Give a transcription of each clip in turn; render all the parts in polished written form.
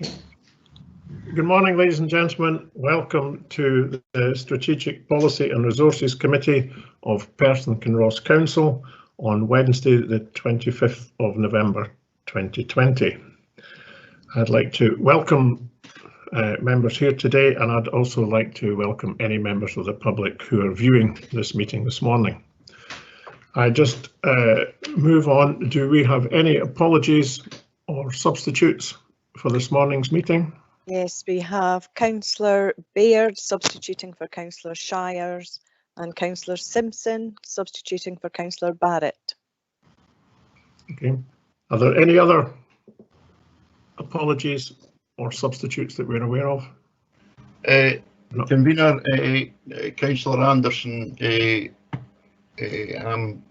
Good morning, ladies and gentlemen. Welcome to the Strategic Policy and Resources Committee of Perth and Kinross Council on Wednesday, the 25th of November 2020. I'd like to welcome members here today, and I'd also like to welcome any members of the public who are viewing this meeting this morning. I just move on. Do we have any apologies or substitutes for this morning's meeting? Yes, we have Councillor Baird substituting for Councillor Shires and Councillor Simpson substituting for Councillor Barrett. Okay. Are there any other apologies or substitutes that we're aware of? Convener, Councillor Anderson, I'm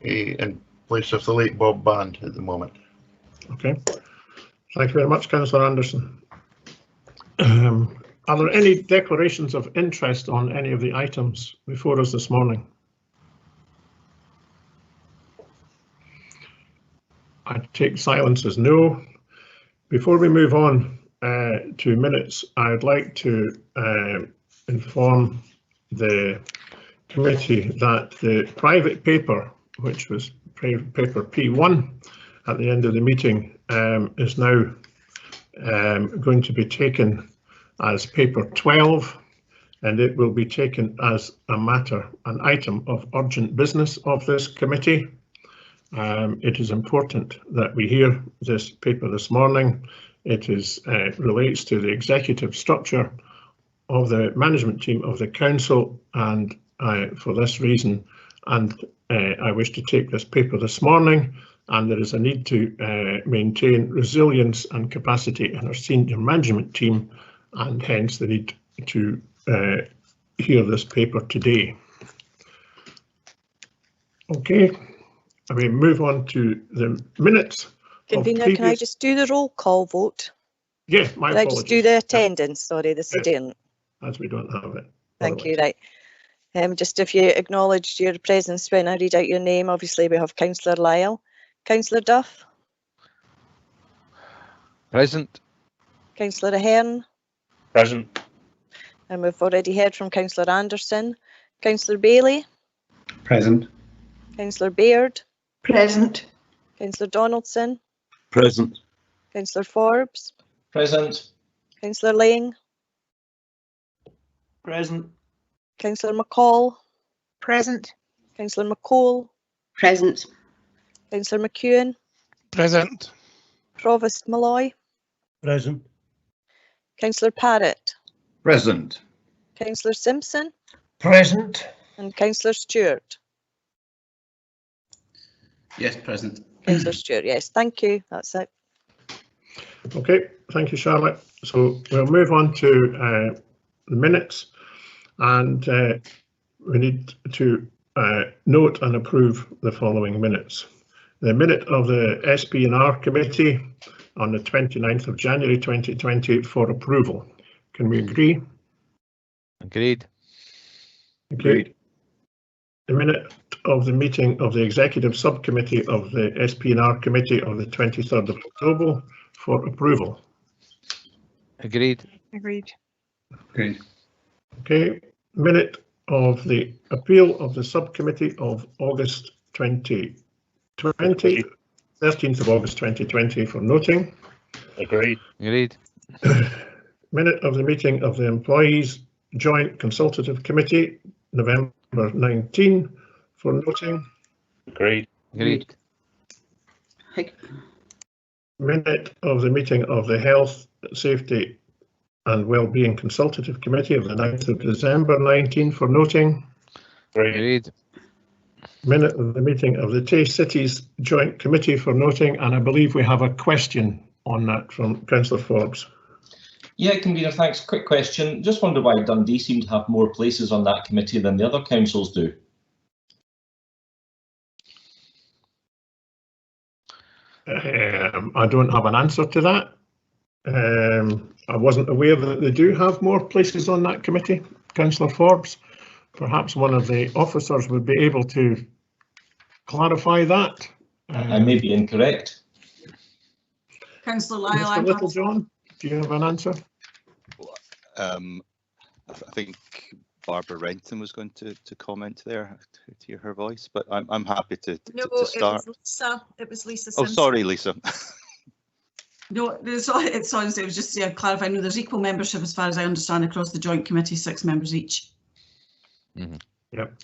in place of the late Bob Band at the moment. Okay. Thank you very much, Councillor Anderson. Are there any declarations of interest on any of the items before us this morning? I take silence as no. Before we move on to minutes, I'd like to inform the committee that the private paper, which was paper P1 at the end of the meeting, is now going to be taken as paper 12, and it will be taken as an item of urgent business of this committee. It is important that we hear this paper this morning. It relates to the executive structure of the management team of the council, and for this reason, I wish to take this paper this morning. And there is a need to maintain resilience and capacity in our senior management team, and hence the need to hear this paper today. Okay, we move on to the minutes. Convener, can I just do the roll call vote? Yes, my apologies. Can I just do the attendance? Sorry, the student. As we don't have it. Thank you, right. Just if you acknowledged your presence when I read out your name, obviously we have Councillor Lyle. Councillor Duff? Present. Councillor Ahern? Present. And we've already heard from Councillor Anderson. Councillor Bailey? Present. Councillor Baird? Present. Councillor Donaldson? Present. Councillor Forbes? Present. Councillor Lang? Present. Councillor McCall? Present. Councillor McCole? Present. Councillor McEwen? Present. Provost Malloy? Present. Councillor Parrott? Present. Councillor Simpson? Present. And Councillor Stewart? Yes, present. Councillor Stewart, yes, thank you, that's it. Okay, thank you, Charlotte. So we'll move on to the minutes, and we need to note and approve the following minutes. The minute of the SP&R committee on the 29th of January 2020 for approval. Can we agree? Agreed. Agreed. The minute of the meeting of the executive subcommittee of the SP&R committee on the 23rd of October for approval. Agreed. Agreed. Agreed. Okay. Minute of the appeal of the subcommittee of August 2020, 13th of August 2020 for noting. Agreed. Agreed. Minute of the meeting of the employees joint consultative committee November 19 for noting. Agreed. Agreed. Minute of the meeting of the health, safety and Wellbeing Consultative Committee of the 9th of December 19 for noting. Agreed. Minute of the meeting of the Tay Cities Joint Committee for noting, and I believe we have a question on that from Councillor Forbes. Yeah, Convener, thanks. Quick question. Just wonder why Dundee seem to have more places on that committee than the other councils do. I don't have an answer to that. I wasn't aware that they do have more places on that committee, Councillor Forbes. Perhaps one of the officers would be able to clarify that. I may be incorrect. Councillor Lyle, Mr. Littlejohn? do you have an answer? I think Barbara Renton was going to comment there to hear her voice, but I'm happy to start. It was Lisa. It was Lisa Oh, Simpson. sorry, Lisa. No, it's honestly, it was just to clarify. No, there's equal membership as far as I understand across the joint committee, 6 members each. Mm-hmm. Yep.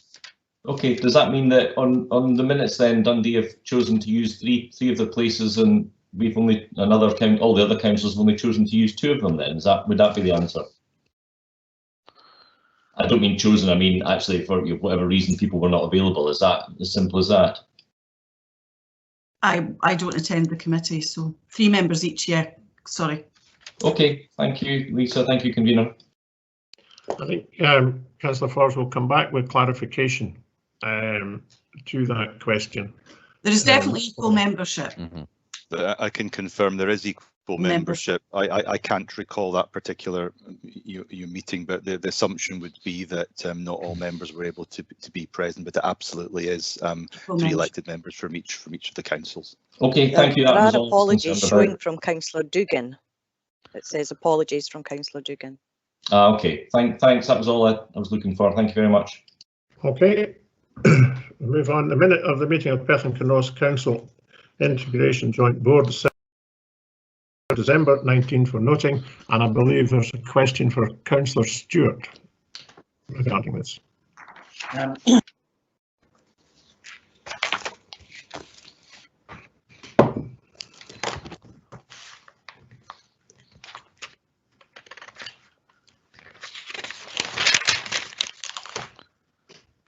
Okay, does that mean that on the minutes then Dundee have chosen to use three of the places, and we've only all the other councils have only chosen to use 2 of them? Then would that be the answer? I don't mean chosen. I mean actually for whatever reason people were not available. Is that as simple as that? I don't attend the committee, so 3 members each. Yeah, sorry. Okay, thank you, Lisa. Thank you, convener. I think Councillor Flores will come back with clarification to that question. There is definitely equal membership. Mm-hmm. I can confirm there is equal membership. I can't recall that particular meeting, but the assumption would be that not all members were able to be present, but it absolutely is 3 elected members from each of the councils. Okay, thank you. There That was are all apologies showing from Councillor Dugan. It says apologies from Councillor Dugan. Okay, thanks. That was all I was looking for. Thank you very much. Okay, move on. The minute of the meeting of Perth and Kinross Council Integration Joint Board, December 19 for noting, and I believe there's a question for Councillor Stewart regarding this.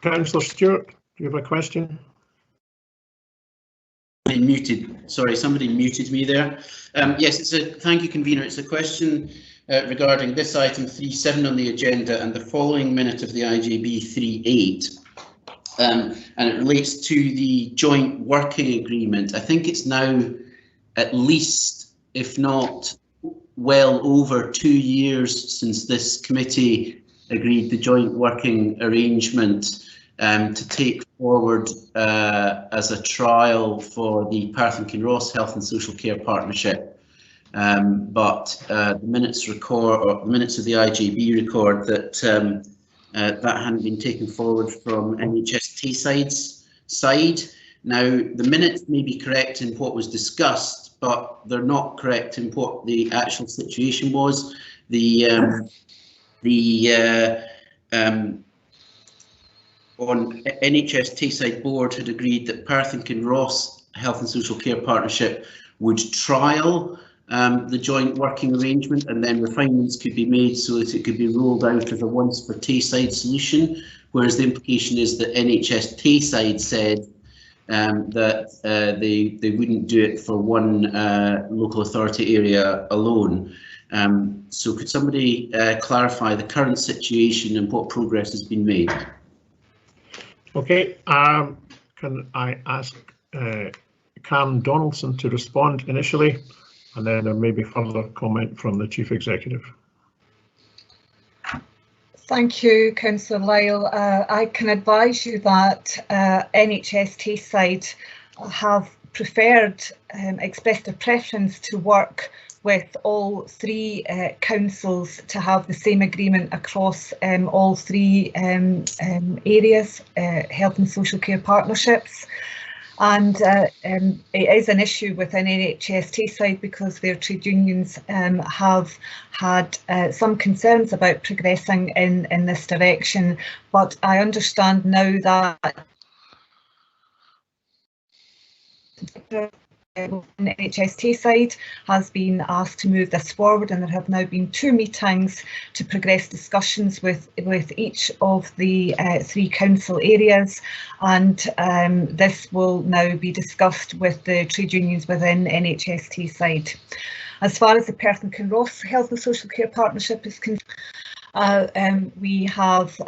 Councillor Stewart, do you have a question? Muted. Sorry, somebody muted me there. Yes, thank you, convener. It's a question regarding this item 3.7 on the agenda and the following minute of the IJB 3.8. And it relates to the joint working agreement. I think it's now at least, if not well over 2 years since this committee agreed the joint working arrangement to take forward as a trial for the Perth and Kinross Health and Social Care Partnership. But the minutes of the IJB record that that hadn't been taken forward from NHS Tayside's side. Now, the minutes may be correct in what was discussed, but they're not correct in what the actual situation was. On NHS Tayside board had agreed that Perth and Kinross Health and Social Care Partnership would trial the joint working arrangement, and then refinements could be made so that it could be rolled out as a once for Tayside solution, whereas the implication is that NHS Tayside said that they wouldn't do it for one local authority area alone. So could somebody clarify the current situation and what progress has been made? Okay, can I ask Cam Donaldson to respond initially, and then there may be further comment from the Chief Executive. Thank you, Councillor Lyle. I can advise you that NHS Tayside have expressed a preference to work with all 3 councils to have the same agreement across all 3 areas, health and social care partnerships. And it is an issue within NHS Tayside because their trade unions have had some concerns about progressing in this direction. But I understand now that NHS Tayside has been asked to move this forward, and there have now been 2 meetings to progress discussions with each of the 3 council areas, and this will now be discussed with the trade unions within NHS Tayside. As far as the Perth and Kinross Health and Social Care Partnership is concerned, we have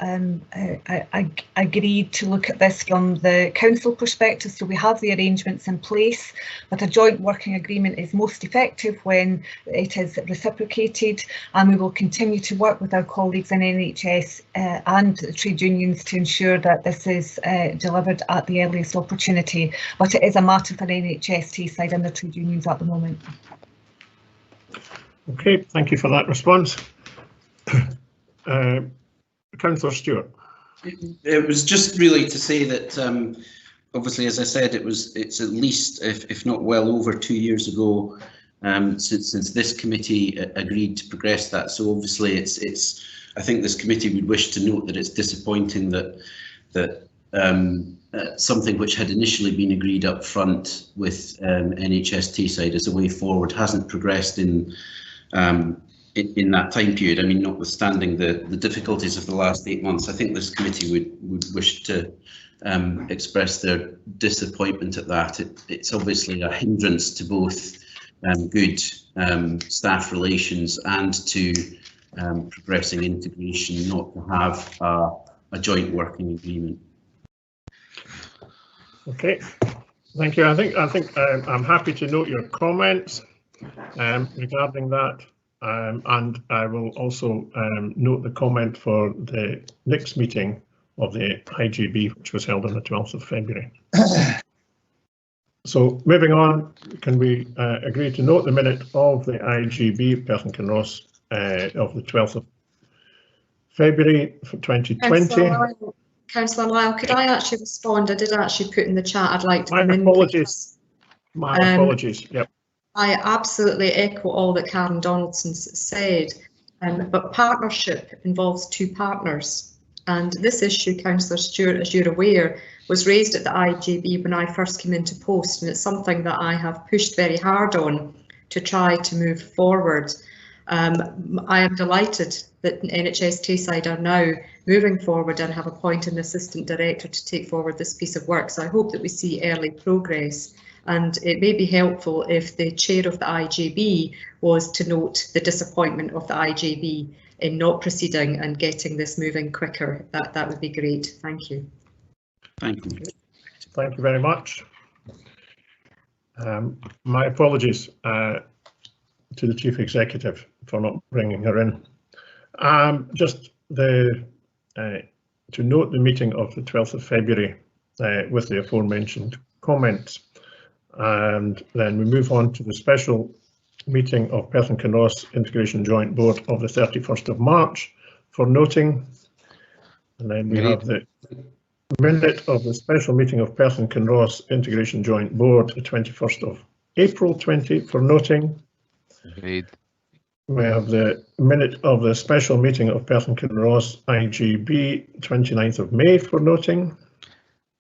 agreed to look at this from the council perspective, so we have the arrangements in place, but a joint working agreement is most effective when it is reciprocated, and we will continue to work with our colleagues in NHS and the trade unions to ensure that this is delivered at the earliest opportunity, but it is a matter for NHS Tayside and the trade unions at the moment. Okay, thank you for that response. Councillor Stewart. It was just really to say that obviously, as I said, it's at least, if not well over 2 years ago since this committee agreed to progress that. So obviously, I think this committee would wish to note that it's disappointing that something which had initially been agreed up front with NHS Tayside as a way forward hasn't progressed in that time period. I mean, notwithstanding the difficulties of the last 8 months, I think this committee would wish to express their disappointment at that. It's obviously a hindrance to both good staff relations and to progressing integration not to have a joint working agreement. Okay, thank you. I think I'm happy to note your comments regarding that, and I will also note the comment for the next meeting of the IGB, which was held on the 12th of February. So moving on, can we agree to note the minute of the IGB, Perth Kinross, of the 12th of February for 2020? Councillor Lyle, could I actually respond? I did actually put in the chat I'd like to come in. My apologies. Yep. I absolutely echo all that Karen Donaldson said, but partnership involves two partners. And this issue, Councillor Stewart, as you're aware, was raised at the IGB when I first came into post, and it's something that I have pushed very hard on to try to move forward. I am delighted that NHS Tayside are now moving forward and have appointed an assistant director to take forward this piece of work. So I hope that we see early progress. And it may be helpful if the chair of the IGB was to note the disappointment of the IGB in not proceeding and getting this moving quicker. That would be great. Thank you. Thank you. Thank you very much. My apologies to the Chief Executive for not bringing her in. Just to note the meeting of the 12th of February with the aforementioned comments, and then we move on to the special meeting of Perth and Kinross Integration Joint Board of the 31st of March for noting, and then we have the minute of the special meeting of Perth and Kinross Integration Joint Board the 21st of April 20 for noting. Agreed. We have the minute of the special meeting of Perth and Kinross IGB 29th of May for noting.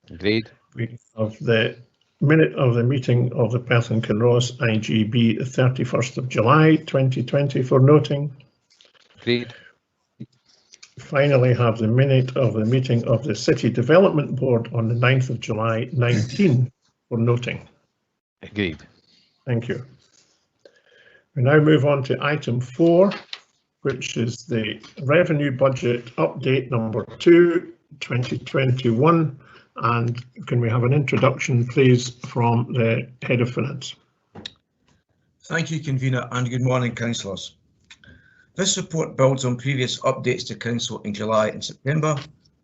Agreed. We have the minute of the meeting of the Perth and Kinross IGB the 31st of July 2020 for noting. Agreed. Finally have the minute of the meeting of the City Development Board on the 9th of July 19 for noting. Agreed. Thank you. We now move on to item 4, which is the Revenue Budget Update number 2, 2021. And can we have an introduction, please, from the Head of Finance? Thank you, Convener, and good morning, Councillors. This report builds on previous updates to Council in July and September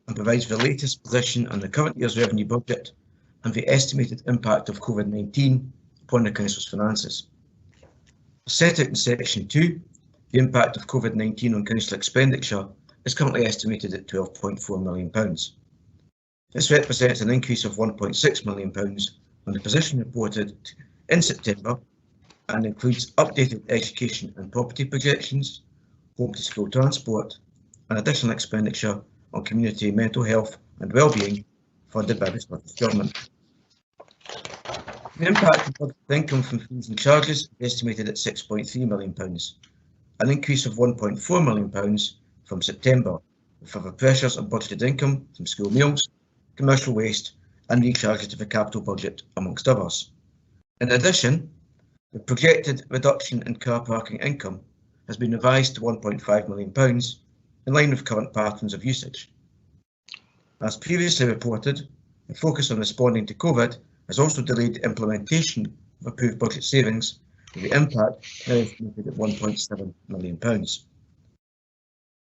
and provides the latest position on the current year's revenue budget and the estimated impact of COVID-19 upon the Council's finances. Set out in Section 2, the impact of COVID-19 on Council expenditure is currently estimated at £12.4 million. This represents an increase of £1.6 million on the position reported in September and includes updated education and property projections, home to school transport, and additional expenditure on community mental health and wellbeing funded by the Scottish Government. The impact of budget income from fees and charges is estimated at £6.3 million, an increase of £1.4 million from September, with further pressures on budgeted income from school meals, commercial waste and recharges to the capital budget, amongst others. In addition, the projected reduction in car parking income has been revised to £1.5 million in line with current patterns of usage. As previously reported, the focus on responding to COVID has also delayed the implementation of approved budget savings, with the impact now estimated at £1.7 million.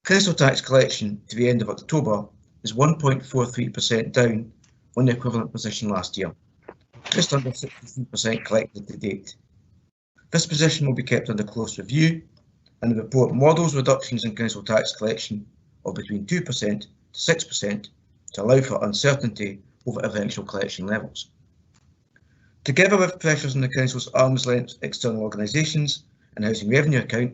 Council tax collection to the end of October is 1.43% down on the equivalent position last year, just under 63% collected to date. This position will be kept under close review and the report models reductions in council tax collection of between 2% to 6% to allow for uncertainty over eventual collection levels. Together with pressures on the council's arm's length external organisations and housing revenue account,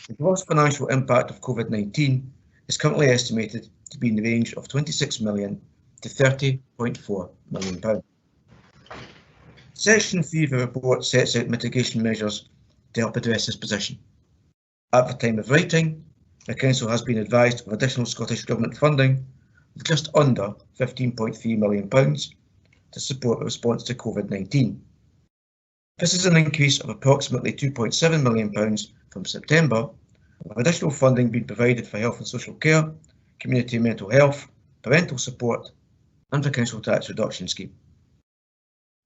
the gross financial impact of COVID-19 is currently estimated to be in the range of £26 million to £30.4 million. Section 3 of the report sets out mitigation measures to help address this position. At the time of writing, the council has been advised of additional Scottish Government funding of just under £15.3 million to support the response to COVID-19. This is an increase of approximately £2.7 million from September, with additional funding being provided for health and social care, community mental health, parental support and the council tax reduction scheme.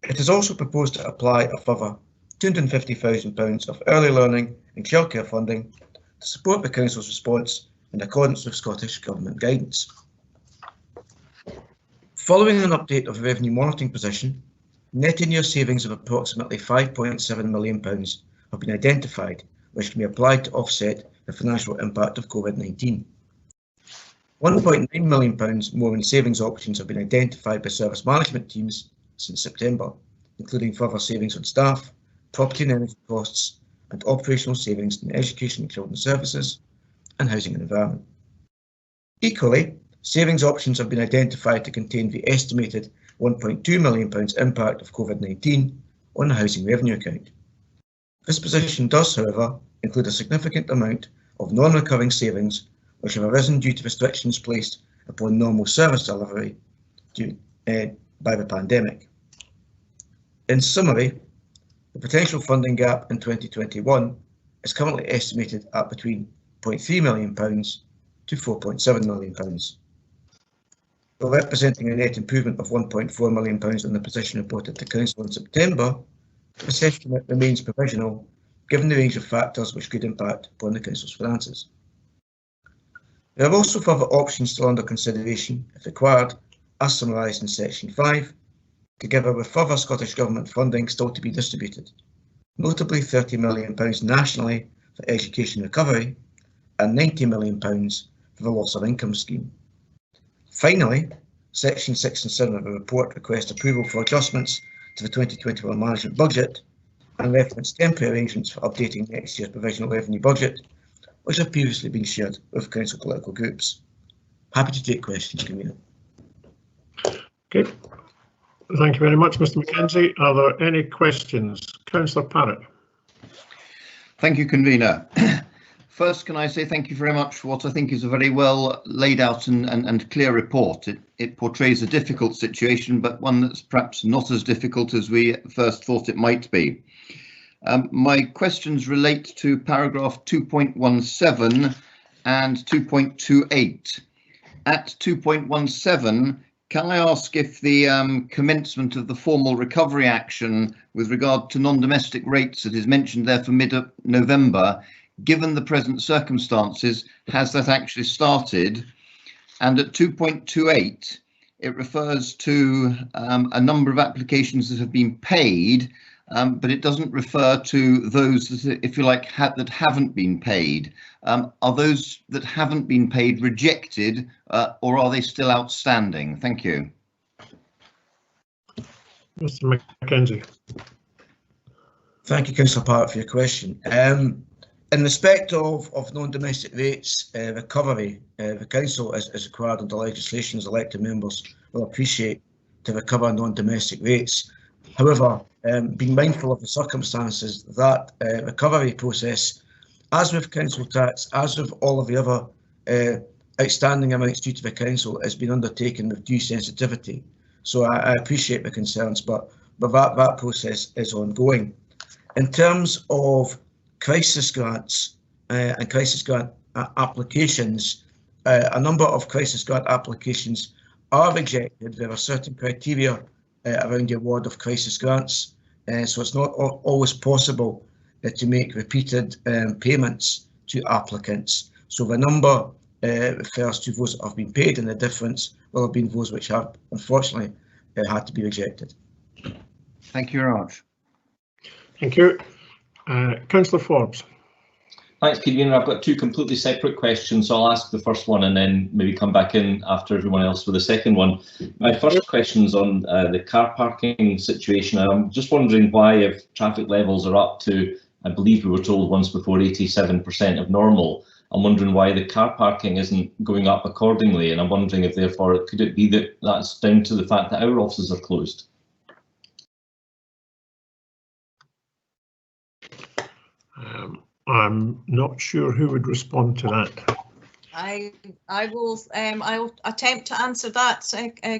It is also proposed to apply a further £250,000 of early learning and childcare funding to support the council's response in accordance with Scottish Government guidance. Following an update of the revenue monitoring position, net in-year savings of approximately £5.7 million have been identified, which can be applied to offset the financial impact of COVID-19. £1.9 million more in savings options have been identified by service management teams since September, including further savings on staff, property and energy costs, and operational savings in education and children's services and housing and environment. Equally, savings options have been identified to contain the estimated £1.2 million impact of COVID-19 on the housing revenue account. This position does, however, include a significant amount of non-recurring savings which have arisen due to restrictions placed upon normal service delivery by the pandemic. In summary, the potential funding gap in 2021 is currently estimated at between £0.3 million to £4.7 million. While representing a net improvement of £1.4 million on the position reported to Council in September, this estimate remains provisional given the range of factors which could impact upon the Council's finances. There are also further options still under consideration, if required, as summarised in Section 5, together with further Scottish Government funding still to be distributed, notably £30 million nationally for education recovery and £90 million for the loss of income scheme. Finally, Section 6 and 7 of the report request approval for adjustments to the 2021 management budget and reference temporary arrangements for updating next year's provisional revenue budget, which have previously been shared with council political groups. Happy to take questions, Convener. Okay, thank you very much, Mr. Mackenzie. Are there any questions? Councillor Parrott. Thank you, Convener. First, can I say thank you very much for what I think is a very well laid out and clear report. It portrays a difficult situation, but one that's perhaps not as difficult as we first thought it might be. My questions relate to paragraph 2.17 and 2.28. At 2.17, can I ask if the commencement of the formal recovery action with regard to non-domestic rates that is mentioned there for mid-November, given the present circumstances, has that actually started? And at 2.28, it refers to a number of applications that have been paid, but it doesn't refer to those that, if you like, that haven't been paid. Are those that haven't been paid rejected, or are they still outstanding? Thank you. Mr. Mackenzie. Thank you, Councillor Parrott, for your question. In respect of non-domestic rates recovery, the Council, as required under legislation, as elected members will appreciate to recover non-domestic rates. However, being mindful of the circumstances, that recovery process, as with council tax, as with all of the other outstanding amounts due to the Council, has been undertaken with due sensitivity. So I appreciate the concerns, but that process is ongoing. In terms of crisis grants and crisis grant applications, a number of crisis grant applications are rejected. There are certain criteria around the award of crisis grants, so it's not always possible to make repeated payments to applicants. So the number refers to those that have been paid, and the difference will have been those which have unfortunately had to be rejected. Thank you very much. Thank you. Councillor Forbes. Thanks, Convener. I've got two completely separate questions, so I'll ask the first one and then maybe come back in after everyone else with the second one. My first question is on the car parking situation. I'm just wondering why, if traffic levels are up to, I believe we were told once before, 87% of normal, I'm wondering why the car parking isn't going up accordingly, and I'm wondering if therefore could it be that that's down to the fact that our offices are closed? I'm not sure who would respond to that. I'll attempt to answer that,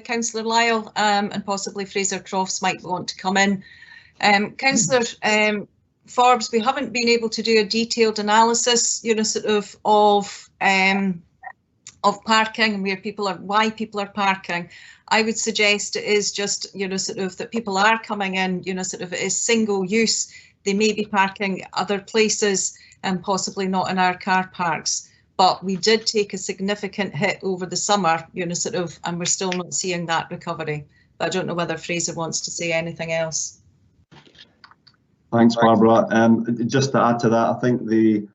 Councillor Lyle, and possibly Fraser Crofts might want to come in. Councillor Forbes, we haven't been able to do a detailed analysis, of parking and where people are, why people are parking. I would suggest it is just, that people are coming in, it is single use. They may be parking other places and possibly not in our car parks. But we did take a significant hit over the summer, and we're still not seeing that recovery. But I don't know whether Fraser wants to say anything else. Thanks, Barbara. Just to add to that, I think the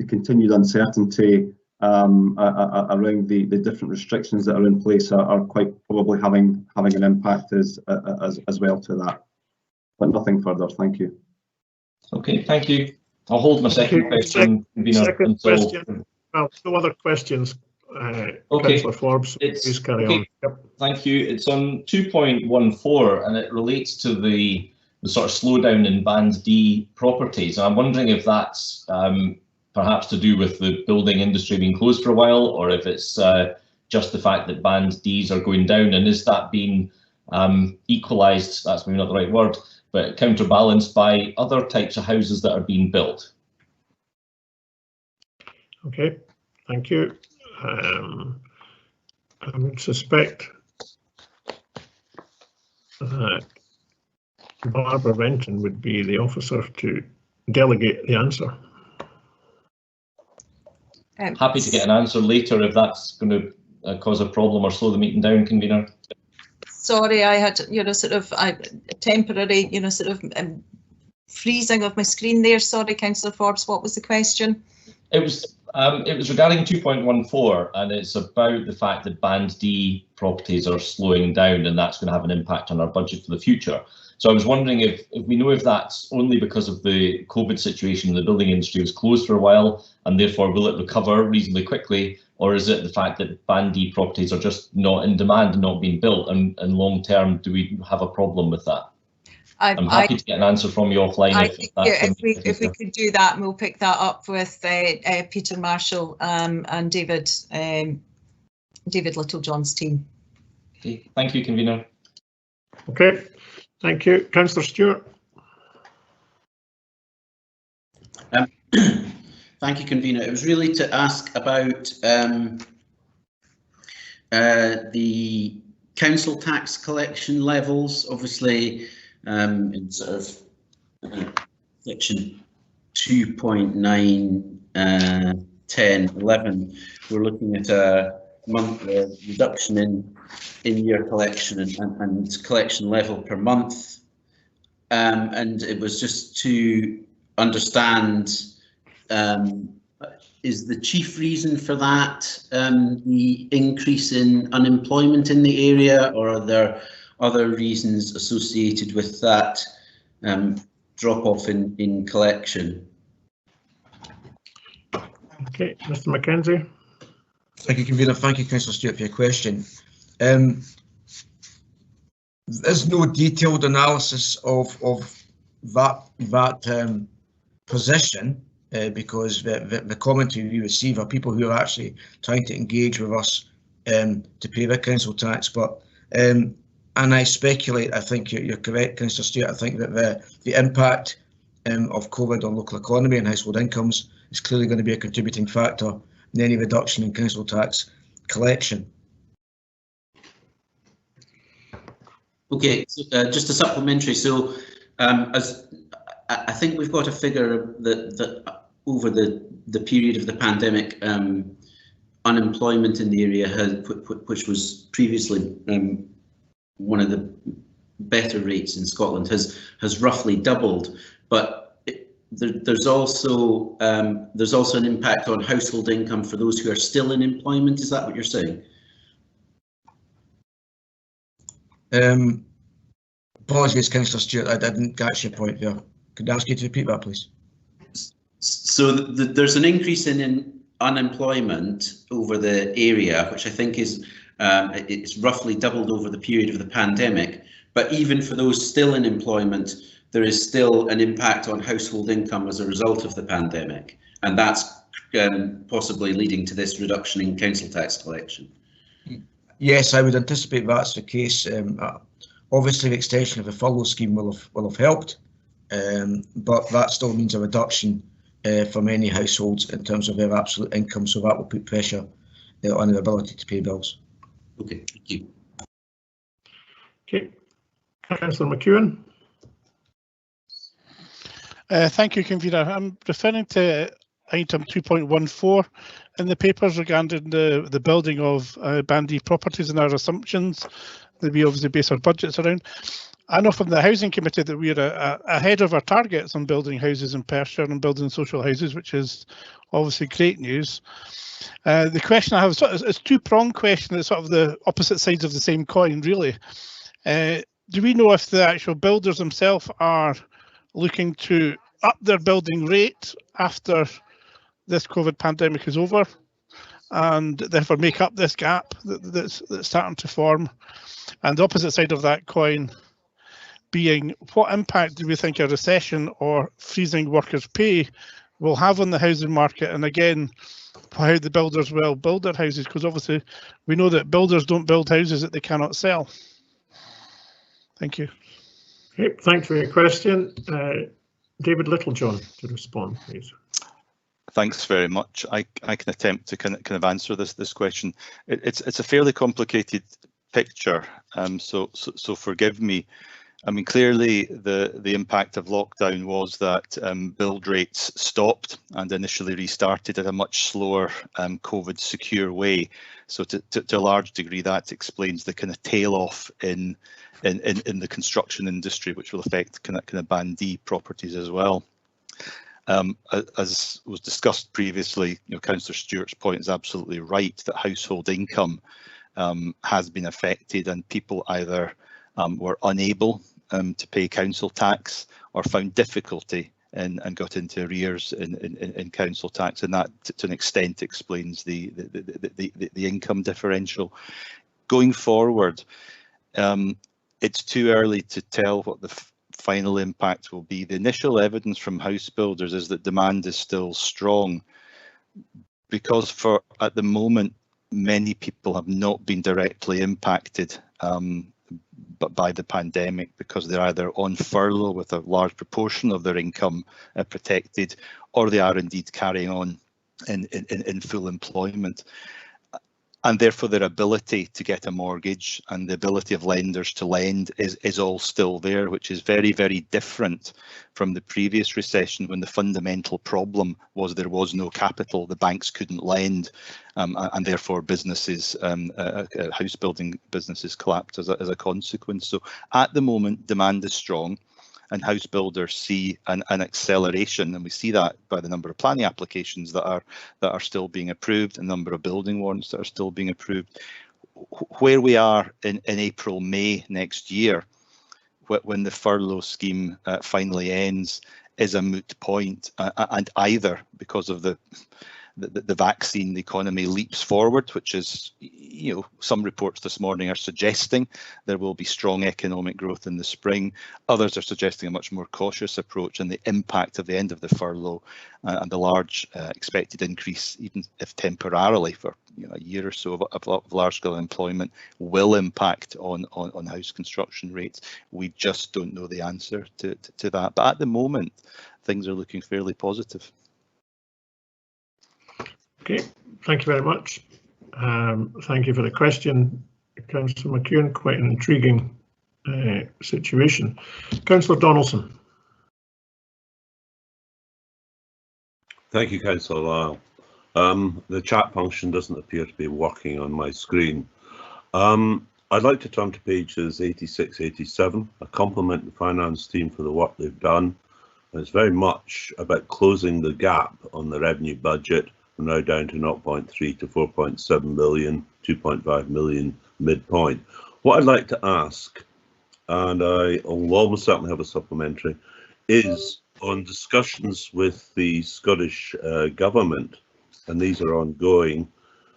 continued uncertainty around the different restrictions that are in place are quite probably having an impact as well to that. But nothing further. Thank you. Okay, thank you. I'll hold my second question. Second question. Well, no other questions. Okay. Councillor Forbes, please carry on. Yep. Thank you. It's on 2.14 and it relates to the sort of slowdown in Band D properties. And I'm wondering if that's perhaps to do with the building industry being closed for a while, or if it's just the fact that Band Ds are going down, and is that being equalised, that's maybe not the right word, but counterbalanced by other types of houses that are being built? Okay, thank you. I would suspect that Barbara Renton would be the officer to delegate the answer. Happy to get an answer later if that's going to cause a problem or slow the meeting down, Convener. Sorry, I had, temporary, freezing of my screen there. Sorry, Councillor Forbes, what was the question? It was regarding 2.14, and it's about the fact that Band D properties are slowing down, and that's going to have an impact on our budget for the future. So I was wondering if we know if that's only because of the COVID situation, the building industry was closed for a while, and therefore will it recover reasonably quickly, or is it the fact that Band D properties are just not in demand and not being built, and long term do we have a problem with that? I'm happy to get an answer from you offline. If we could do that, and we'll pick that up with Peter Marshall and David Littlejohn's team. Okay, thank you, Convener. Okay, thank you. Councillor Stewart. Thank you, Convener. It was really to ask about the council tax collection levels. Obviously, in sort of section 2.9, 10, 11, we're looking at a monthly reduction in year collection and collection level per month. And it was just to understand, is the chief reason for that the increase in unemployment in the area, or are there other reasons associated with that drop off in collection? Okay, Mr. Mackenzie. Thank you, Convener. Thank you, Councillor Stewart, for your question. There's no detailed analysis of that position because the commentary we receive are people who are actually trying to engage with us to pay their council tax. But and I speculate, I think you're correct, Councillor Stewart. I think that the impact of COVID on local economy and household incomes is clearly going to be a contributing factor in any reduction in council tax collection. Okay, so, just a supplementary. So, as I think we've got a figure that over the period of the pandemic, unemployment in the area which was previously one of the better rates in Scotland, has roughly doubled. But there's also an impact on household income for those who are still in employment. Is that what you're saying? Apologies, Councillor Stewart, I didn't catch your point there. Could I ask you to repeat that, please? So there's an increase in unemployment over the area, which I think is it's roughly doubled over the period of the pandemic. But even for those still in employment, there is still an impact on household income as a result of the pandemic, and that's possibly leading to this reduction in council tax collection. Yes, I would anticipate that's the case. Obviously, the extension of the furlough scheme will have helped, but that still means a reduction for many households in terms of their absolute income, so that will put pressure on their ability to pay bills. Okay, thank you. Okay, Councillor McEwen. Thank you, Convener. I'm referring to item 2.14 in the papers regarding the building of Band D properties and our assumptions that we obviously base our budgets around. I know from the Housing Committee that we're ahead of our targets on building houses in Perthshire and building social houses, which is obviously great news. The question I have is a two-pronged question. It's sort of the opposite sides of the same coin, really. Do we know if the actual builders themselves are looking to up their building rate after this COVID pandemic is over, and therefore make up this gap that's starting to form? And the opposite side of that coin being, what impact do we think a recession or freezing workers' pay will have on the housing market, and again, how the builders will build their houses, because obviously we know that builders don't build houses that they cannot sell. Thank you. Okay, thanks for your question. David Littlejohn to respond, please. Thanks very much. I can attempt to kind of answer this question. It's a fairly complicated picture, so forgive me. I mean, clearly the impact of lockdown was that build rates stopped and initially restarted at a much slower COVID secure way. So to a large degree, that explains the kind of tail off in the construction industry, which will affect kind of Band D properties as well. As was discussed previously, Councillor Stewart's point is absolutely right, that household income has been affected, and people either were unable to pay council tax or found difficulty and got into arrears in council tax, and that to an extent explains the income differential. Going forward, it's too early to tell what the final impact will be. The initial evidence from house builders is that demand is still strong, because at the moment many people have not been directly impacted but by the pandemic, because they're either on furlough with a large proportion of their income protected, or they are indeed carrying on in full employment. And therefore their ability to get a mortgage and the ability of lenders to lend is all still there, which is very, very different from the previous recession, when the fundamental problem was there was no capital, the banks couldn't lend, and therefore businesses, house building businesses collapsed as a consequence. So at the moment demand is strong, and house builders see an acceleration, and we see that by the number of planning applications that are still being approved, and number of building warrants that are still being approved. Where we are in April, May next year, when the furlough scheme finally ends, is a moot point, and either because of the vaccine, the economy leaps forward, which is, some reports this morning are suggesting there will be strong economic growth in the spring. Others are suggesting a much more cautious approach, and the impact of the end of the furlough and the large expected increase, even if temporarily for a year or so of large-scale employment, will impact on house construction rates. We just don't know the answer to that. But at the moment, things are looking fairly positive. Okay, thank you very much. Thank you for the question, Councillor McEwen. Quite an intriguing situation. Councillor Donaldson. Thank you, Councillor Lyle. The chat function doesn't appear to be working on my screen. I'd like to turn to pages 86, 87. I compliment the finance team for the work they've done. It's very much about closing the gap on the revenue budget. We're now down to 0.3 to 4.7 million, 2.5 million midpoint. What I'd like to ask, and I will almost certainly have a supplementary, is on discussions with the Scottish Government, and these are ongoing.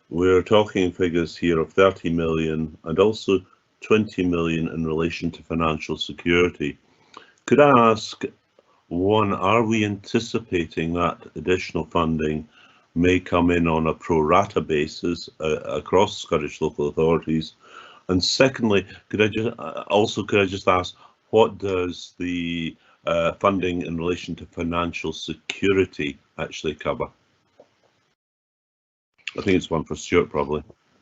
We're talking figures here of 30 million and also 20 million in relation to financial security. Could I ask, one, are we anticipating that additional funding may come in on a pro rata basis across Scottish local authorities? And secondly, could I just ask, what does the funding in relation to financial security actually cover? I think it's one for Stuart, probably.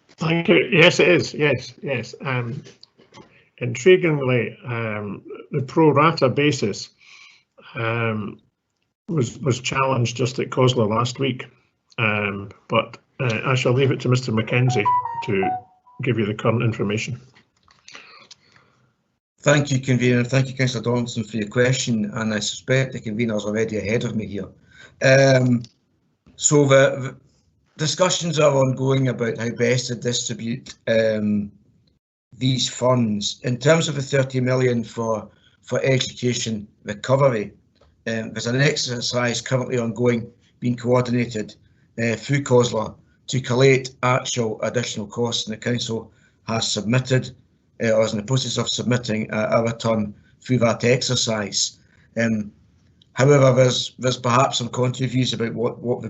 Thank you. Yes, it is. Yes. Intriguingly, the pro rata basis was challenged just at COSLA last week, but I shall leave it to Mr. Mackenzie to give you the current information. Thank you, Convener. Thank you, Councillor Donaldson, for your question, and I suspect the Convener is already ahead of me here. So the discussions are ongoing about how best to distribute these funds. In terms of the 30 million for education recovery, there's an exercise currently ongoing, being coordinated through COSLA to collate actual additional costs, and the Council has submitted or is in the process of submitting a return through that exercise. However, there's perhaps some contrary views about what the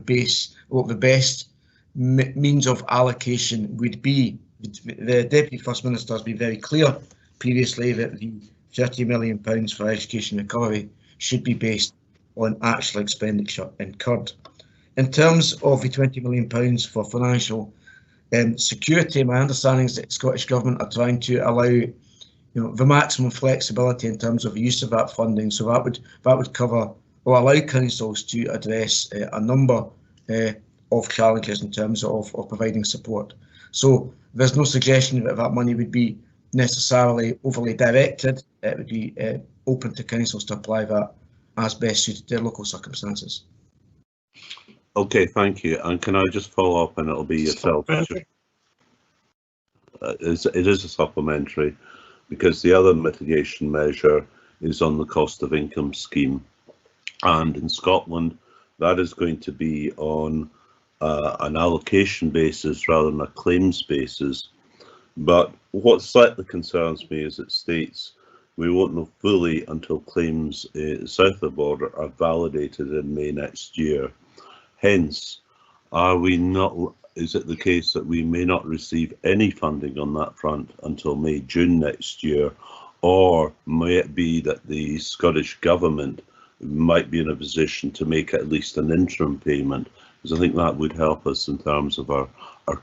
best means of allocation would be. The Deputy First Minister has been very clear previously that the £30 million for education recovery should be based on actual expenditure incurred. In terms of the £20 million for financial security, my understanding is that the Scottish Government are trying to allow the maximum flexibility in terms of the use of that funding, so that would cover or allow councils to address a number of challenges in terms of providing support. So there's no suggestion that money would be necessarily overly directed. It would be open to councils to apply that as best suited their local circumstances. Okay, thank you. And can I just follow up, and it'll be yourself? It is a supplementary, because the other mitigation measure is on the cost of income scheme, and in Scotland that is going to be on an allocation basis rather than a claims basis. But what slightly concerns me is it states we won't know fully until claims south of the border are validated in May next year. Hence, is it the case that we may not receive any funding on that front until May, June next year? Or may it be that the Scottish Government might be in a position to make at least an interim payment? Because I think that would help us in terms of our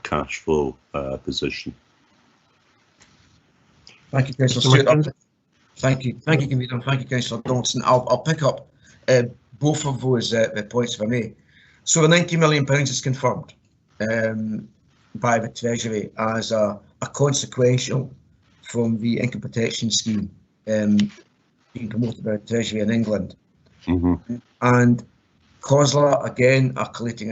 cash flow position. Thank you, Councillor Stewart. Thank you, Convener. Thank you, Councillor Donaldson. I'll pick up both of those points if I may. So the £90 million is confirmed by the Treasury as a consequential from the income protection scheme being promoted by the Treasury in England. And COSLA again are collating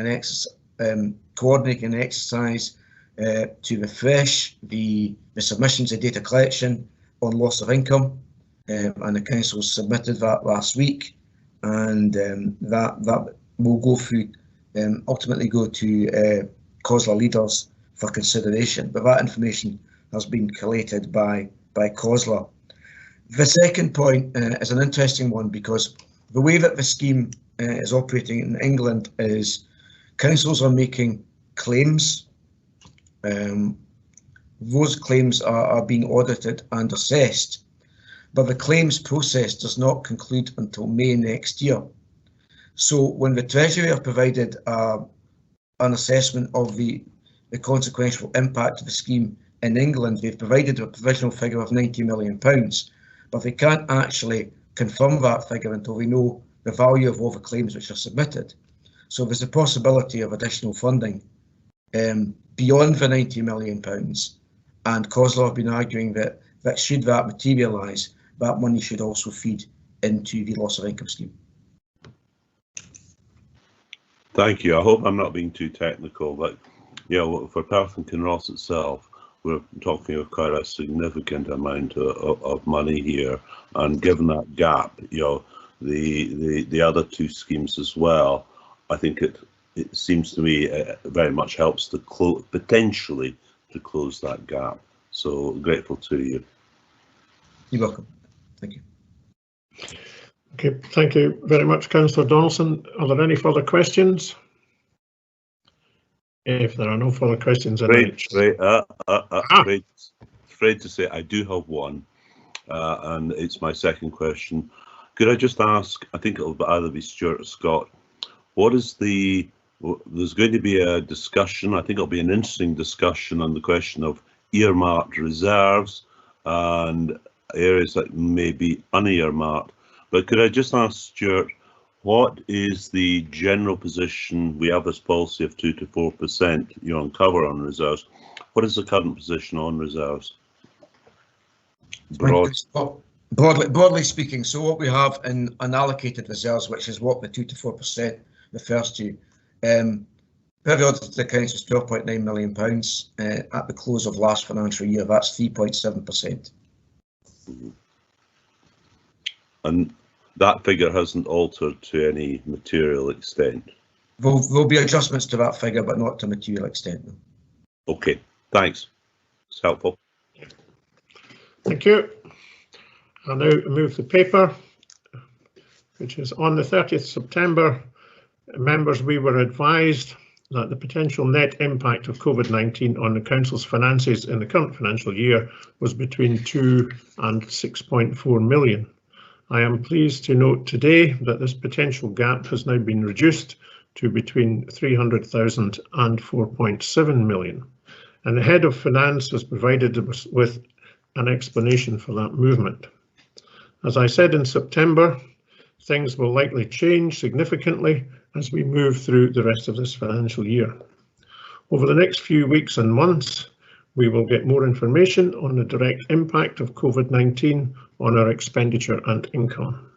coordinating an exercise to refresh the submissions of data collection on loss of income, and the council submitted that last week, and that will go through, ultimately go to COSLA leaders for consideration. But that information has been collated by COSLA. The second point is an interesting one, because the way that the scheme is operating in England is councils are making claims. Those claims are being audited and assessed, but the claims process does not conclude until May next year. So when the Treasury have provided an assessment of the consequential impact of the scheme in England, they've provided a provisional figure of £90 million, but they can't actually confirm that figure until we know the value of all the claims which are submitted. So there's a possibility of additional funding beyond the £90 million, and COSLA have been arguing that should that materialise, that money should also feed into the loss of income scheme. Thank you. I hope I'm not being too technical, but for Perth and Kinross itself, we're talking of quite a significant amount of money here, and given that gap, the other two schemes as well, I think it seems to me very much helps to potentially to close that gap. So grateful to you. You're welcome. Thank you. Okay, thank you very much, Councillor Donaldson. Are there any further questions? If there are no further questions, afraid to say I do have one, and it's my second question. Could I just ask, I think it'll either be Stuart or Scott, there's going to be a discussion, I think it'll be an interesting discussion on the question of earmarked reserves and areas that may be unearmarked. But could I just ask Stuart, what is the general position? We have this policy of 2 to 4% on cover on reserves. What is the current position on reserves? Broadly speaking, so what we have in unallocated reserves, which is what the 2 to 4% refers to, per the audited accounts is £12.9 million at the close of last financial year. That's 3.7%. And that figure hasn't altered to any material extent. There'll be adjustments to that figure, but not to material extent. Okay, thanks. It's helpful. Thank you. I'll now move the paper, which is on the 30th September. Members, we were advised that the potential net impact of COVID-19 on the Council's finances in the current financial year was between 2 and 6.4 million. I am pleased to note today that this potential gap has now been reduced to between 300,000 and 4.7 million. And the Head of Finance has provided us with an explanation for that movement. As I said in September, things will likely change significantly as we move through the rest of this financial year. Over the next few weeks and months, we will get more information on the direct impact of COVID-19 on our expenditure and income.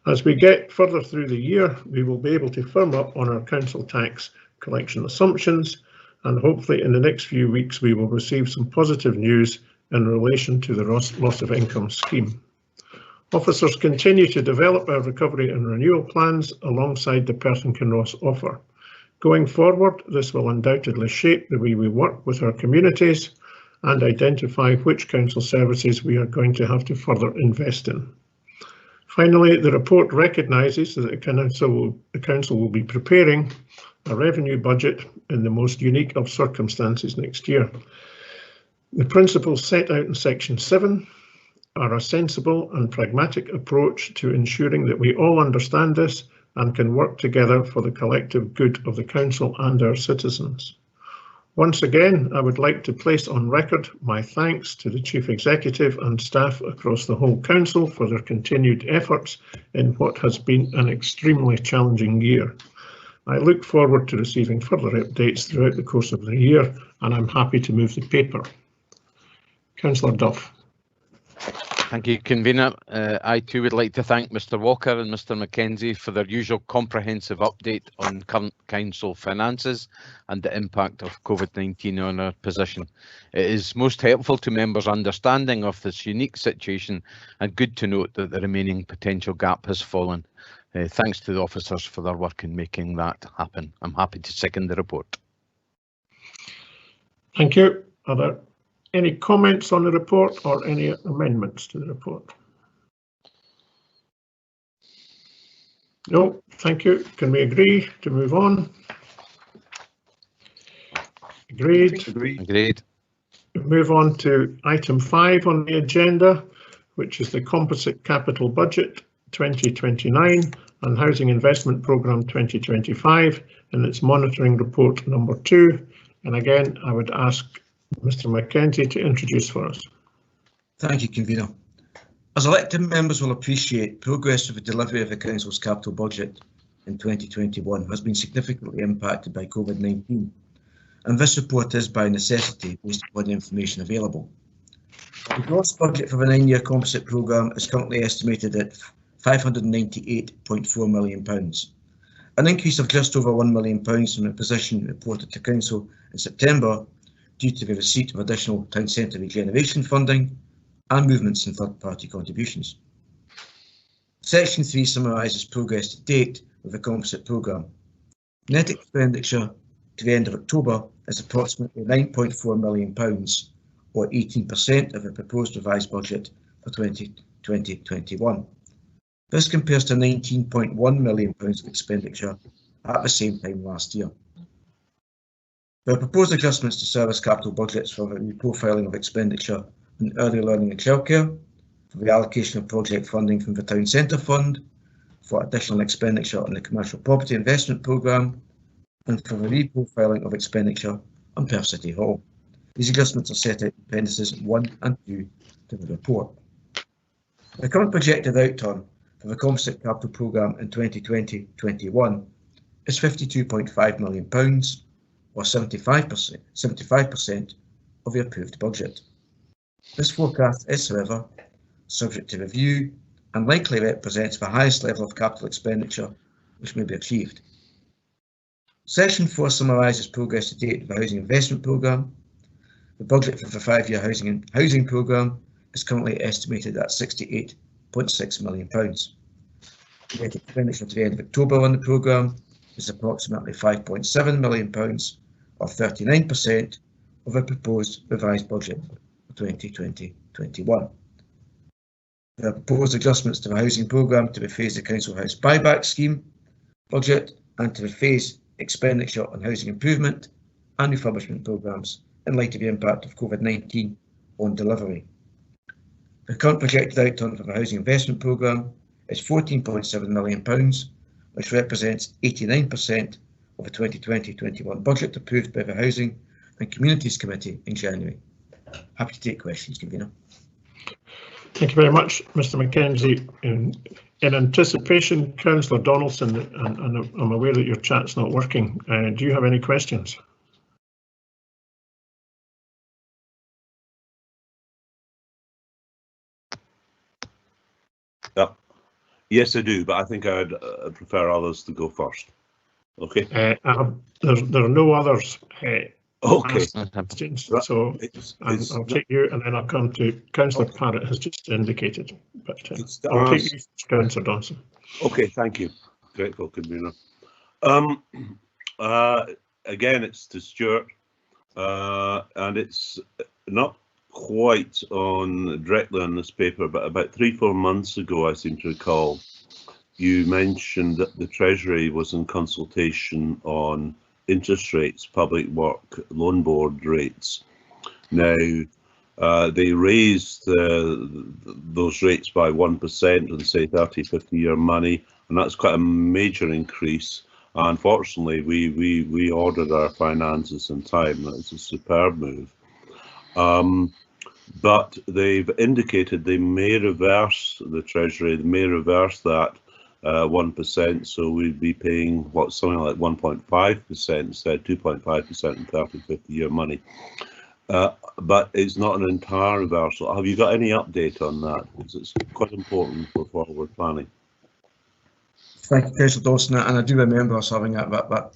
As we get further through the year, we will be able to firm up on our council tax collection assumptions, and hopefully in the next few weeks we will receive some positive news in relation to the loss of income scheme. Officers continue to develop our recovery and renewal plans alongside the Perth and Kinross offer. Going forward, this will undoubtedly shape the way we work with our communities and identify which council services we are going to have to further invest in. Finally, the report recognises that the council will be preparing a revenue budget in the most unique of circumstances next year. The principles set out in Section 7 are a sensible and pragmatic approach to ensuring that we all understand this and can work together for the collective good of the council and our citizens. Once again, I would like to place on record my thanks to the Chief Executive and staff across the whole council for their continued efforts in what has been an extremely challenging year. I look forward to receiving further updates throughout the course of the year, and I'm happy to move the paper. Councillor Duff. Thank you, Convener. I too would like to thank Mr Walker and Mr Mackenzie for their usual comprehensive update on current council finances and the impact of COVID-19 on our position. It is most helpful to members' understanding of this unique situation and good to note that the remaining potential gap has fallen. Thanks to the officers for their work in making that happen. I'm happy to second the report. Thank you. Are there any comments on the report or any amendments to the report? No, thank you. Can we agree to move on? Agreed. Agreed. Move on to item 5 on the agenda, which is the Composite Capital Budget 2029 and Housing Investment Programme 2025 and its monitoring report number 2. And again, I would ask Mr Mackenzie to introduce for us. Thank you, Convener. As elected members will appreciate, progress with the delivery of the Council's capital budget in 2021 has been significantly impacted by COVID-19, and this report is by necessity based upon the information available. The gross budget for the 9-year composite programme is currently estimated at £598.4 million, an increase of just over £1 million from the position reported to Council in September due to the receipt of additional town centre regeneration funding and movements in third-party contributions. Section 3 summarises progress to date with the composite programme. Net expenditure to the end of October is approximately £9.4 million, or 18% of the proposed revised budget for 2020-21. This compares to £19.1 million of expenditure at the same time last year. There are proposed adjustments to service capital budgets for the reprofiling of expenditure in early learning and childcare, for the allocation of project funding from the Town Centre Fund, for additional expenditure on the Commercial Property Investment Programme, and for the reprofiling of expenditure on Perth City Hall. These adjustments are set out in appendices 1 and 2 to the report. The current projected outturn for the composite capital programme in 2020-21 is £52.5 million, or 75% of the approved budget. This forecast is, however, subject to review and likely represents the highest level of capital expenditure which may be achieved. Section 4 summarises progress to date of the Housing Investment Programme. The budget for the 5-year housing programme is currently estimated at £68.6 million. Net expenditure to the end of October on the programme is approximately £5.7 million, or 39% of the proposed revised budget for 2020-21. There are proposed adjustments to the housing programme to rephase the Council House buyback scheme budget and to rephase expenditure on housing improvement and refurbishment programmes in light of the impact of COVID-19 on delivery. The current projected outturn for the housing investment programme is £14.7 million, which represents 89% of the 2020-21 budget approved by the Housing and Communities Committee in January. Happy to take questions, Convener. Thank you very much, Mr. Mackenzie. In anticipation, Councillor Donaldson, and I'm aware that your chat's not working. Do you have any questions? Yes, I do, but I think I'd prefer others to go first. Okay. There are no others. Okay. Questions, so I'll take you, and then I'll come to Councillor Parrott has just indicated. But I'll take you, Councillor Donaldson. Okay, thank you. Grateful, Convener. Again, it's to Stuart, and it's not quite directly on this paper, but about 3-4 months ago, I seem to recall, you mentioned that the Treasury was in consultation on interest rates, public work, loan board rates. Now, they raised those rates by 1% on, say, 30-50-year money, and that's quite a major increase. Unfortunately, we ordered our finances in time. That's a superb move. But they've indicated they may reverse, the Treasury, they may reverse that 1%, so we'd be paying something like 1.5% instead of 2.5% in 30-50-year money. But it's not an entire reversal. Have you got any update on that? Because it's quite important for forward planning. Thank you, Councillor Dawson, and I do remember us having that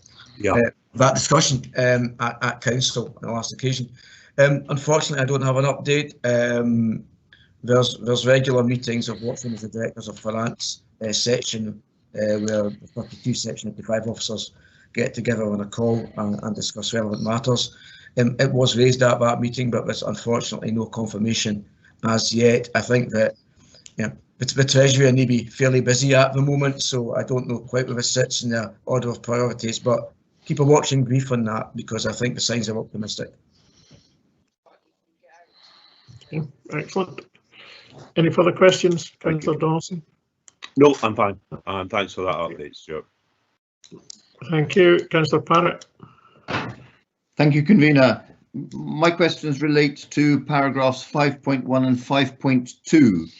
discussion at Council on the last occasion. Unfortunately, I don't have an update. There's regular meetings of what's known as the Directors of Finance section, where the 32 Section 85 officers get together on a call and discuss relevant matters. It was raised at that meeting, but there's unfortunately no confirmation as yet. I think that the Treasury may be fairly busy at the moment, so I don't know quite where it sits in the order of priorities, but keep a watching brief on that because I think the signs are optimistic. Okay, excellent. Any further questions, Councillor Dawson? No, I'm fine. And thanks for that update, Stuart. Thank you, Councillor Parrott. Thank you, Convener. My questions relate to paragraphs 5.1 and 5.2.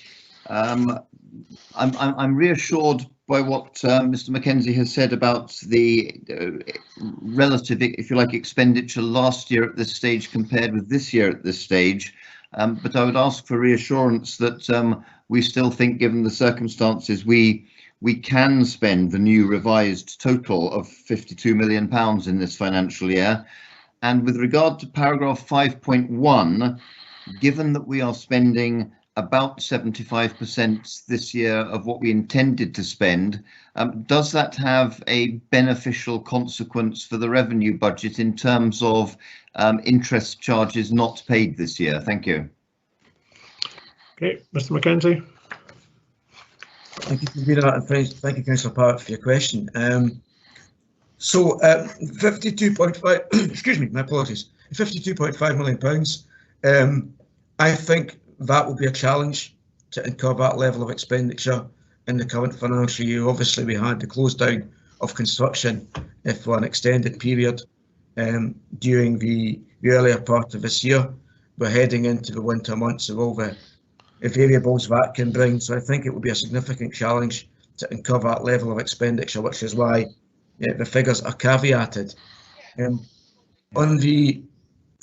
I'm reassured by what Mr. Mackenzie has said about the relative, if you like, expenditure last year at this stage compared with this year at this stage. But I would ask for reassurance that we still think, given the circumstances, we we can spend the new revised total of £52 million in this financial year? And with regard to paragraph 5.1, given that we are spending about 75% this year of what we intended to spend, does that have a beneficial consequence for the revenue budget in terms of interest charges not paid this year? Thank you. Okay, Mr. Mackenzie. Thank you, Convener, and thank you, Councillor Parrott, for your question. So 52.5, excuse me, my apologies, £52.5 million. I think that will be a challenge to incur that level of expenditure in the current financial year. Obviously, we had the close down of construction for an extended period during the earlier part of this year. We're heading into the winter months of all the variables that can bring. So I think it will be a significant challenge to incur that level of expenditure, which is why the figures are caveated. On the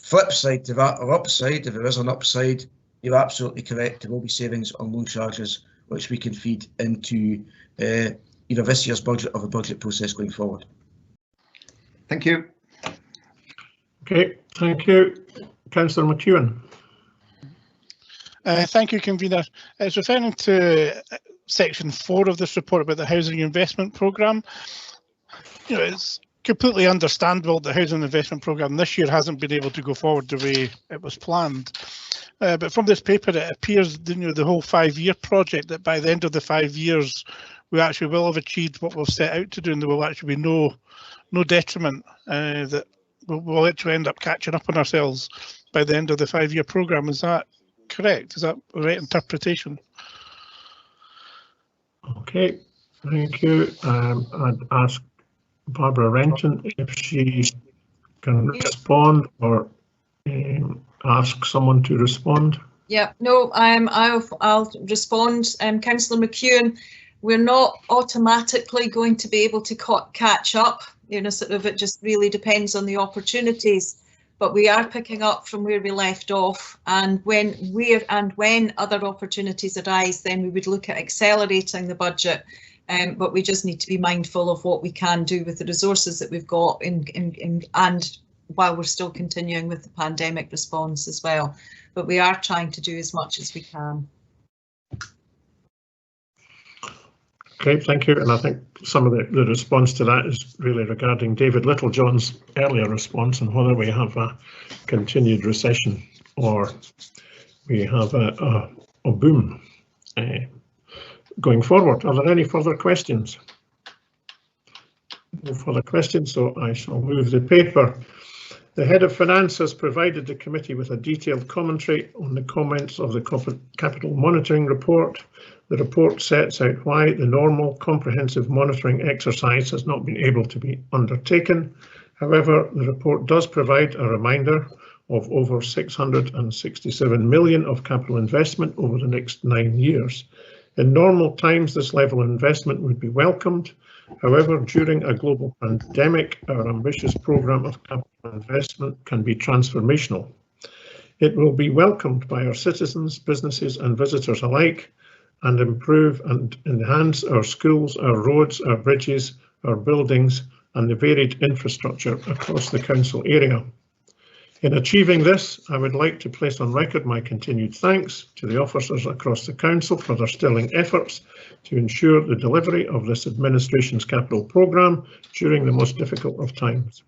flip side to that, or upside, if there is an upside, you're absolutely correct. There will be savings on loan charges, which we can feed into either this year's budget or the budget process going forward. Thank you. Okay, thank you. Councillor McEwen. Thank you, Convener. It's referring to section 4 of this report about the housing investment programme. You know, it's completely understandable the housing investment programme this year hasn't been able to go forward the way it was planned. But from this paper, it appears, you know, the whole 5-year project, that by the end of the 5 years, we actually will have achieved what we've set out to do, and there will actually be no detriment, that we'll actually end up catching up on ourselves by the end of the 5-year programme. Is that correct? Is that the right interpretation? Okay, thank you. I'd ask Barbara Renton if she can respond, or ask someone to respond. Yeah, no, I'll respond. Councillor McEwen, we're not automatically going to be able to catch up. You know, sort of, it just really depends on the opportunities. But we are picking up from where we left off, and when other opportunities arise, then we would look at accelerating the budget. But we just need to be mindful of what we can do with the resources that we've got and while we're still continuing with the pandemic response as well. But we are trying to do as much as we can. Okay, thank you. And I think some of the response to that is really regarding David Littlejohn's earlier response and whether we have a continued recession or we have a boom going forward. Are there any further questions? No further questions, so I shall move the paper. The Head of Finance has provided the committee with a detailed commentary on the comments of the Capital Monitoring Report. The report sets out why the normal comprehensive monitoring exercise has not been able to be undertaken. However, the report does provide a reminder of over 667 million of capital investment over the next 9 years. In normal times, this level of investment would be welcomed. However, during a global pandemic, our ambitious programme of capital investment can be transformational. It will be welcomed by our citizens, businesses and visitors alike, and improve and enhance our schools, our roads, our bridges, our buildings and the varied infrastructure across the council area. In achieving this, I would like to place on record my continued thanks to the officers across the council for their sterling efforts to ensure the delivery of this administration's capital programme during the most difficult of times.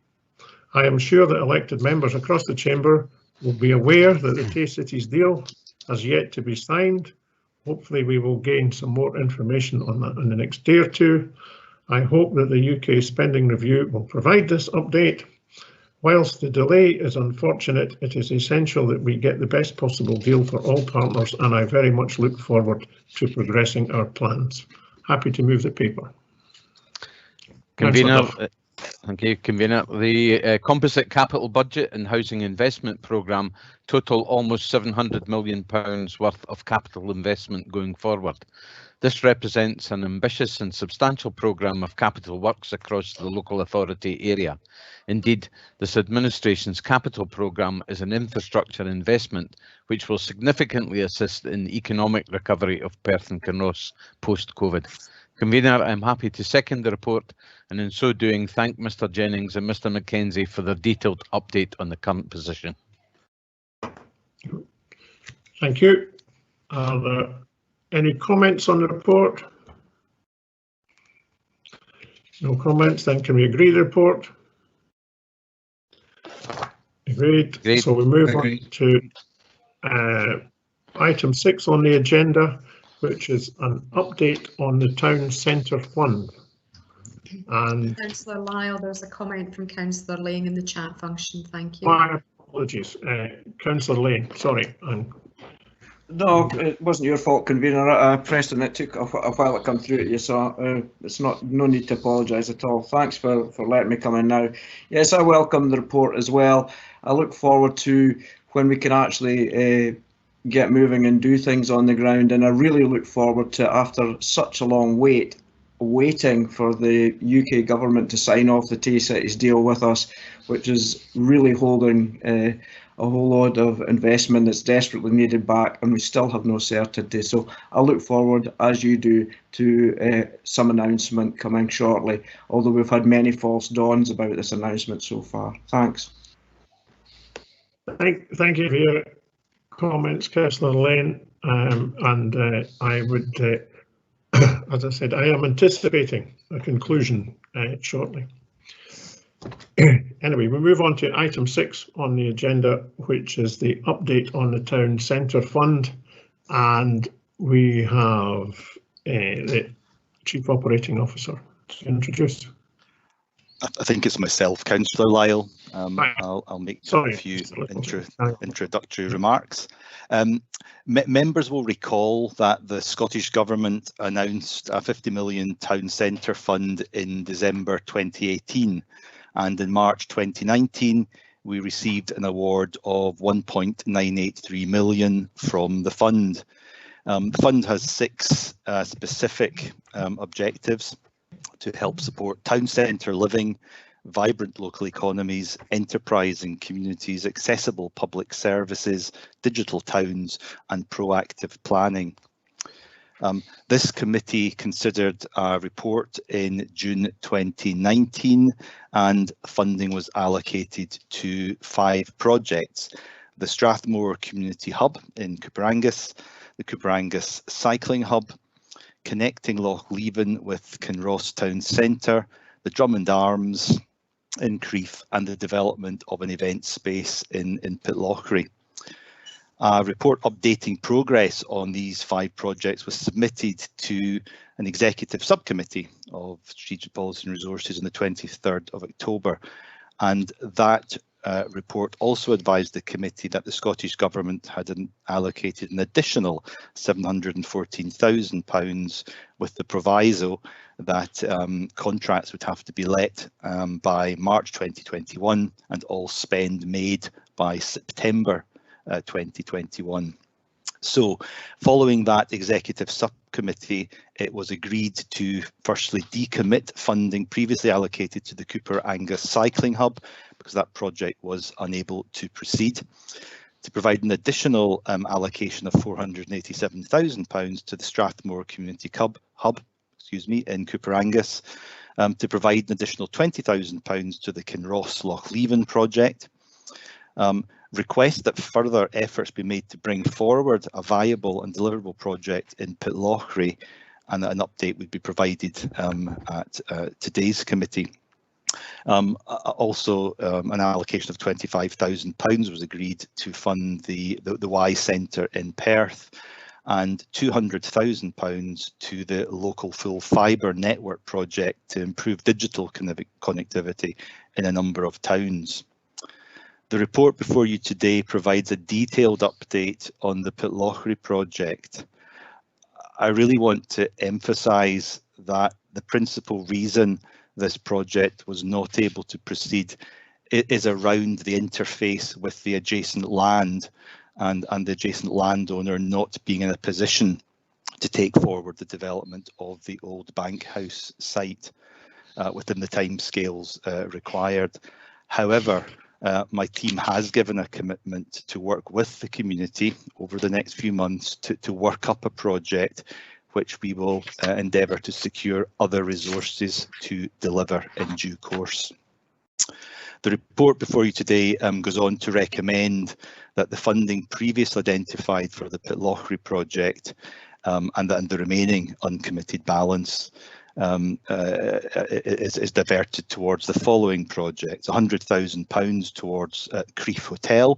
I am sure that elected members across the chamber will be aware that the Tay Cities deal has yet to be signed. Hopefully we will gain some more information on that in the next day or two. I hope that the UK Spending Review will provide this update. Whilst the delay is unfortunate, it is essential that we get the best possible deal for all partners, and I very much look forward to progressing our plans. Happy to move the paper. Convener, thank you, Convener. The composite capital budget and housing investment programme total almost £700 million worth of capital investment going forward. This represents an ambitious and substantial programme of capital works across the local authority area. Indeed, this administration's capital programme is an infrastructure investment which will significantly assist in the economic recovery of Perth and Kinross post-COVID. Convener, I'm happy to second the report, and in so doing thank Mr Jennings and Mr Mackenzie for their detailed update on the current position. Thank you. Are there any comments on the report? No comments, then can we agree the report? Agreed. So we move on to item 6 on the agenda, which is an update on the town centre fund. And Councillor Lyle, there's a comment from Councillor Lane in the chat function. Thank you. my apologies, Councillor Lane. Sorry. No, it wasn't your fault, Convener. I pressed and it took a while to come through to you, so it's no need to apologise at all. Thanks for letting me come in now. Yes, I welcome the report as well. I look forward to when we can actually get moving and do things on the ground, and I really look forward to, after such a long waiting for the UK government to sign off the Tay-Cities deal with us, which is really holding a whole lot of investment that's desperately needed back, and we still have no certainty. So I look forward, as you do, to some announcement coming shortly, although we've had many false dawns about this announcement so far. Thanks. Thank you for your comments, Councillor Lane, and I would, as I said, I am anticipating a conclusion shortly. Anyway, we move on to item 6 on the agenda, which is the update on the town centre fund, and we have the Chief Operating Officer to introduce. I think it's myself, Councillor Lyle. I'll make a few introductory remarks. Members will recall that the Scottish Government announced a £50 million town centre fund in December 2018, and in March 2019 we received an award of 1.983 million from the fund. The fund has 6 specific objectives to help support town centre living, vibrant local economies, enterprise and communities, accessible public services, digital towns and proactive planning. This committee considered a report in June 2019, and funding was allocated to 5 projects: the Strathmore Community Hub in Cooperangus, the Cooperangus Cycling Hub, connecting Loch Leven with Kinross Town Centre, the Drummond Arms in Crieff, and the development of an event space in Pitlochry. A report updating progress on these 5 projects was submitted to an executive subcommittee of Strategic Policy and Resources on the 23rd of October, and that report also advised the committee that the Scottish Government had allocated an additional £714,000 with the proviso that contracts would have to be let by March 2021 and all spend made by September 2021. So following that executive subcommittee, it was agreed to firstly decommit funding previously allocated to the Cooperangus Cycling Hub, because that project was unable to proceed, to provide an additional allocation of £487,000 to the Strathmore Community Hub in Cooperangus, to provide an additional £20,000 to the Kinross Loch Leven project, request that further efforts be made to bring forward a viable and deliverable project in Pitlochry, and an update would be provided at today's committee. Also, an allocation of £25,000 was agreed to fund the Y Centre in Perth, and £200,000 to the local full fibre network project to improve digital connectivity in a number of towns. The report before you today provides a detailed update on the Pitlochry project. I really want to emphasise that the principal reason this project was not able to proceed is around the interface with the adjacent land, and the adjacent landowner not being in a position to take forward the development of the old Bank House site within the timescales required. However, my team has given a commitment to work with the community over the next few months to work up a project which we will endeavour to secure other resources to deliver in due course. The report before you today goes on to recommend that the funding previously identified for the Pitlochry project and the remaining uncommitted balance is diverted towards the following projects: £100,000 towards Crieff Hotel,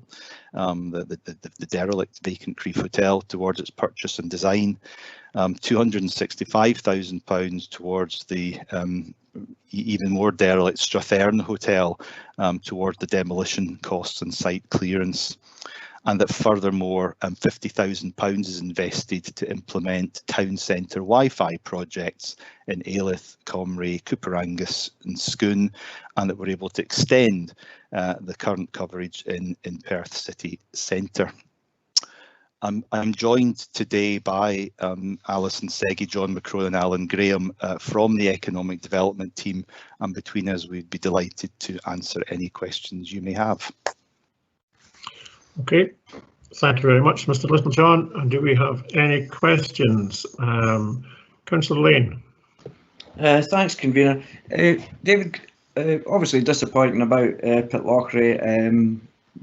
the derelict vacant Crieff Hotel, towards its purchase and design, £265,000 towards the even more derelict Strathern Hotel, towards the demolition costs and site clearance, and that furthermore £50,000 is invested to implement town centre Wi-Fi projects in Alyth, Comrie, Couperangus and Scone, and that we're able to extend the current coverage in Perth city centre. I'm joined today by Alison Seggie, John McCrone and Alan Graham from the Economic Development team, and between us we'd be delighted to answer any questions you may have. Okay, thank you very much, Mr. Littlejohn. And do we have any questions? Councillor Lane. Thanks, convener. David, obviously disappointing about Pitlochry,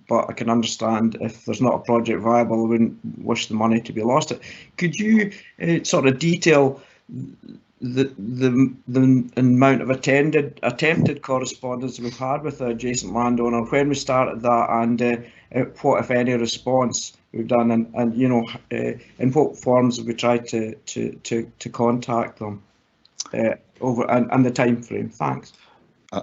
but I can understand if there's not a project viable, I wouldn't wish the money to be lost. Could you sort of detail the amount of attempted correspondence we've had with the adjacent landowner, when we started that, and what, if any, response we've done, and you know, in what forms have we tried to contact them over, and the time frame? Thanks.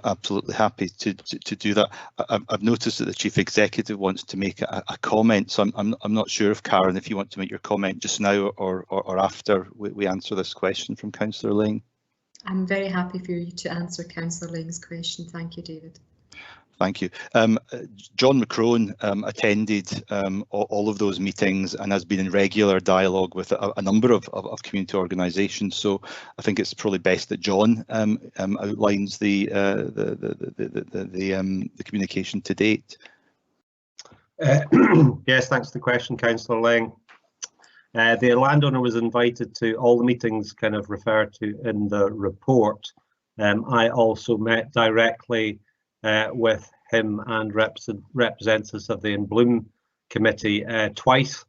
Absolutely happy to do that. I've noticed that the Chief Executive wants to make a comment, so I'm not sure if Karen, if you want to make your comment just now or after we answer this question from Councillor Lane. I'm very happy for you to answer Councillor Lane's question. Thank you, David. Thank you. John McCrone attended all of those meetings and has been in regular dialogue with a number of community organisations. So I think it's probably best that John outlines the communication to date. Yes, thanks for the question, Councillor Lang. The landowner was invited to all the meetings kind of referred to in the report. I also met directly with him and representatives of the In Bloom committee twice,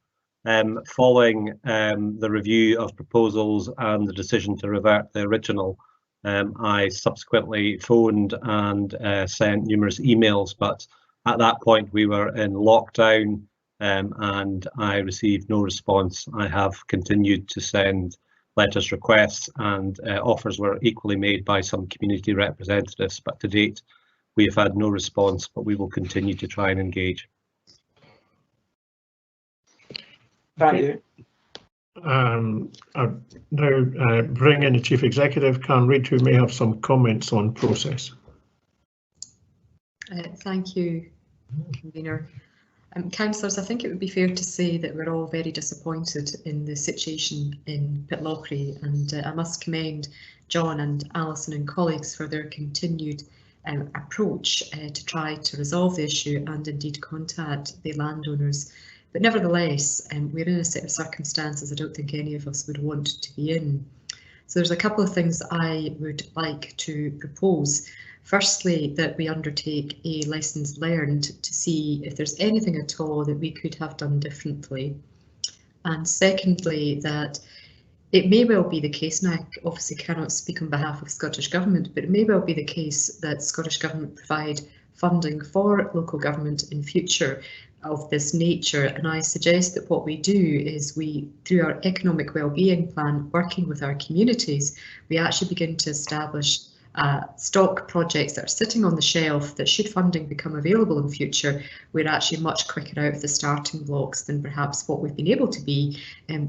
following the review of proposals and the decision to revert the original. I subsequently phoned and sent numerous emails, but at that point we were in lockdown and I received no response. I have continued to send letters, requests, and offers were equally made by some community representatives, but to date we have had no response, but we will continue to try and engage. Thank you. I'll now bring in the Chief Executive, Karen Reid, who may have some comments on process. Thank you, Convener. Councillors, I think it would be fair to say that we're all very disappointed in the situation in Pitlochry, and I must commend John and Alison and colleagues for their continued approach to try to resolve the issue and indeed contact the landowners. But nevertheless, we're in a set of circumstances I don't think any of us would want to be in. So there's a couple of things I would like to propose. Firstly, that we undertake a lessons learned to see if there's anything at all that we could have done differently. And secondly, that it may well be the case, and I obviously cannot speak on behalf of Scottish Government, but it may well be the case that Scottish Government provide funding for local government in future of this nature. And I suggest that what we do is we, through our economic wellbeing plan, working with our communities, we actually begin to establish stock projects that are sitting on the shelf that, should funding become available in future, we're actually much quicker out of the starting blocks than perhaps what we've been able to be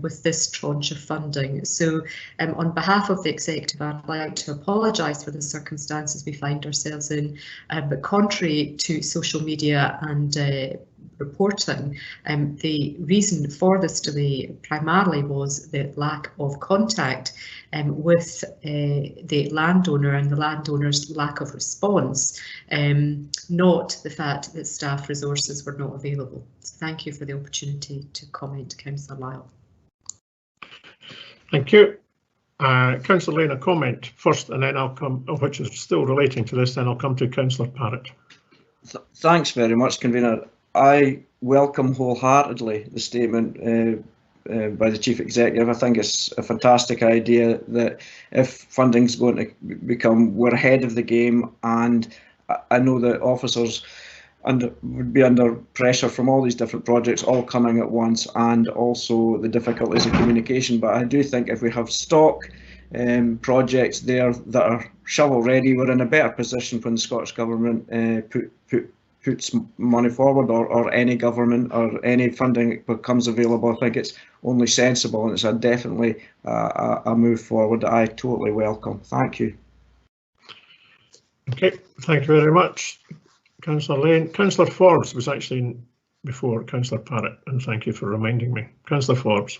with this tranche of funding. So on behalf of the Executive, I'd like to apologise for the circumstances we find ourselves in, but contrary to social media and reporting, the reason for this delay primarily was the lack of contact with the landowner and the landowner's lack of response, not the fact that staff resources were not available. So thank you for the opportunity to comment, Councillor Lyle. Thank you. Councillor Lane, a comment first, and then I'll come, which is still relating to this, then I'll come to Councillor Parrott. Thanks very much, Convener. I welcome wholeheartedly the statement by the Chief Executive. I think it's a fantastic idea that if funding's going to become, we're ahead of the game, and I know that officers would be under pressure from all these different projects all coming at once, and also the difficulties of communication. But I do think if we have stock projects there that are shovel ready, we're in a better position when the Scottish Government puts money forward, or any government or any funding becomes available. I think it's only sensible, and it's definitely a move forward that I totally welcome. Thank you. Okay, thank you very much, Councillor Lane. Councillor Forbes was actually before Councillor Parrott, and thank you for reminding me. Councillor Forbes.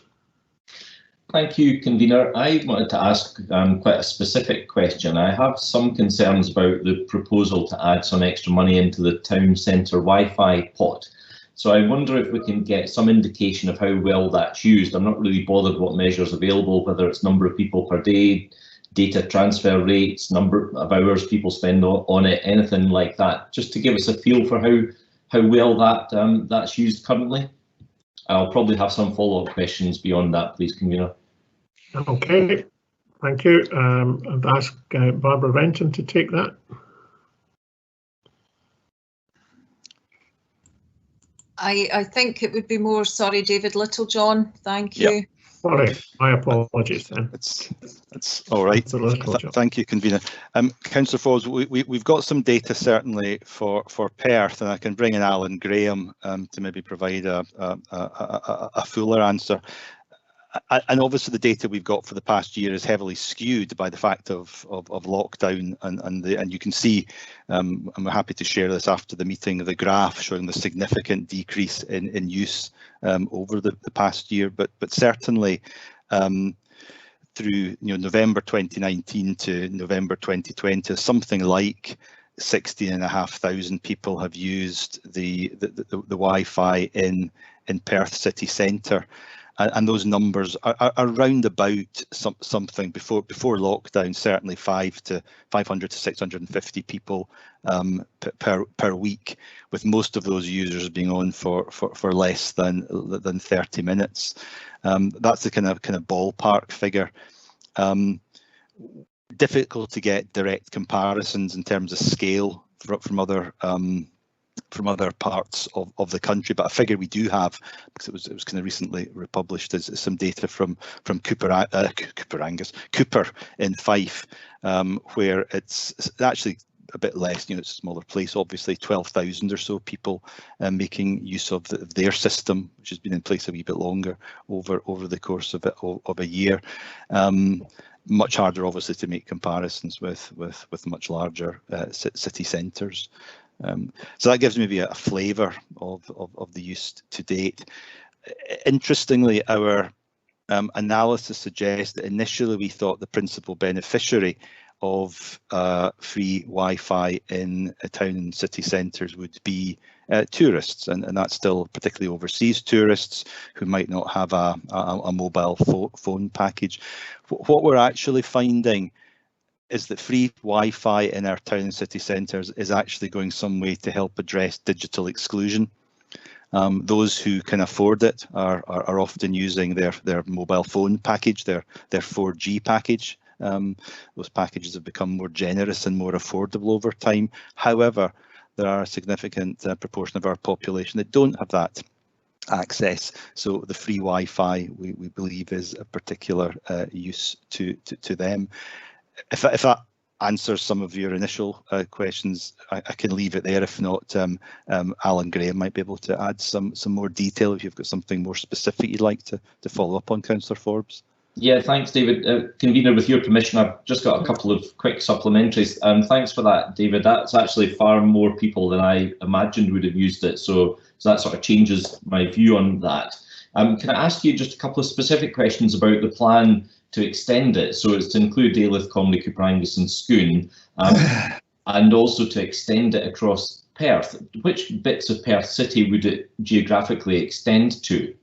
Thank you, Convener. I wanted to ask quite a specific question. I have some concerns about the proposal to add some extra money into the town centre Wi-Fi pot. So I wonder if we can get some indication of how well that's used. I'm not really bothered what measures available, whether it's number of people per day, data transfer rates, number of hours people spend on it, anything like that, just to give us a feel for how well that's used currently. I'll probably have some follow-up questions beyond that, please, Convener. Okay, thank you. I'd ask Barbara Renton to take that. I think it would be more, sorry, David Littlejohn. Thank you. Yep. Sorry, my apologies then. It's all right. Thank you, Convener. Councillor Forbes, we've got some data certainly for Perth, and I can bring in Alan Graham to maybe provide a fuller answer. And obviously the data we've got for the past year is heavily skewed by the fact of lockdown, and you can see, and we're happy to share this after the meeting, the graph showing the significant decrease in use over the past year, but certainly through November 2019 to November 2020, something like 16,500 people have used the Wi-Fi in Perth city centre. And those numbers are around about something before lockdown, certainly 500 to 650 people per week, with most of those users being on for less than 30 minutes. That's the kind of ballpark figure. Difficult to get direct comparisons in terms of scale from other parts of the country, but a figure we do have, because it was kind of recently republished, is some data from Cooper in Fife, where it's actually a bit less. It's a smaller place, obviously, 12,000 or so people making use of their system, which has been in place a wee bit longer over the course of a year. Much harder, obviously, to make comparisons with much larger city centres. So that gives maybe a flavour of the use to date. Interestingly, our analysis suggests that initially we thought the principal beneficiary of free Wi-Fi in town and city centres would be tourists, and that's still particularly overseas tourists who might not have a mobile phone package. What we're actually finding is that free Wi-Fi in our town and city centres is actually going some way to help address digital exclusion. Those who can afford it are often using their mobile phone package, their 4G package. Those packages have become more generous and more affordable over time. However, there are a significant proportion of our population that don't have that access. So the free Wi-Fi, we believe, is a particular use to them. If that answers some of your initial questions, I can leave it there. If not, Alan Graham might be able to add some more detail if you've got something more specific you'd like to follow up on, Councillor Forbes. Yeah, thanks, David. Convener, with your permission, I've just got a couple of quick supplementaries. Thanks for that, David. That's actually far more people than I imagined would have used it, so that sort of changes my view on that. Can I ask you just a couple of specific questions about the plan to extend it? So it's to include Alyth, Comley, Cooperangus and Scone, and also to extend it across Perth. Which bits of Perth City would it geographically extend to?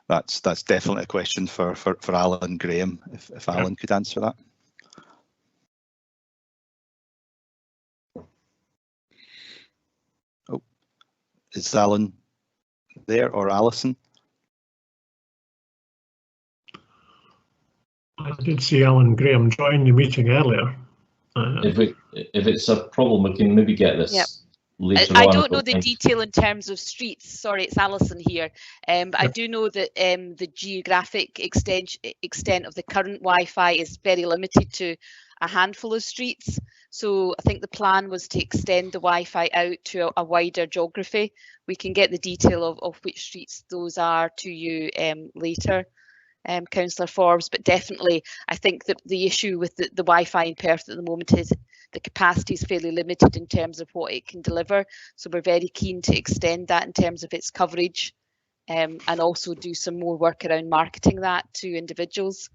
That's definitely a question for Alan Graham, if Alan could answer that. Oh, is Alan there, or Alison? I did see Alan Graham join the meeting earlier. If it's a problem, we can maybe get this Yep. later I on. don't know the detail in terms of streets. Sorry, it's Alison here. But I do know that the geographic extent of the current Wi-Fi is very limited to a handful of streets. So I think the plan was to extend the Wi-Fi out to a wider geography. We can get the detail of which streets those are to you later, Councillor Forbes. But definitely, I think that the issue with the Wi-Fi in Perth at the moment is the capacity is fairly limited in terms of what it can deliver. So we're very keen to extend that in terms of its coverage, and also do some more work around marketing that to individuals,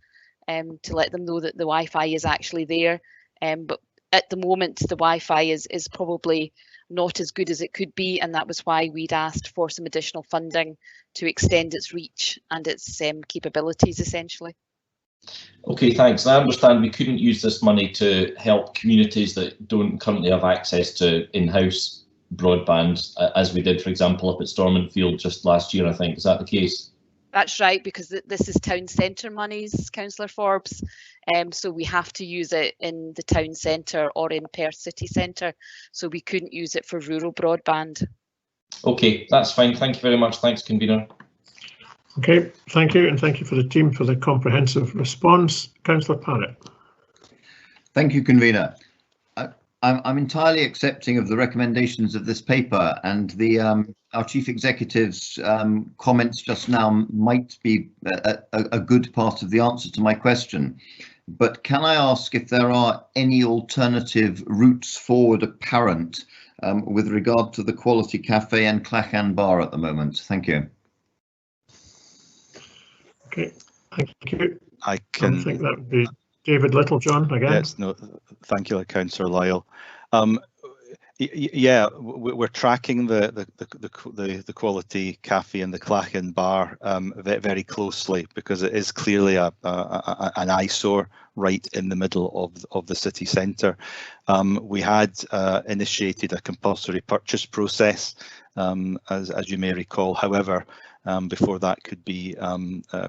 to let them know that the Wi-Fi is actually there. But at the moment, the Wi-Fi is probably not as good as it could be, and that was why we'd asked for some additional funding to extend its reach and its capabilities, essentially. Okay, thanks. I understand we couldn't use this money to help communities that don't currently have access to in-house broadband, as we did, for example, up at Stormont Field just last year, I think. Is that the case? That's right, because this is town centre monies, Councillor Forbes. So we have to use it in the town centre or in Perth city centre. So we couldn't use it for rural broadband. Okay, that's fine. Thank you very much. Thanks, convener. Okay, thank you, and thank you for the team for the comprehensive response. Councillor Parrott. Thank you, convener. I'm entirely accepting of the recommendations of this paper, and the our chief executive's comments just now might be a good part of the answer to my question. But can I ask if there are any alternative routes forward apparent with regard to the Quality Cafe and Clachan Bar at the moment? Thank you. Okay, thank you. I think that would be David Littlejohn again. Yes, no, thank you, Councillor Lyle. Yeah, we're tracking the Quality Cafe and the Clachan Bar very closely, because it is clearly an eyesore right in the middle of the city centre. We had initiated a compulsory purchase process, as you may recall. However, before that could be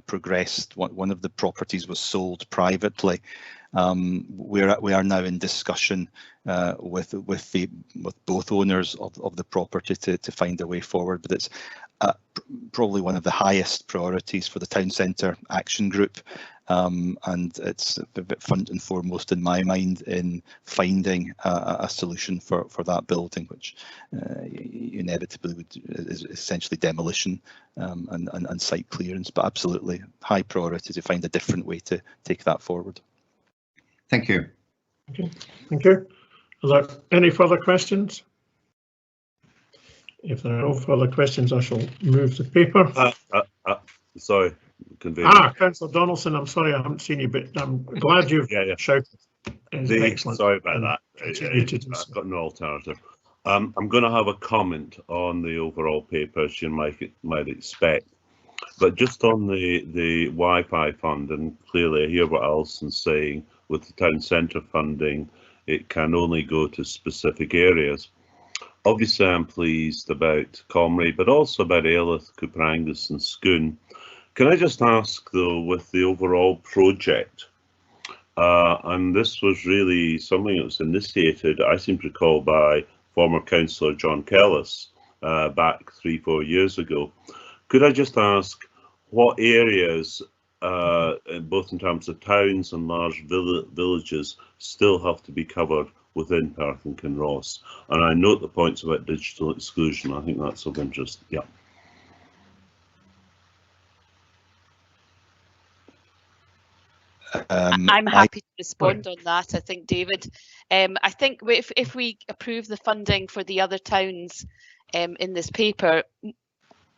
progressed, one of the properties was sold privately. We are now in discussion with both owners of the property to find a way forward, but it's probably one of the highest priorities for the Town Centre Action Group, and it's a bit front and foremost in my mind in finding a solution for that building, which inevitably is essentially demolition and site clearance, but absolutely high priority to find a different way to take that forward. Thank you. Okay, thank you. Are there any further questions? If there are no further questions, I shall move the paper. Sorry, convener. Councillor Donaldson, I'm sorry I haven't seen you, but I'm glad you've shouted. Excellent. Sorry about that. I've got no alternative. I'm going to have a comment on the overall paper, as you might expect. But just on the Wi-Fi fund, and clearly I hear what Alison's saying, with the town centre funding, it can only go to specific areas. Obviously, I'm pleased about Comrie, but also about Aelith, Couprangus and Scone. Can I just ask, though, with the overall project, and this was really something that was initiated, I seem to recall, by former councillor John Kellis back 3-4 years ago. Could I just ask what areas, both in terms of towns and large villages, still have to be covered within Perth and Kinross? And I note the points about digital exclusion. I think that's of interest. Yeah. I'm happy to respond on that. I think, David, I think if we approve the funding for the other towns in this paper,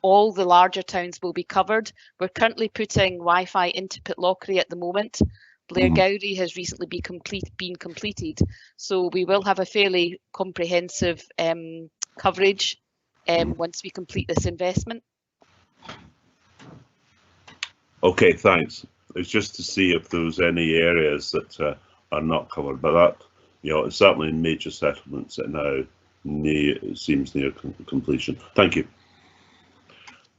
all the larger towns will be covered. We're currently putting Wi-Fi into Pitlochry at the moment. Blairgowrie has recently been completed, so we will have a fairly comprehensive coverage once we complete this investment. Okay, thanks. It's just to see if there was any areas that are not covered, but that, it's certainly in major settlements that now seems near completion. Thank you.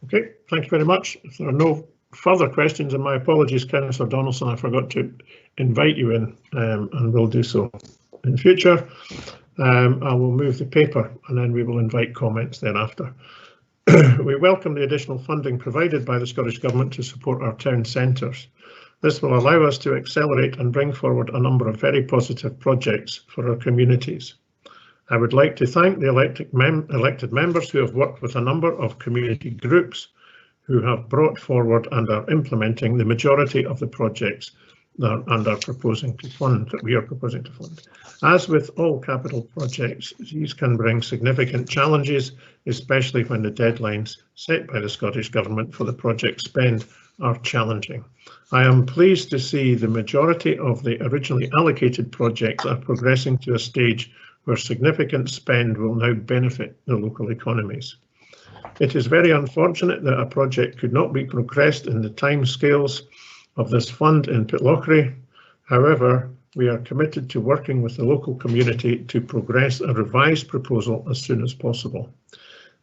Okay, thank you very much. If there are no further questions, and my apologies, Councillor Donaldson, I forgot to invite you in, and will do so in future. I will move the paper and then we will invite comments thereafter. We welcome the additional funding provided by the Scottish Government to support our town centres. This will allow us to accelerate and bring forward a number of very positive projects for our communities. I would like to thank the elected members who have worked with a number of community groups who have brought forward and are implementing the majority of the projects that we are proposing to fund. As with all capital projects, these can bring significant challenges, especially when the deadlines set by the Scottish Government for the project spend are challenging. I am pleased to see the majority of the originally allocated projects are progressing to a stage where significant spend will now benefit the local economies. It is very unfortunate that a project could not be progressed in the timescales of this fund in Pitlochry. However, we are committed to working with the local community to progress a revised proposal as soon as possible.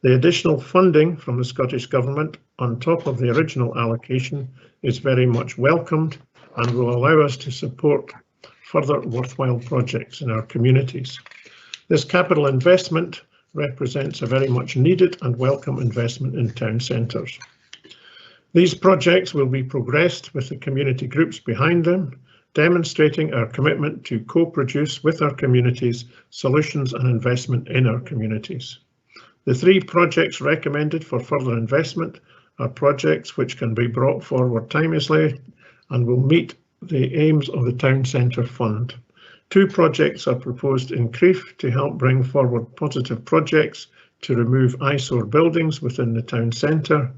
The additional funding from the Scottish Government on top of the original allocation is very much welcomed and will allow us to support further worthwhile projects in our communities. This capital investment represents a very much needed and welcome investment in town centres. These projects will be progressed with the community groups behind them, demonstrating our commitment to co-produce with our communities solutions and investment in our communities. The three projects recommended for further investment are projects which can be brought forward timelessly and will meet the aims of the Town Centre Fund. Two projects are proposed in Crieff to help bring forward positive projects to remove eyesore buildings within the town centre.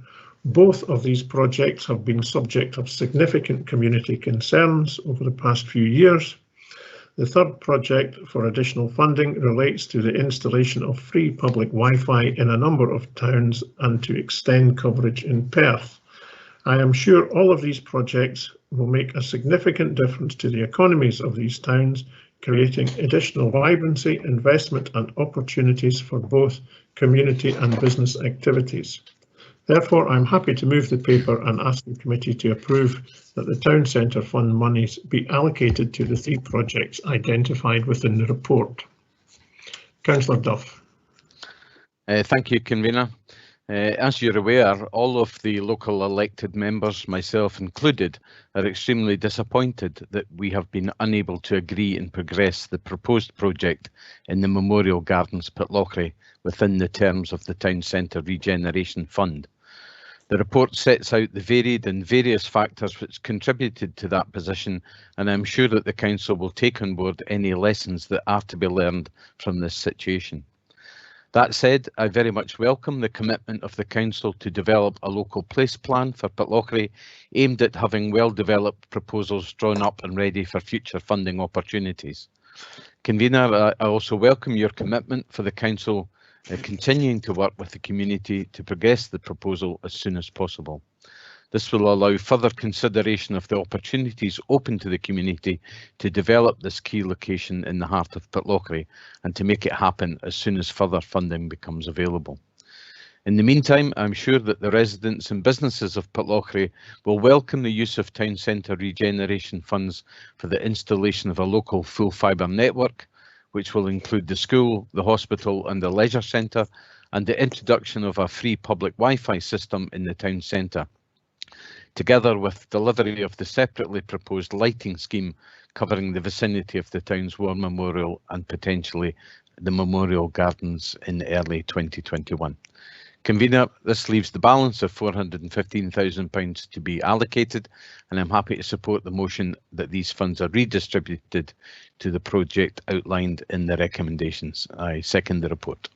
Both of these projects have been subject of significant community concerns over the past few years. The third project for additional funding relates to the installation of free public Wi-Fi in a number of towns and to extend coverage in Perth. I am sure all of these projects will make a significant difference to the economies of these towns, creating additional vibrancy, investment and opportunities for both community and business activities. Therefore, I'm happy to move the paper and ask the committee to approve that the Town Centre Fund monies be allocated to the three projects identified within the report. Councillor Duff. Thank you, Convener. As you're aware, all of the local elected members, myself included, are extremely disappointed that we have been unable to agree and progress the proposed project in the Memorial Gardens Pitlochry within the terms of the Town Centre Regeneration Fund. The report sets out the varied and various factors which contributed to that position, and I'm sure that the Council will take on board any lessons that are to be learned from this situation. That said, I very much welcome the commitment of the Council to develop a local place plan for Pitlochry aimed at having well-developed proposals drawn up and ready for future funding opportunities. Convener, I also welcome your commitment for the Council continuing to work with the community to progress the proposal as soon as possible. This will allow further consideration of the opportunities open to the community to develop this key location in the heart of Pitlochry and to make it happen as soon as further funding becomes available. In the meantime, I'm sure that the residents and businesses of Pitlochry will welcome the use of town centre regeneration funds for the installation of a local full fibre network, which will include the school, the hospital and the leisure centre, and the introduction of a free public Wi-Fi system in the town centre, together with delivery of the separately proposed lighting scheme covering the vicinity of the town's war memorial and potentially the Memorial Gardens in early 2021. Convener, this leaves the balance of £415,000 to be allocated, and I'm happy to support the motion that these funds are redistributed to the project outlined in the recommendations. I second the report.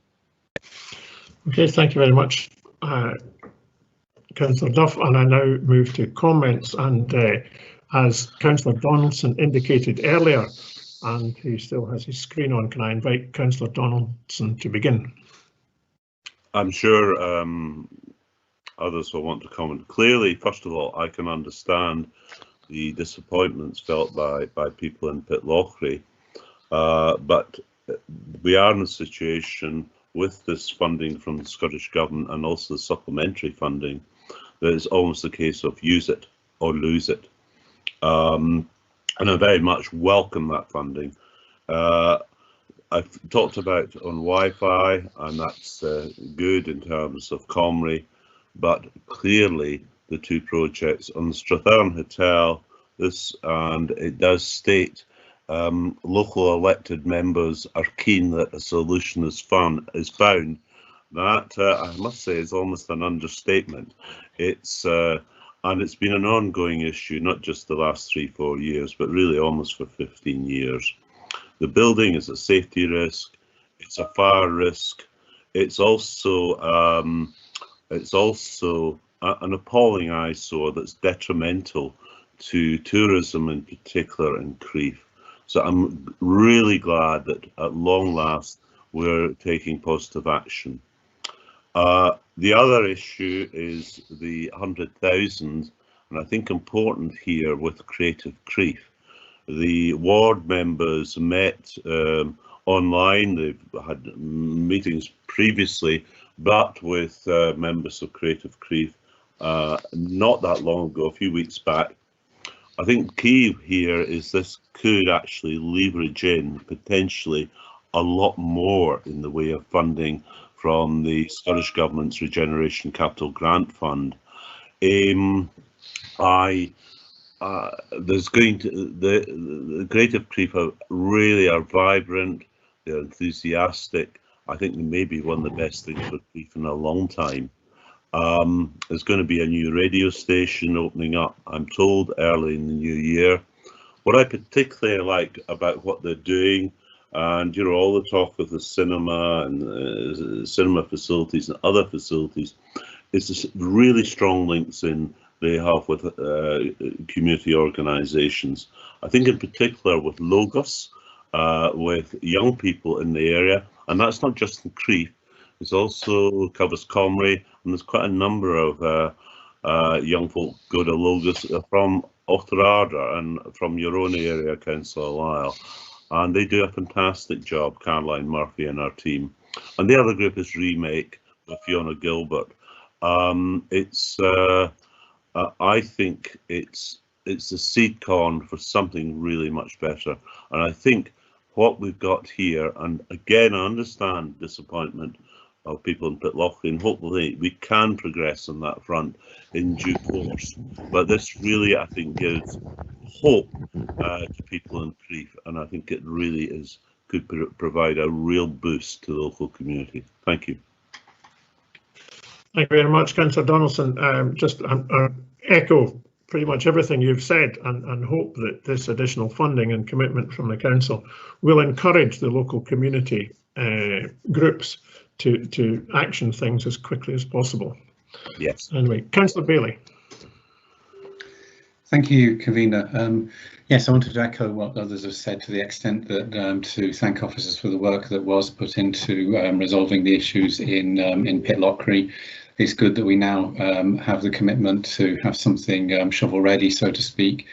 Okay, thank you very much, Councillor Duff, and I now move to comments. And as Councillor Donaldson indicated earlier, and he still has his screen on, can I invite Councillor Donaldson to begin? I'm sure others will want to comment. Clearly, first of all, I can understand the disappointments felt by people in Pitlochry, but we are in a situation with this funding from the Scottish Government and also the supplementary funding that it's almost a case of use it or lose it. And I very much welcome that funding. I've talked about on Wi-Fi, and that's good in terms of Comrie, but clearly the two projects on the Strathern Hotel, and it does state local elected members are keen that a solution is found. That I must say is almost an understatement. And it's been an ongoing issue, not just the last 3-4 years, but really almost for 15 years. The building is a safety risk, it's a fire risk, it's also an appalling eyesore that's detrimental to tourism in particular in Crieff. So I'm really glad that at long last we're taking positive action. The other issue is the 100,000, and I think important here with Creative Crieff. The ward members met online, they've had meetings previously, but with members of Creative Crieff not that long ago, a few weeks back. I think key here is this could actually leverage in potentially a lot more in the way of funding from the Scottish Government's Regeneration Capital Grant Fund. There's going to the Creative Crieff really are vibrant, they're enthusiastic. I think they may be one of the best things for Crieff in a long time. There's going to be a new radio station opening up, I'm told, early in the new year. What I particularly like about what they're doing, and you know, all the talk of the cinema and cinema facilities and other facilities, is this really strong links in they have with community organisations. I think in particular with Logos, with young people in the area, and that's not just in Crieff, it also covers Comrie, and there's quite a number of young folk go to Logos from Aughterarder and from your own area, Councillor Lyle, and they do a fantastic job, Caroline Murphy and her team. And the other group is Remake with Fiona Gilbert. I think it's a seed corn for something really much better, and I think what we've got here, and again I understand disappointment of people in Pitlochry, and hopefully we can progress on that front in due course, but this really I think gives hope to people in Crieff, and I think it really could provide a real boost to the local community. Thank you. Thank you very much, Councillor Donaldson. Just echo pretty much everything you've said, and hope that this additional funding and commitment from the council will encourage the local community groups to action things as quickly as possible. Yes. Anyway, Councillor Bailey. Thank you, convener. Yes, I wanted to echo what others have said, to the extent that to thank officers for the work that was put into resolving the issues in Pitlochry. It's good that we now have the commitment to have something shovel ready, so to speak,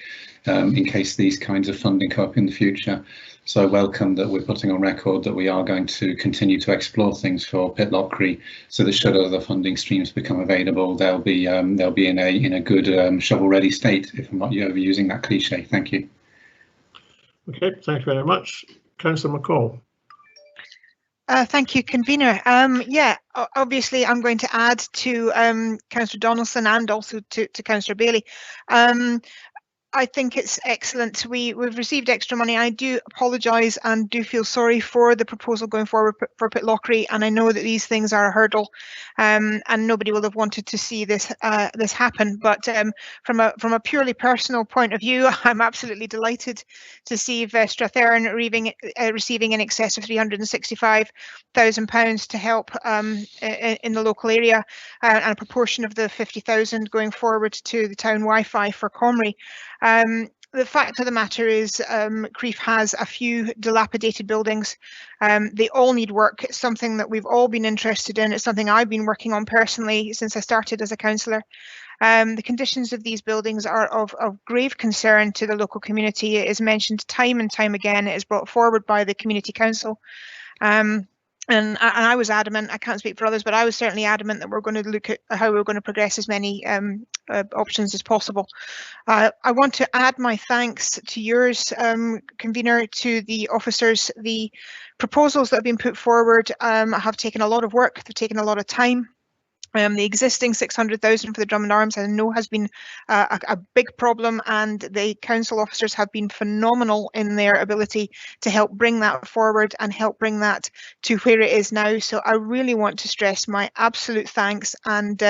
in case these kinds of funding come up in the future. So I welcome that we're putting on record that we are going to continue to explore things for Pitlochry, so that should other funding streams become available, they'll be in a good shovel-ready state, if I'm not overusing that cliche. Thank you. Okay, thank you very much, Councillor McCall. Thank you, convener. Yeah, obviously I'm going to add to Councillor Donaldson and also to Councillor Bailey. I think it's excellent. We've received extra money. I do apologise and do feel sorry for the proposal going forward for Pitlochry, and I know that these things are a hurdle, and nobody will have wanted to see this happen. But from a purely personal point of view, I'm absolutely delighted to see Strathern receiving in excess of £365,000 to help in the local area, and a proportion of the 50,000 going forward to the town Wi-Fi for Comrie. the fact of the matter is Crieff has a few dilapidated buildings. They all need work. It's something that we've all been interested in. It's something I've been working on personally since I started as a councillor. The conditions of these buildings are of grave concern to the local community. It is mentioned time and time again. It is brought forward by the community council. And I was adamant, I can't speak for others, but I was certainly adamant that we're going to look at how we're going to progress as many options as possible. I want to add my thanks to yours, convener, to the officers. The proposals that have been put forward have taken a lot of work, they've taken a lot of time. The existing 600,000 for the Drum and Arms I know has been a big problem, and the council officers have been phenomenal in their ability to help bring that forward and help bring that to where it is now. So I really want to stress my absolute thanks and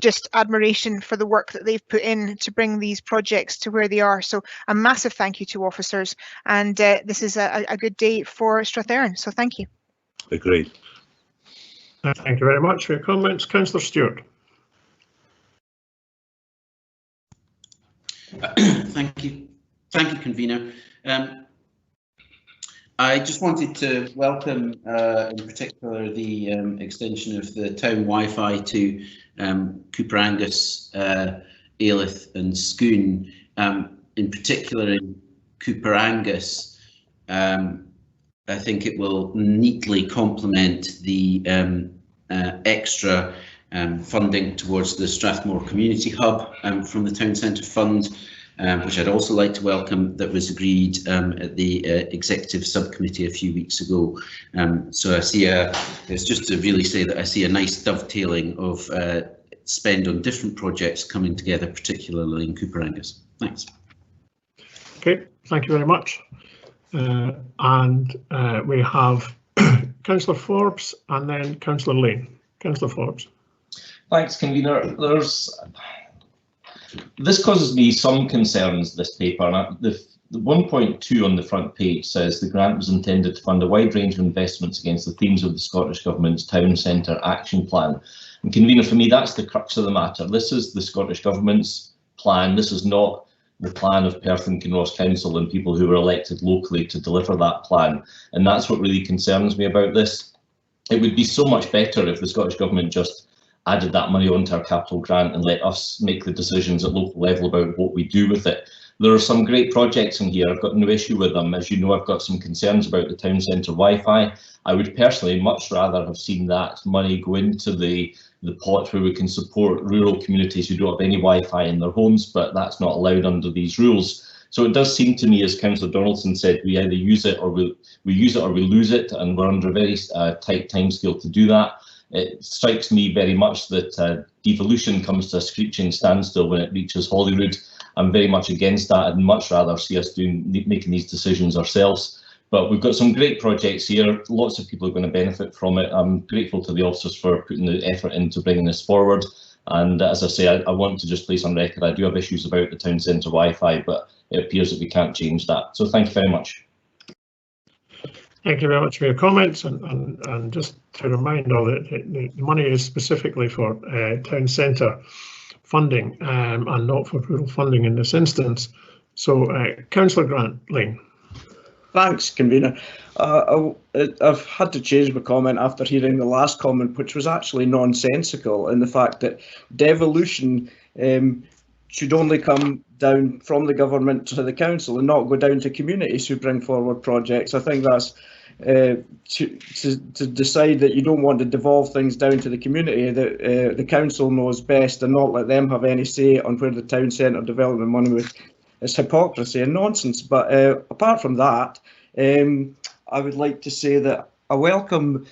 just admiration for the work that they've put in to bring these projects to where they are. So a massive thank you to officers, and this is a good day for Strathearn. So thank you. Agreed. Thank you very much for your comments. Councillor Stewart. Thank you, convener. I just wanted to welcome, in particular, the extension of the town Wi-Fi to Cooper Angus, Aelith and Scone. In particular, in Cooper Angus, I think it will neatly complement the extra funding towards the Strathmore Community Hub from the Town Centre Fund, which I'd also like to welcome, that was agreed at the Executive Subcommittee a few weeks ago. So I see it's just to really say that I see a nice dovetailing of spend on different projects coming together, particularly in Cooper Angus. Thanks. Okay, thank you very much. We have Councillor Forbes and then Councillor Lane. Councillor Forbes. Thanks, convener. This causes me some concerns, this paper. And the 1.2 on the front page says the grant was intended to fund a wide range of investments against the themes of the Scottish Government's Town Centre Action Plan. And convener, for me, that's the crux of the matter. This is the Scottish Government's plan. This is not the plan of Perth and Kinross Council and people who were elected locally to deliver that plan. And that's what really concerns me about this. It would be so much better if the Scottish Government just added that money onto our capital grant and let us make the decisions at local level about what we do with it. There are some great projects in here. I've got no issue with them. As you know, I've got some concerns about the town centre Wi-Fi. I would personally much rather have seen that money go into the pot where we can support rural communities who don't have any Wi-Fi in their homes, but that's not allowed under these rules. So it does seem to me, as Councillor Donaldson said, we either use it or we use it or we lose it, and we're under a very tight timescale to do that. It strikes me very much that devolution comes to a screeching standstill when it reaches Holyrood. I'm very much against that. I'd much rather see us making these decisions ourselves. But we've got some great projects here. Lots of people are going to benefit from it. I'm grateful to the officers for putting the effort into bringing this forward. And as I say, I want to just place on record, I do have issues about the town centre Wi-Fi, but it appears that we can't change that. So thank you very much. Thank you very much for your comments, and just to remind all that the money is specifically for town centre funding and not for rural funding in this instance. So Councillor Grant Lane. Thanks, convener. I've had to change my comment after hearing the last comment, which was actually nonsensical in the fact that devolution should only come down from the government to the council and not go down to communities who bring forward projects. I think that's to decide that you don't want to devolve things down to the community, that the council knows best, and not let them have any say on where the town centre development money is hypocrisy and nonsense. But apart from that, I would like to say that I welcome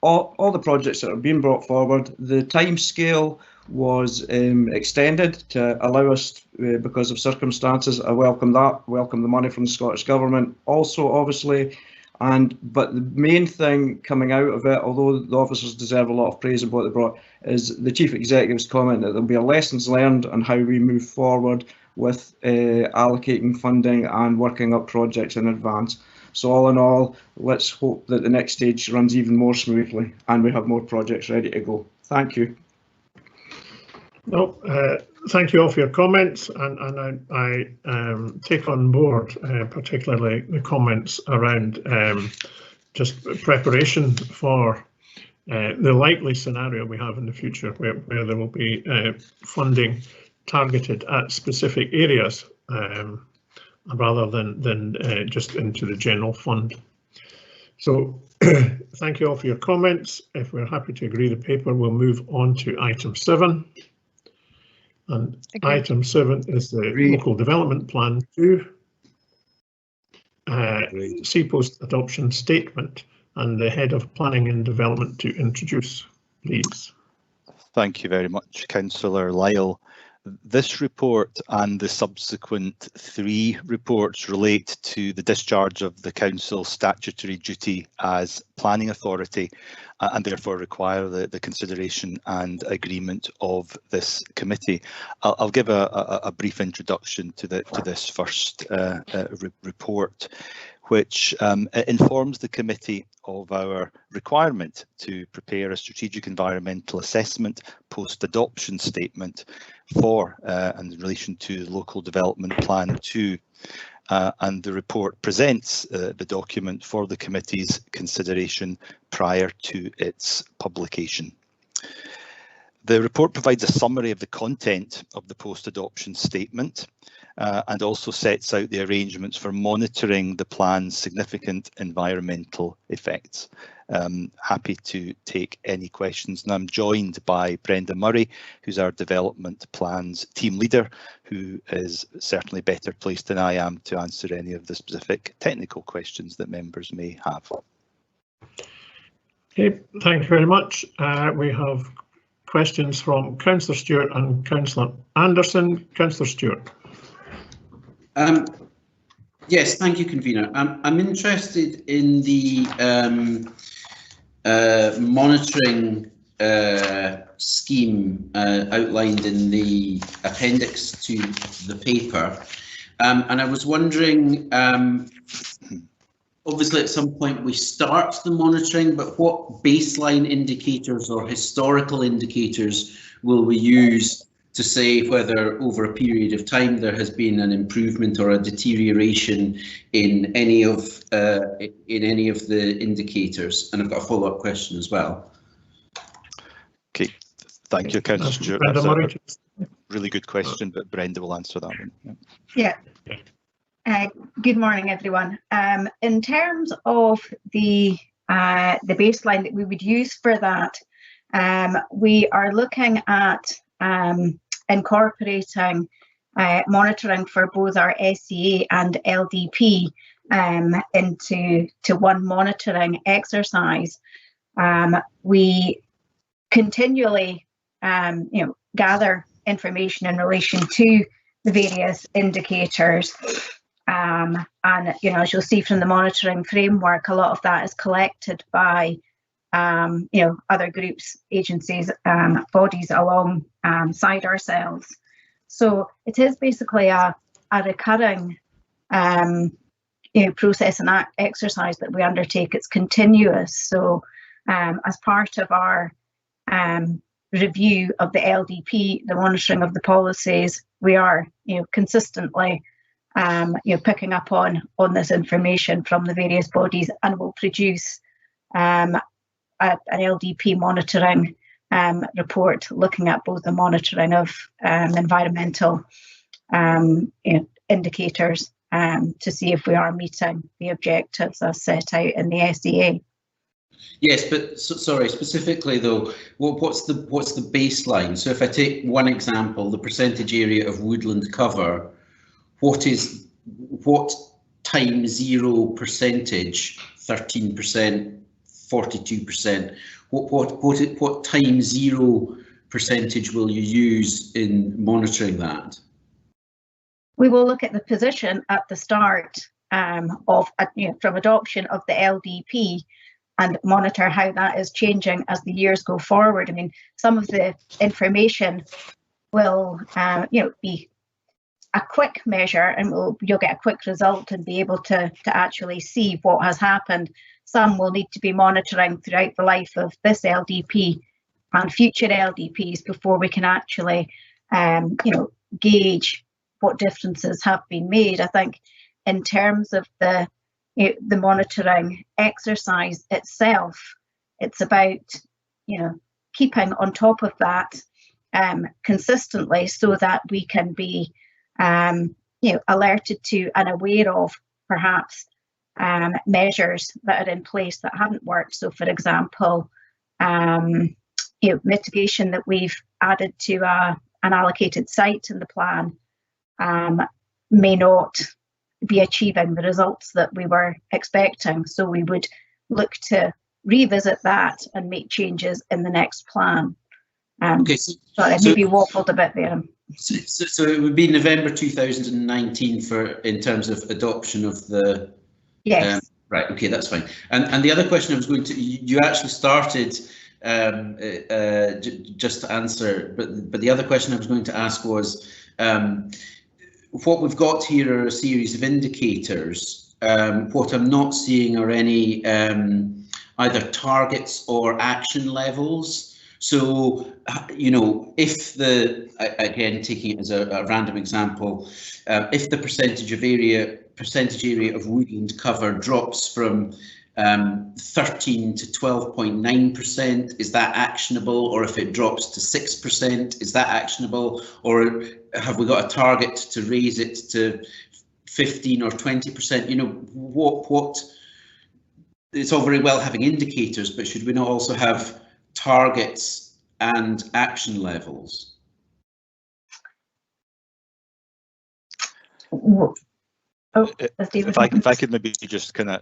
all the projects that are being brought forward. The timescale was extended to allow us, because of circumstances. I welcome that. Welcome the money from the Scottish Government also, obviously. But the main thing coming out of it, although the officers deserve a lot of praise about what they brought, is the Chief Executive's comment that there'll be a lessons learned on how we move forward with allocating funding and working up projects in advance. So all in all, let's hope that the next stage runs even more smoothly and we have more projects ready to go. Thank you. No, thank you all for your comments, and I take on board particularly the comments around just preparation for the likely scenario we have in the future where there will be funding targeted at specific areas rather than just into the general fund. So thank you all for your comments. If we're happy to agree the paper, we'll move on to item 7. And item 7 is the Local Development Plan 2 Seapost Adoption Statement, and the Head of Planning and Development to introduce, please. Thank you very much, Councillor Lyle. This report and the subsequent 3 reports relate to the discharge of the Council's statutory duty as planning authority and therefore require the consideration and agreement of this committee. I'll give a brief introduction to this first report, which informs the committee of our requirement to prepare a strategic environmental assessment post-adoption statement for in relation to the Local Development Plan 2. And the report presents the document for the committee's consideration prior to its publication. The report provides a summary of the content of the post-adoption statement and also sets out the arrangements for monitoring the plan's significant environmental effects. Happy to take any questions, and I'm joined by Brenda Murray, who's our development plans team leader, who is certainly better placed than I am to answer any of the specific technical questions that members may have. Okay, thank you very much. We have questions from Councillor Stewart and Councillor Anderson. Councillor Stewart. Yes, thank you, convener. I'm interested in the monitoring scheme outlined in the appendix to the paper, and I was wondering, obviously at some point we start the monitoring, but what baseline indicators or historical indicators will we use to say whether over a period of time there has been an improvement or a deterioration in any of the indicators? And I've got a follow-up question as well. Okay, thank you, Councillor Stewart. That's a really good question, but Brenda will answer that one. Yeah. Good morning, everyone. In terms of the baseline that we would use for that, we are looking at incorporating monitoring for both our SCA and LDP into one monitoring exercise. We continually gather information in relation to the various indicators, and as you'll see from the monitoring framework, a lot of that is collected by other groups, agencies, bodies alongside ourselves. So it is basically a recurring process and exercise that we undertake. It's continuous. So as part of our review of the LDP, the monitoring of the policies, we are consistently picking up on this information from the various bodies, and will produce an LDP monitoring report looking at both the monitoring of environmental indicators to see if we are meeting the objectives as set out in the SEA. Yes, but sorry, specifically though, what's the baseline? So if I take one example, the percentage area of woodland cover, what times 0 percentage, 13%, 42%, what times 0 percentage will you use in monitoring that? We will look at the position at the start from adoption of the LDP and monitor how that is changing as the years go forward. I mean, some of the information will be a quick measure, and you'll get a quick result and be able to actually see what has happened. Some will need to be monitoring throughout the life of this LDP and future LDPs before we can actually gauge what differences have been made. I think in terms of the monitoring exercise itself, it's about keeping on top of that consistently, so that we can be alerted to and aware of perhaps measures that are in place that haven't worked. So, for example, mitigation that we've added to an allocated site in the plan may not be achieving the results that we were expecting. So we would look to revisit that and make changes in the next plan. Okay, sorry, maybe waffled a bit there. So it would be November 2019 in terms of adoption of the. Yes. Right. Okay, that's fine. And the other question I was going to, you actually started just to answer, but the other question I was going to ask was, what we've got here are a series of indicators. What I'm not seeing are any either targets or action levels. So, if again, taking it as a random example, if the percentage area of woodland cover drops from 13 to 12.9%, is that actionable? Or if it drops to 6%, is that actionable? Or have we got a target to raise it to 15 or 20%? What? It's all very well having indicators, but should we not also have targets and action levels? If I could maybe just kind of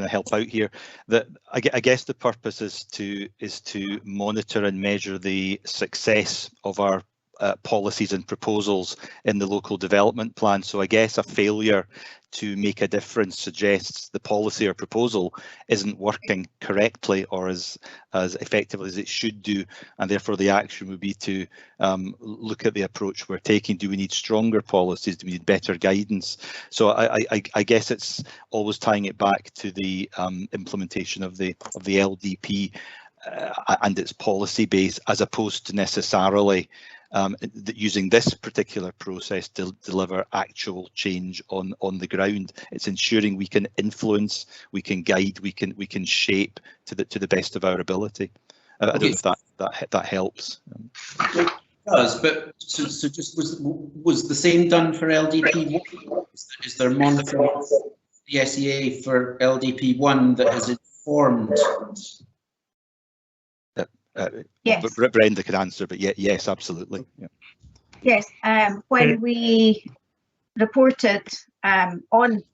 help out here, that I guess the purpose is to monitor and measure the success of our policies and proposals in the local development plan. So I guess a failure to make a difference suggests the policy or proposal isn't working correctly or as effectively as it should do, and therefore the action would be to look at the approach we're taking. Do we need stronger policies? Do we need better guidance? So I guess it's always tying it back to the implementation of the LDP and its policy base, as opposed to necessarily using this particular process to deliver actual change on the ground. It's ensuring we can influence, we can guide, we can shape to the best of our ability. I don't know if that helps. It does, but so just was the same done for LDP 1? Is there monitoring of the SEA for LDP 1 that has informed? Yes. Brenda could answer, but yes, absolutely. Yeah. Yes, when we reported on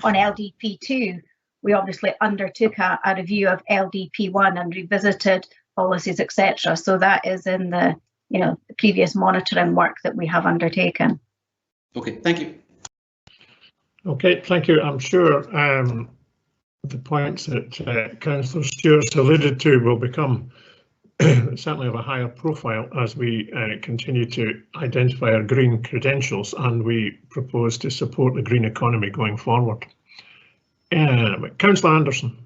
LDP2, we obviously undertook a review of LDP1 and revisited policies, etc. So that is in the the previous monitoring work that we have undertaken. Okay, thank you. Okay, thank you. I'm sure the points that Councillor Stewart's alluded to will become certainly of a higher profile as we continue to identify our green credentials, and we propose to support the green economy going forward. Councillor Anderson.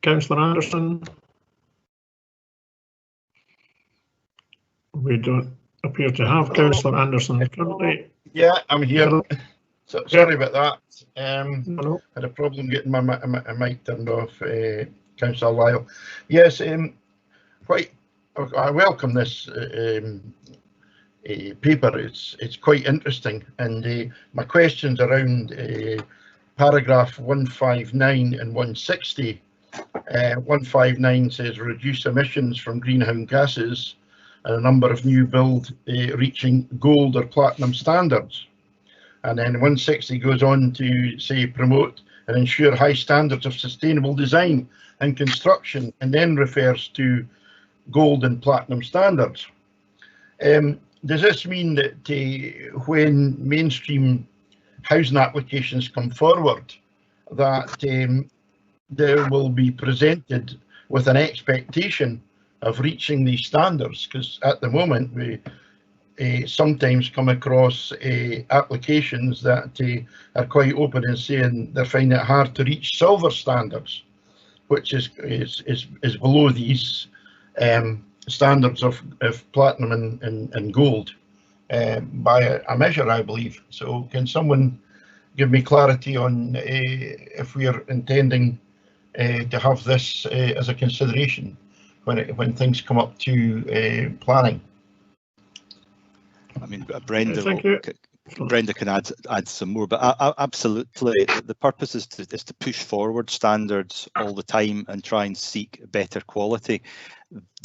Councillor Anderson. We don't appear to have Councillor Anderson currently. Yeah, I'm here. So, sorry about that. Had a problem getting my mic turned off. Councillor Lyle. Yes, I welcome this paper. It's quite interesting, and my questions around paragraph 159 and 160. 159 says reduce emissions from greenhouse gases and a number of new build reaching gold or platinum standards. And then 160 goes on to say promote and ensure high standards of sustainable design and construction, and then refers to gold and platinum standards. Does this mean that when mainstream housing applications come forward, that they will be presented with an expectation of reaching these standards? Because at the moment sometimes come across applications that are quite open in saying they're finding it hard to reach silver standards, which is below these standards of platinum and gold by a measure, I believe. So can someone give me clarity on if we are intending to have this as a consideration when things come up to planning? I mean, Brenda can add some more, but absolutely, the purpose is to push forward standards all the time and try and seek better quality.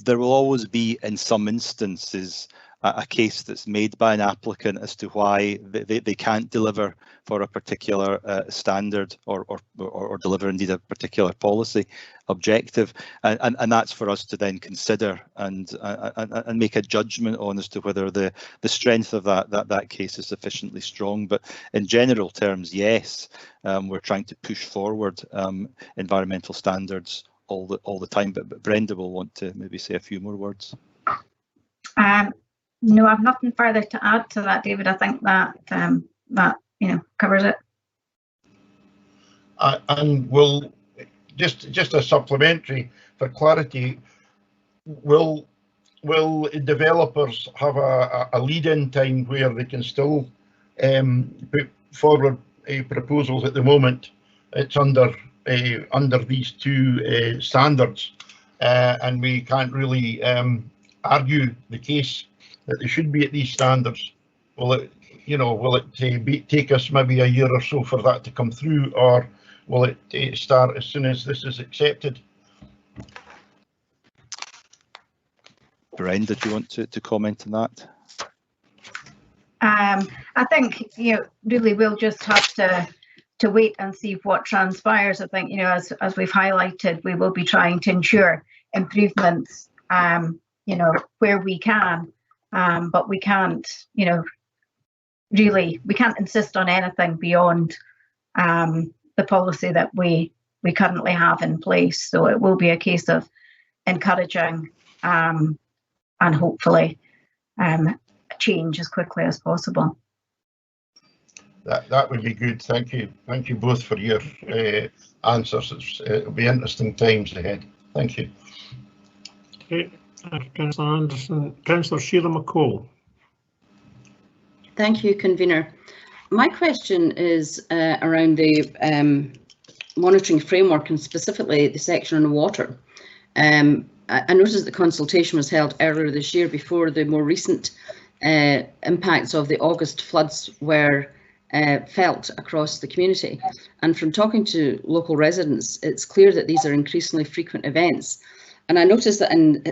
There will always be, in some instances, a case that's made by an applicant as to why they can't deliver for a particular standard or deliver indeed a particular policy objective, and that's for us to then consider and make a judgment on as to whether the strength of that case is sufficiently strong. But in general terms, yes, we're trying to push forward environmental standards all the time. But Brenda will want to maybe say a few more words. No, I've nothing further to add to that, David. I think that covers it. And will just a supplementary for clarity, will developers have a lead-in time where they can still put forward proposals? At the moment, it's under these two standards, and we can't really argue the case that they should be at these standards. Will it take us maybe a year or so for that to come through, or will it start as soon as this is accepted? Brenda, do you want to comment on that? I think really we'll just have to wait and see what transpires. I think as we've highlighted, we will be trying to ensure improvements where we can, but we can't we can't insist on anything beyond the policy that we currently have in place. So it will be a case of encouraging and hopefully change as quickly as possible. That would be good. Thank you both for your answers. It'll be interesting times ahead. Thank you. Okay, Councillor Anderson. Councillor Sheila McCall. Thank you, convener. My question is around the monitoring framework, and specifically the section on water. I noticed the consultation was held earlier this year before the more recent impacts of the August floods were felt across the community. And from talking to local residents, it's clear that these are increasingly frequent events. And I noticed that in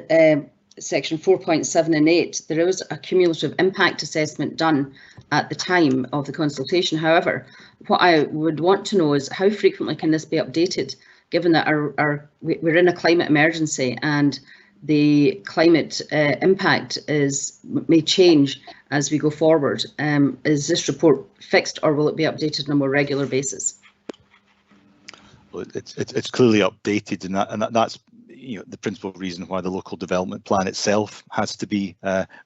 section 4.7 and 8, there was a cumulative impact assessment done at the time of the consultation. However, what I would want to know is how frequently can this be updated, given that we're in a climate emergency and the climate impact may change as we go forward. Is this report fixed, or will it be updated on a more regular basis? Well, it's clearly updated, and that's the principal reason why the local development plan itself has to be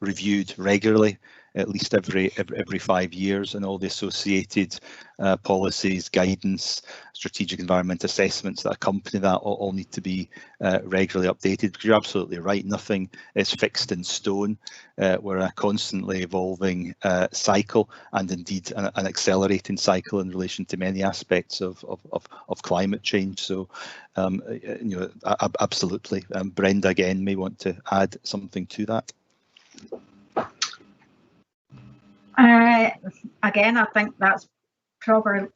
reviewed regularly, at least every 5 years, and all the associated policies, guidance, strategic environment assessments that accompany that all need to be regularly updated. Because you're absolutely right, nothing is fixed in stone. We're a constantly evolving cycle, and indeed an accelerating cycle in relation to many aspects of climate change. So absolutely. Brenda again may want to add something to that. Again, I think that's probably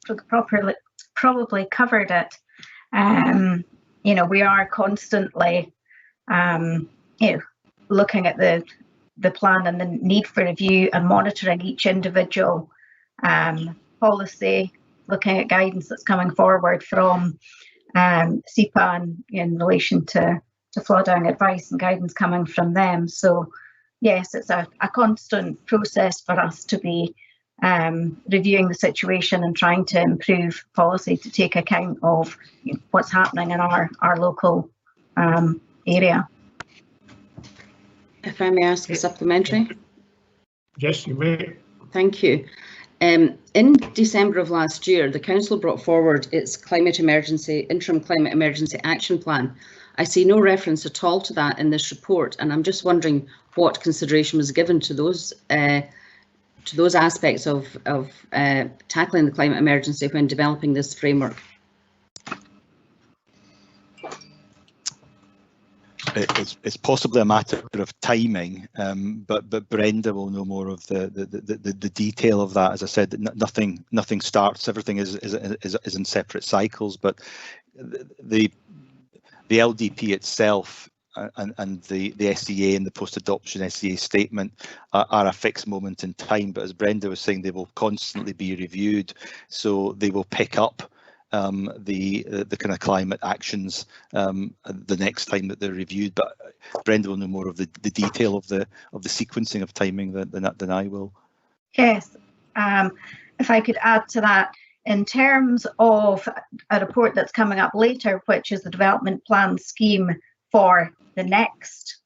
covered it. We are constantly looking at the plan and the need for review and monitoring each individual policy, looking at guidance that's coming forward from SEPA in relation to flooding advice and guidance coming from them. So yes, it's a constant process for us to be reviewing the situation and trying to improve policy to take account of what's happening in our local area. If I may ask a supplementary. Yes, you may. Thank you. In December of last year, the Council brought forward its interim climate emergency action plan. I see no reference at all to that in this report, and I'm just wondering what consideration was given to those aspects of tackling the climate emergency when developing this framework. It's possibly a matter of timing, but Brenda will know more of the detail of that. As I said, nothing starts. Everything is in separate cycles. But the LDP itself and the SEA and the post-adoption SEA statement are a fixed moment in time. But as Brenda was saying, they will constantly be reviewed, so they will pick up the kind of climate actions the next time that they're reviewed. But Brenda will know more of the detail of the sequencing of timing than I will. Yes, if I could add to that, in terms of a report that's coming up later, which is the development plan scheme for the next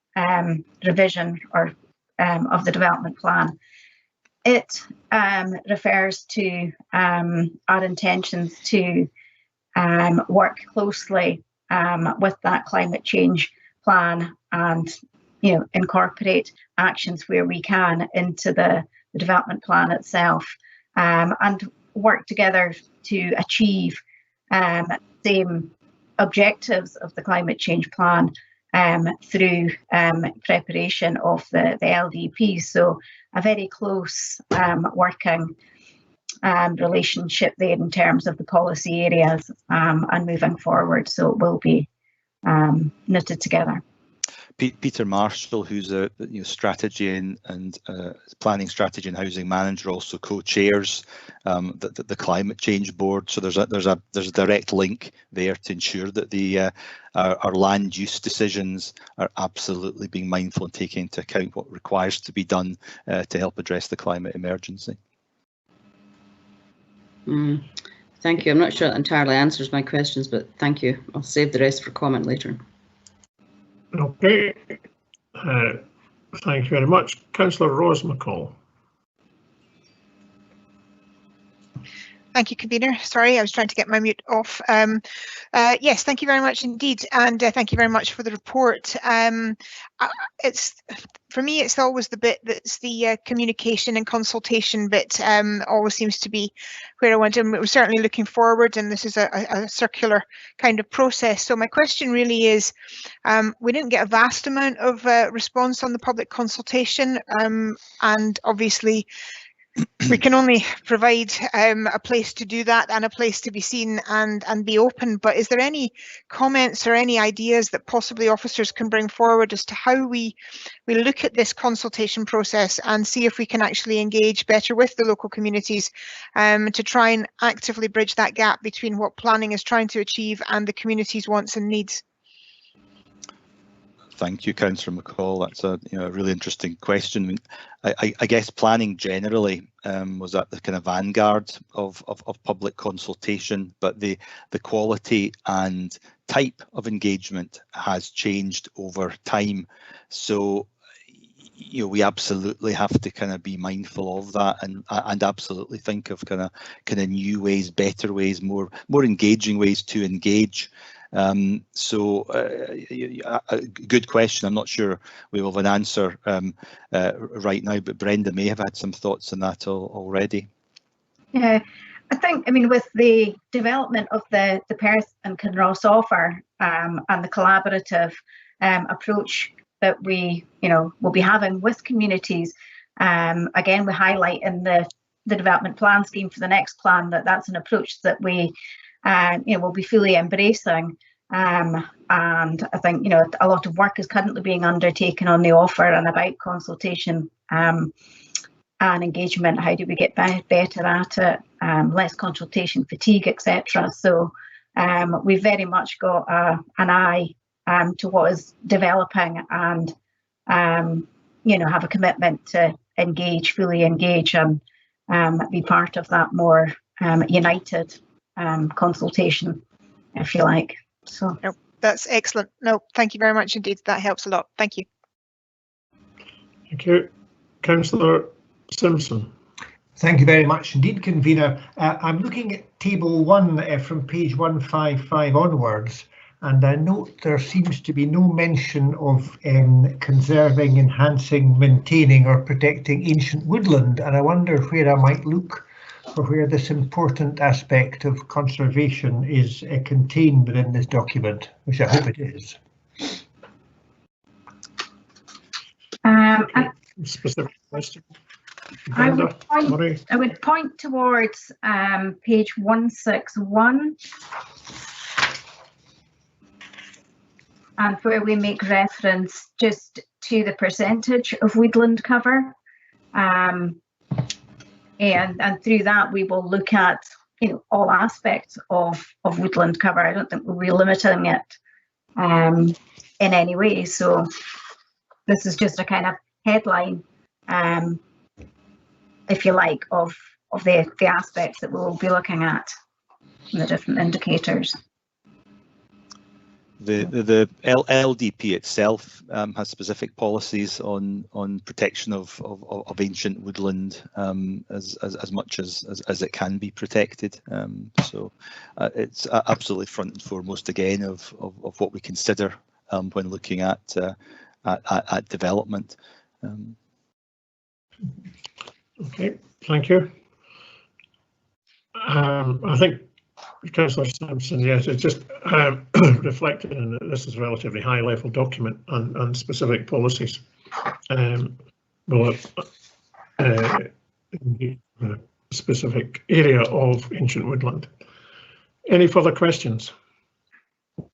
revision or of the development plan, it refers to our intentions to work closely with that climate change plan and incorporate actions where we can into the development plan itself, and work together to achieve same objectives of the climate change plan through preparation of the LDP. So a very close working relationship there in terms of the policy areas and moving forward. So it will be knitted together. Peter Marshall, who's a strategy and planning strategy and housing manager, also co-chairs the climate change board. So there's a direct link there to ensure that our land use decisions are absolutely being mindful and taking into account what requires to be done to help address the climate emergency. Thank you. I'm not sure that entirely answers my questions, but thank you. I'll save the rest for comment later. Okay. Thank you very much. Councillor Rose McCall. Thank you, convener. Sorry, I was trying to get my mute off. Yes, thank you very much indeed, and thank you very much for the report. For me, it's always the bit that's the communication and consultation bit. Always seems to be where I want to. We're certainly looking forward, and this is a circular kind of process. So my question really is, we didn't get a vast amount of response on the public consultation, and obviously we can only provide a place to do that and a place to be seen and be open. But is there any comments or any ideas that possibly officers can bring forward as to how we look at this consultation process and see if we can actually engage better with the local communities to try and actively bridge that gap between what planning is trying to achieve and the community's wants and needs? Thank you, Councillor McCall. That's a really interesting question. I guess planning generally was at the kind of vanguard of public consultation, but the quality and type of engagement has changed over time. So we absolutely have to kind of be mindful of that and absolutely think of kind of new ways, better ways, more engaging ways to engage. So a good question. I'm not sure we will have an answer right now, but Brenda may have had some thoughts on that already. Yeah, I think, with the development of the Perth and Kinross offer and the collaborative approach that we will be having with communities, again, we highlight in the development plan scheme for the next plan that's an approach that we will be fully embracing, and I think a lot of work is currently being undertaken on the offer and about consultation and engagement. How do we get better at it? Less consultation fatigue, etc. So we've very much got an eye to what is developing and have a commitment to fully engage and be part of that more united consultation, if you like. So no, that's excellent. No, thank you very much indeed. That helps a lot. Thank you. Thank you. Councillor Simpson. Thank you very much indeed, Convener. I'm looking at Table 1 from page 155 onwards, and I note there seems to be no mention of conserving, enhancing, maintaining or protecting ancient woodland, and I wonder where I might look for where this important aspect of conservation is contained within this document, which I hope it is. Specific question. I would point towards page 161, and where we make reference just to the percentage of woodland cover, and through that we will look at all aspects of woodland cover. I don't think we'll be limiting it in any way. So this is just a kind of headline, if you like, of the aspects that we'll be looking at, the different indicators. The LDP itself has specific policies on protection of ancient woodland as much as it can be protected. So it's absolutely front and foremost again of what we consider when looking at development. Okay, thank you. I think Councillor Sampson, yes, it's just reflected in that this is a relatively high level document on specific policies. Well, in the specific area of ancient woodland. Any further questions?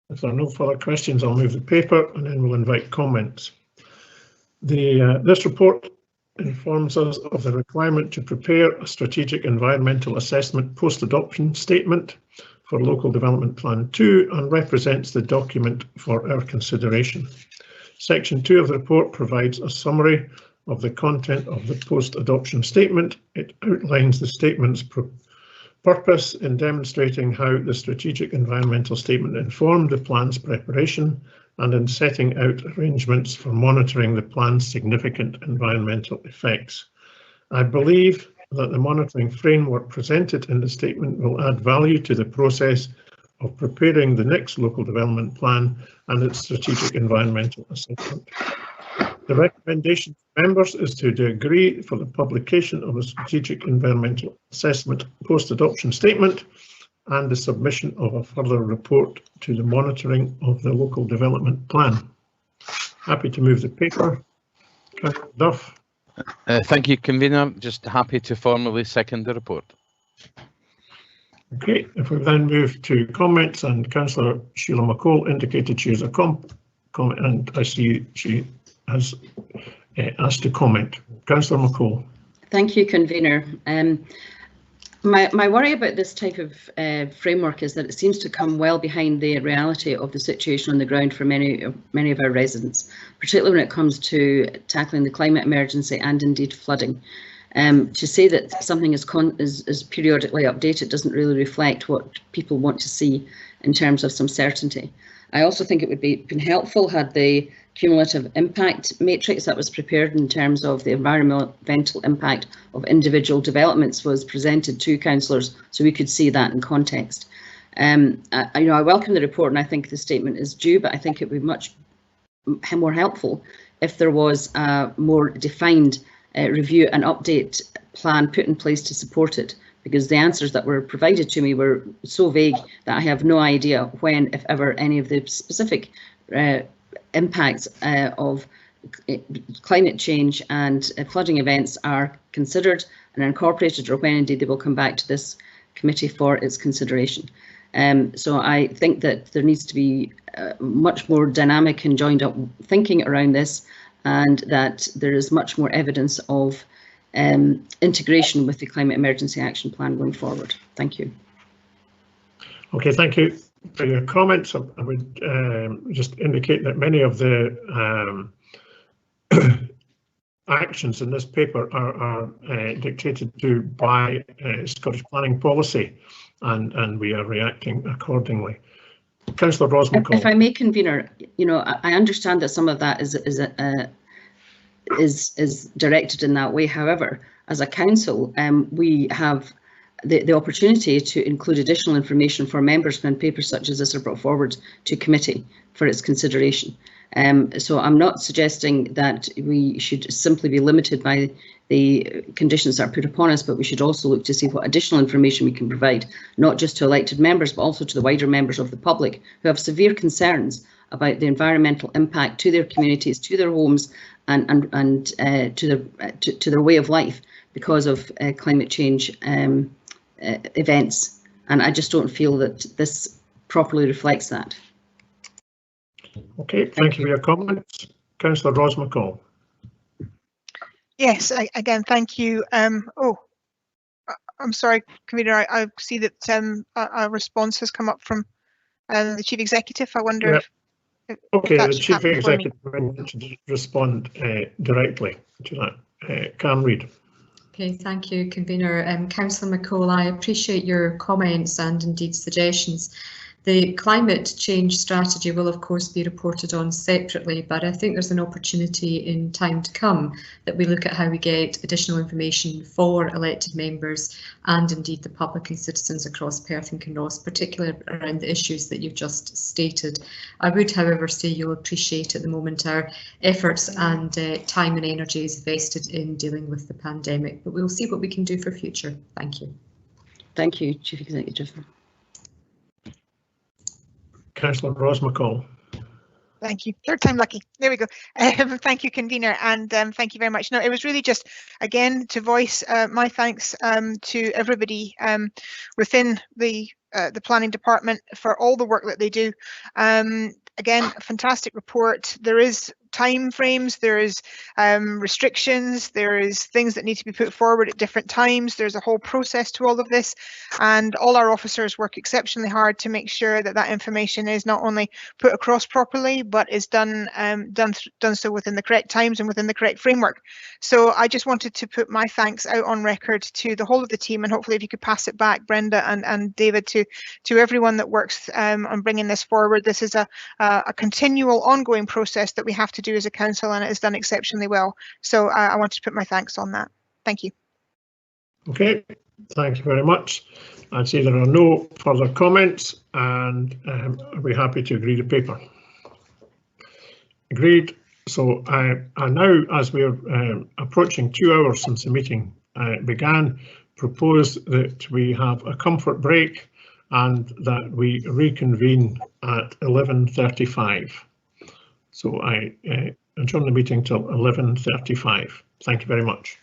If there are no further questions, I'll move the paper and then we'll invite comments. This report informs us of the requirement to prepare a strategic environmental assessment post-adoption statement for Local Development Plan 2 and represents the document for our consideration. Section 2 of the report provides a summary of the content of the post-adoption statement. It outlines the statement's purpose in demonstrating how the strategic environmental statement informed the plan's preparation and in setting out arrangements for monitoring the plan's significant environmental effects. I believe that the monitoring framework presented in the statement will add value to the process of preparing the next local development plan and its strategic environmental assessment. The recommendation to members is to agree for the publication of a strategic environmental assessment post-adoption statement and the submission of a further report to the monitoring of the local development plan. Happy to move the paper. Councillor Duff. Thank you, Convener. Just happy to formally second the report. Okay, if we then move to comments, and Councillor Sheila McCall indicated she has a comment, and I see she has asked to comment. Councillor McCall. Thank you, Convener. My worry about this type of framework is that it seems to come well behind the reality of the situation on the ground for many of our residents, particularly when it comes to tackling the climate emergency and indeed flooding. To say that something is periodically updated doesn't really reflect what people want to see in terms of some certainty. I also think it would been helpful had the cumulative impact matrix that was prepared in terms of the environmental impact of individual developments was presented to councillors so we could see that in context. I welcome the report and I think the statement is due, but I think it would be much more helpful if there was a more defined review and update plan put in place to support it, because the answers that were provided to me were so vague that I have no idea when, if ever, any of the specific impacts of climate change and flooding events are considered and incorporated, or when indeed they will come back to this committee for its consideration. So I think that there needs to be much more dynamic and joined up thinking around this, and that there is much more evidence of integration with the Climate Emergency Action Plan going forward. Thank you. Okay, thank you for your comments. I would just indicate that many of the actions in this paper are dictated to by Scottish planning policy, and we are reacting accordingly. Councillor Rosman. If I may, Convener, I understand that some of that is directed in that way. However, as a council, we have the opportunity to include additional information for members when papers such as this are brought forward to committee for its consideration. So I'm not suggesting that we should simply be limited by the conditions that are put upon us, but we should also look to see what additional information we can provide, not just to elected members, but also to the wider members of the public who have severe concerns about the environmental impact to their communities, to their homes, and to their way of life because of climate change events. And I just don't feel that this properly reflects that. Okay, thank you for your comments. Councillor Ros McCall. Yes, again, thank you. Oh, I'm sorry, Convener, I see that a response has come up from the Chief Executive. I wonder Yep. if Okay, that the should Chief happen before me. Executive should respond directly to that. Cam Reid. Okay, thank you, Convener. Councillor McCall, I appreciate your comments and indeed suggestions. The climate change strategy will of course be reported on separately, but I think there's an opportunity in time to come that we look at how we get additional information for elected members and indeed the public and citizens across Perth and Kinross, particularly around the issues that you've just stated. I would, however, say you'll appreciate at the moment our efforts and time and energy is invested in dealing with the pandemic, but we'll see what we can do for future. Thank you. Thank you, Chief Executive. Councillor Ros McCall. Thank you. Third time lucky. There we go. Thank you, Convener, and thank you very much. No, it was really just, again, to voice my thanks to everybody within the planning department for all the work that they do. Again, a fantastic report. There is time frames, there is restrictions, there is things that need to be put forward at different times. There's a whole process to all of this, and all our officers work exceptionally hard to make sure that that information is not only put across properly, but is done so within the correct times and within the correct framework. So I just wanted to put my thanks out on record to the whole of the team, and hopefully if you could pass it back, Brenda and David, to everyone that works on bringing this forward. This is a continual ongoing process that we have to do as a council, and it is done exceptionally well. So I wanted to put my thanks on that. Thank you. Okay, thank you very much. I'd say there are no further comments, and I'll be happy to agree the paper. Agreed. So I now, as we're approaching 2 hours since the meeting began, propose that we have a comfort break and that we reconvene at 11:35. So I adjourn the meeting till 11:35. Thank you very much.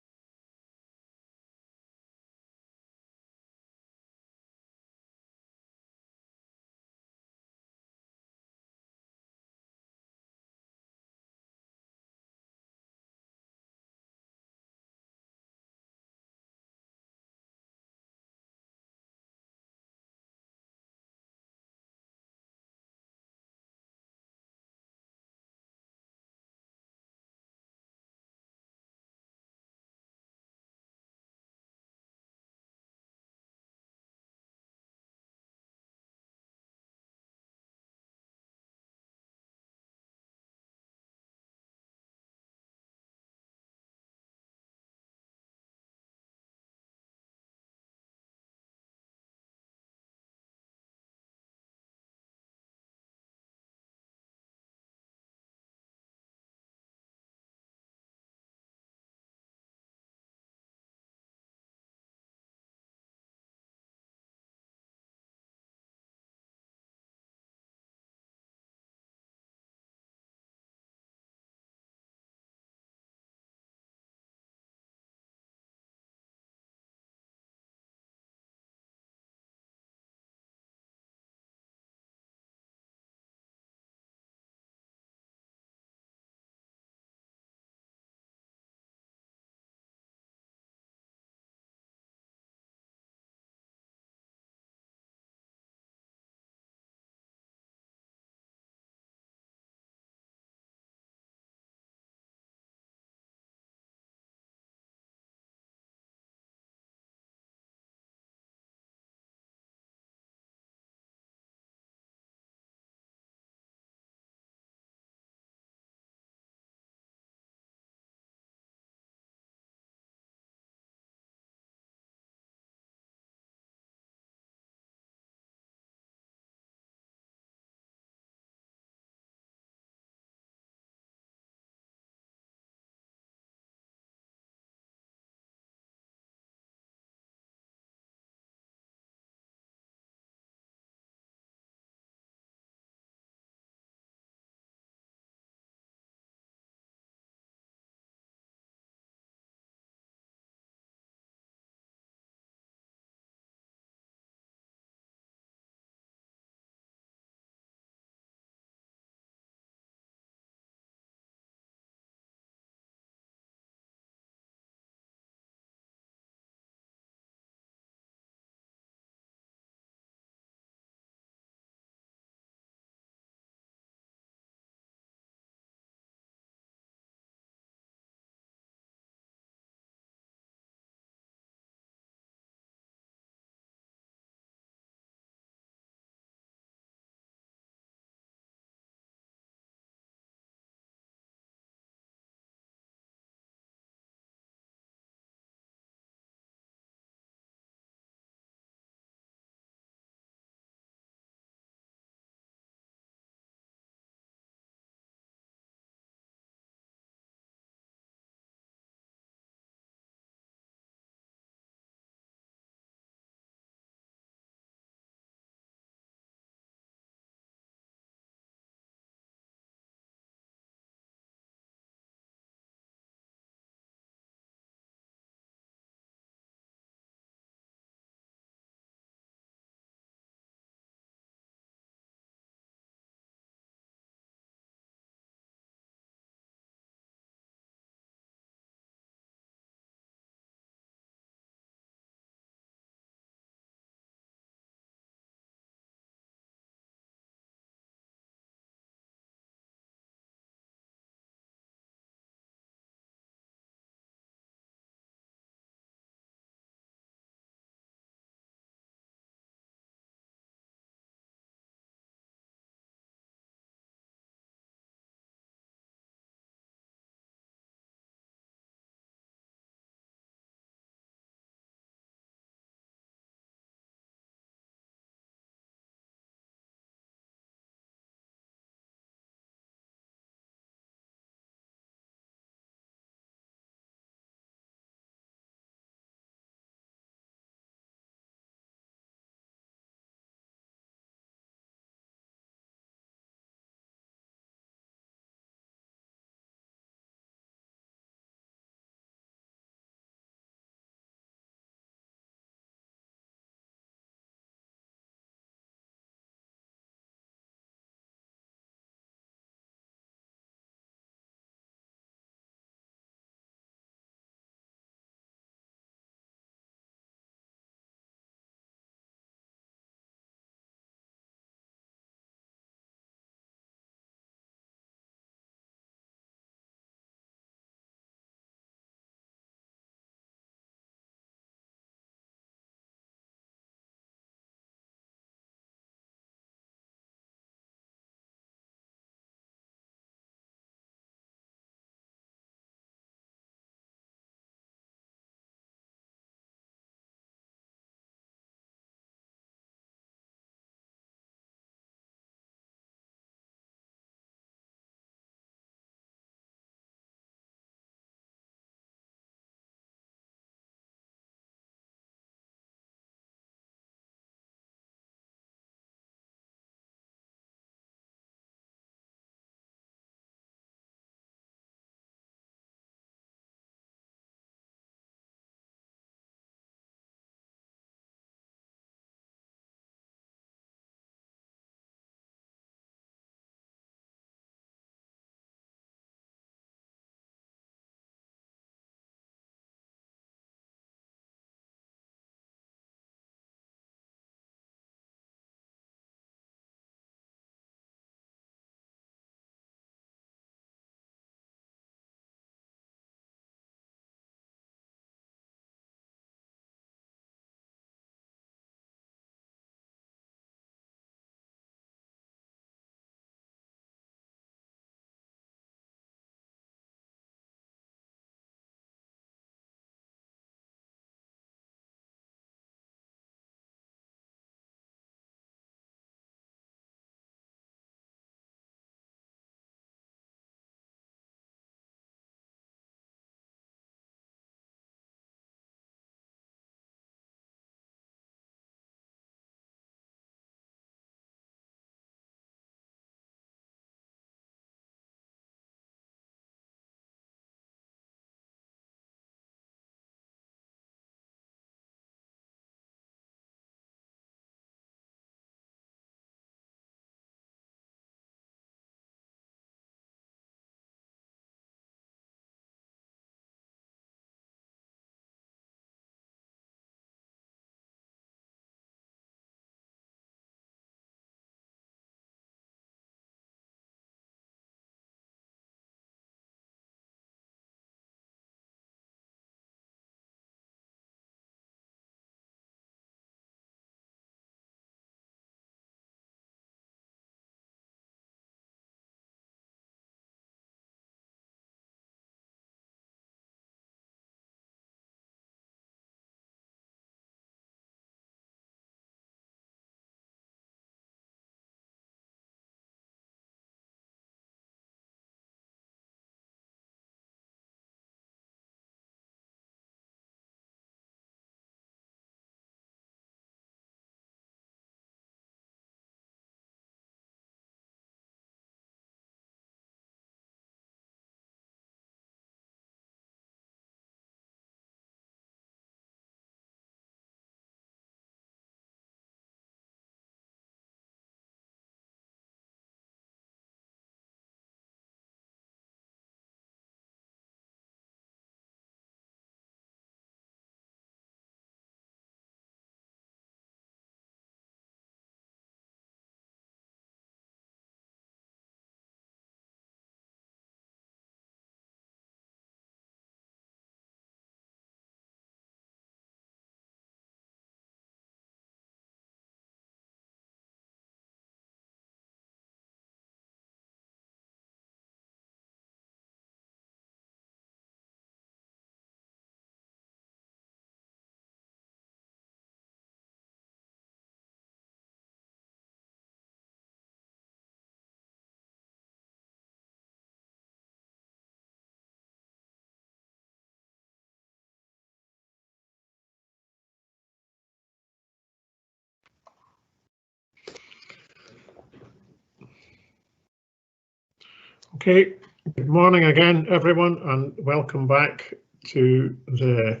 Okay, good morning again, everyone, and welcome back to the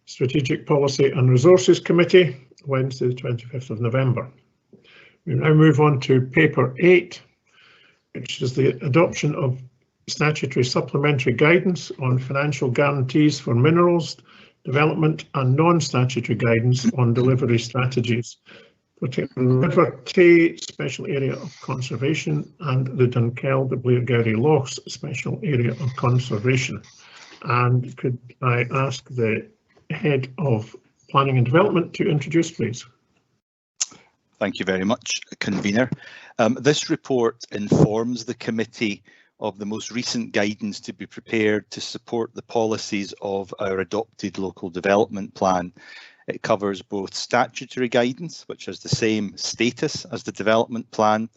Strategic Policy and Resources Committee, Wednesday, the 25th of November. We now move on to paper 8, which is the adoption of statutory supplementary guidance on financial guarantees for minerals development and non-statutory guidance on delivery strategies, particularly the River Tay Special Area of Conservation and the Dunkeld Blairgowrie Lochs Special Area of Conservation. And could I ask the Head of Planning and Development to introduce, please? Thank you very much, Convener. This report informs the committee of the most recent guidance to be prepared to support the policies of our adopted local development plan. It covers both statutory guidance, which has the same status as the development plan,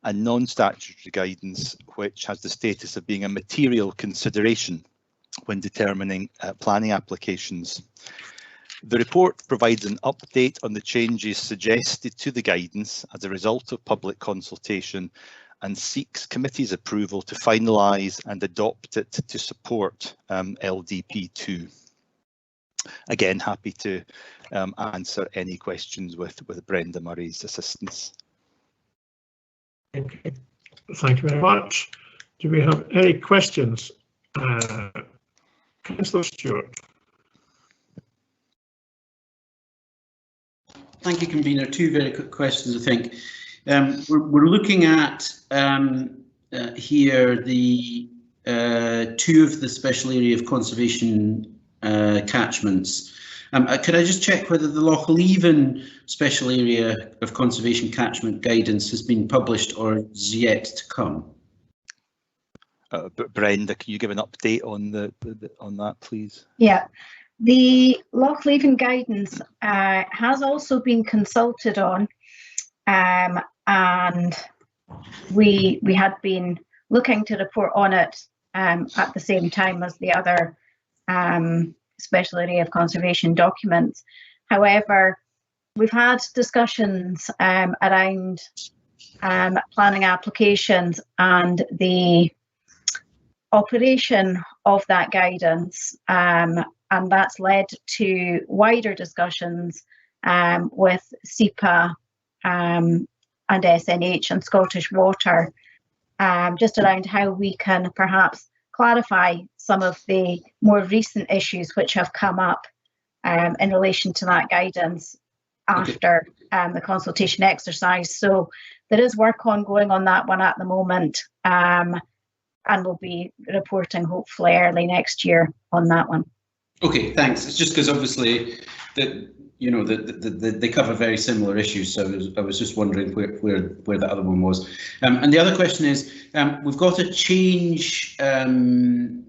and non-statutory guidance, which has the status of being a material consideration when determining planning applications. The report provides an update on the changes suggested to the guidance as a result of public consultation and seeks committee's approval to finalise and adopt it to support LDP2. Again, happy to answer any questions with Brenda Murray's assistance. Okay. Thank you very much. Do we have any questions? Councillor Stewart. Thank you, Convener. Two very quick questions, I think. We're looking at here the two of the special area of conservation catchments. Could I just check whether the Loch Leven special area of conservation catchment guidance has been published or is yet to come? Brenda, can you give an update on on that, please? Yeah, the Loch Leven guidance has also been consulted on, and we had been looking to report on it at the same time as the other special area of conservation documents. However, we've had discussions around planning applications and the operation of that guidance, and that's led to wider discussions with SEPA and SNH and Scottish Water, just around how we can perhaps clarify some of the more recent issues which have come up in relation to that guidance after the consultation exercise. So there is work ongoing on that one at the moment, and we'll be reporting hopefully early next year on that one. Okay, thanks. It's just because obviously that they cover very similar issues, so I was just wondering where the other one was. And the other question is, we've got a change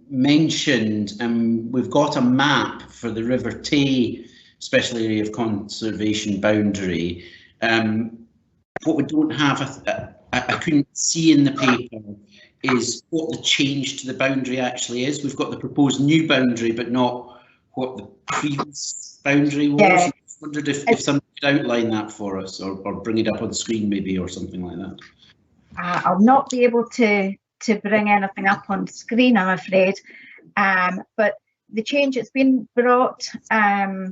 mentioned, and we've got a map for the River Tay Special Area of Conservation boundary. What we don't have, I couldn't see in the paper, is what the change to the boundary actually is. We've got the proposed new boundary, but not what the previous boundary was. Yeah. I just wondered if somebody could outline that for us, or bring it up on the screen maybe, or something like that. I'll not be able to bring anything up on screen, I'm afraid, but the change that's been brought,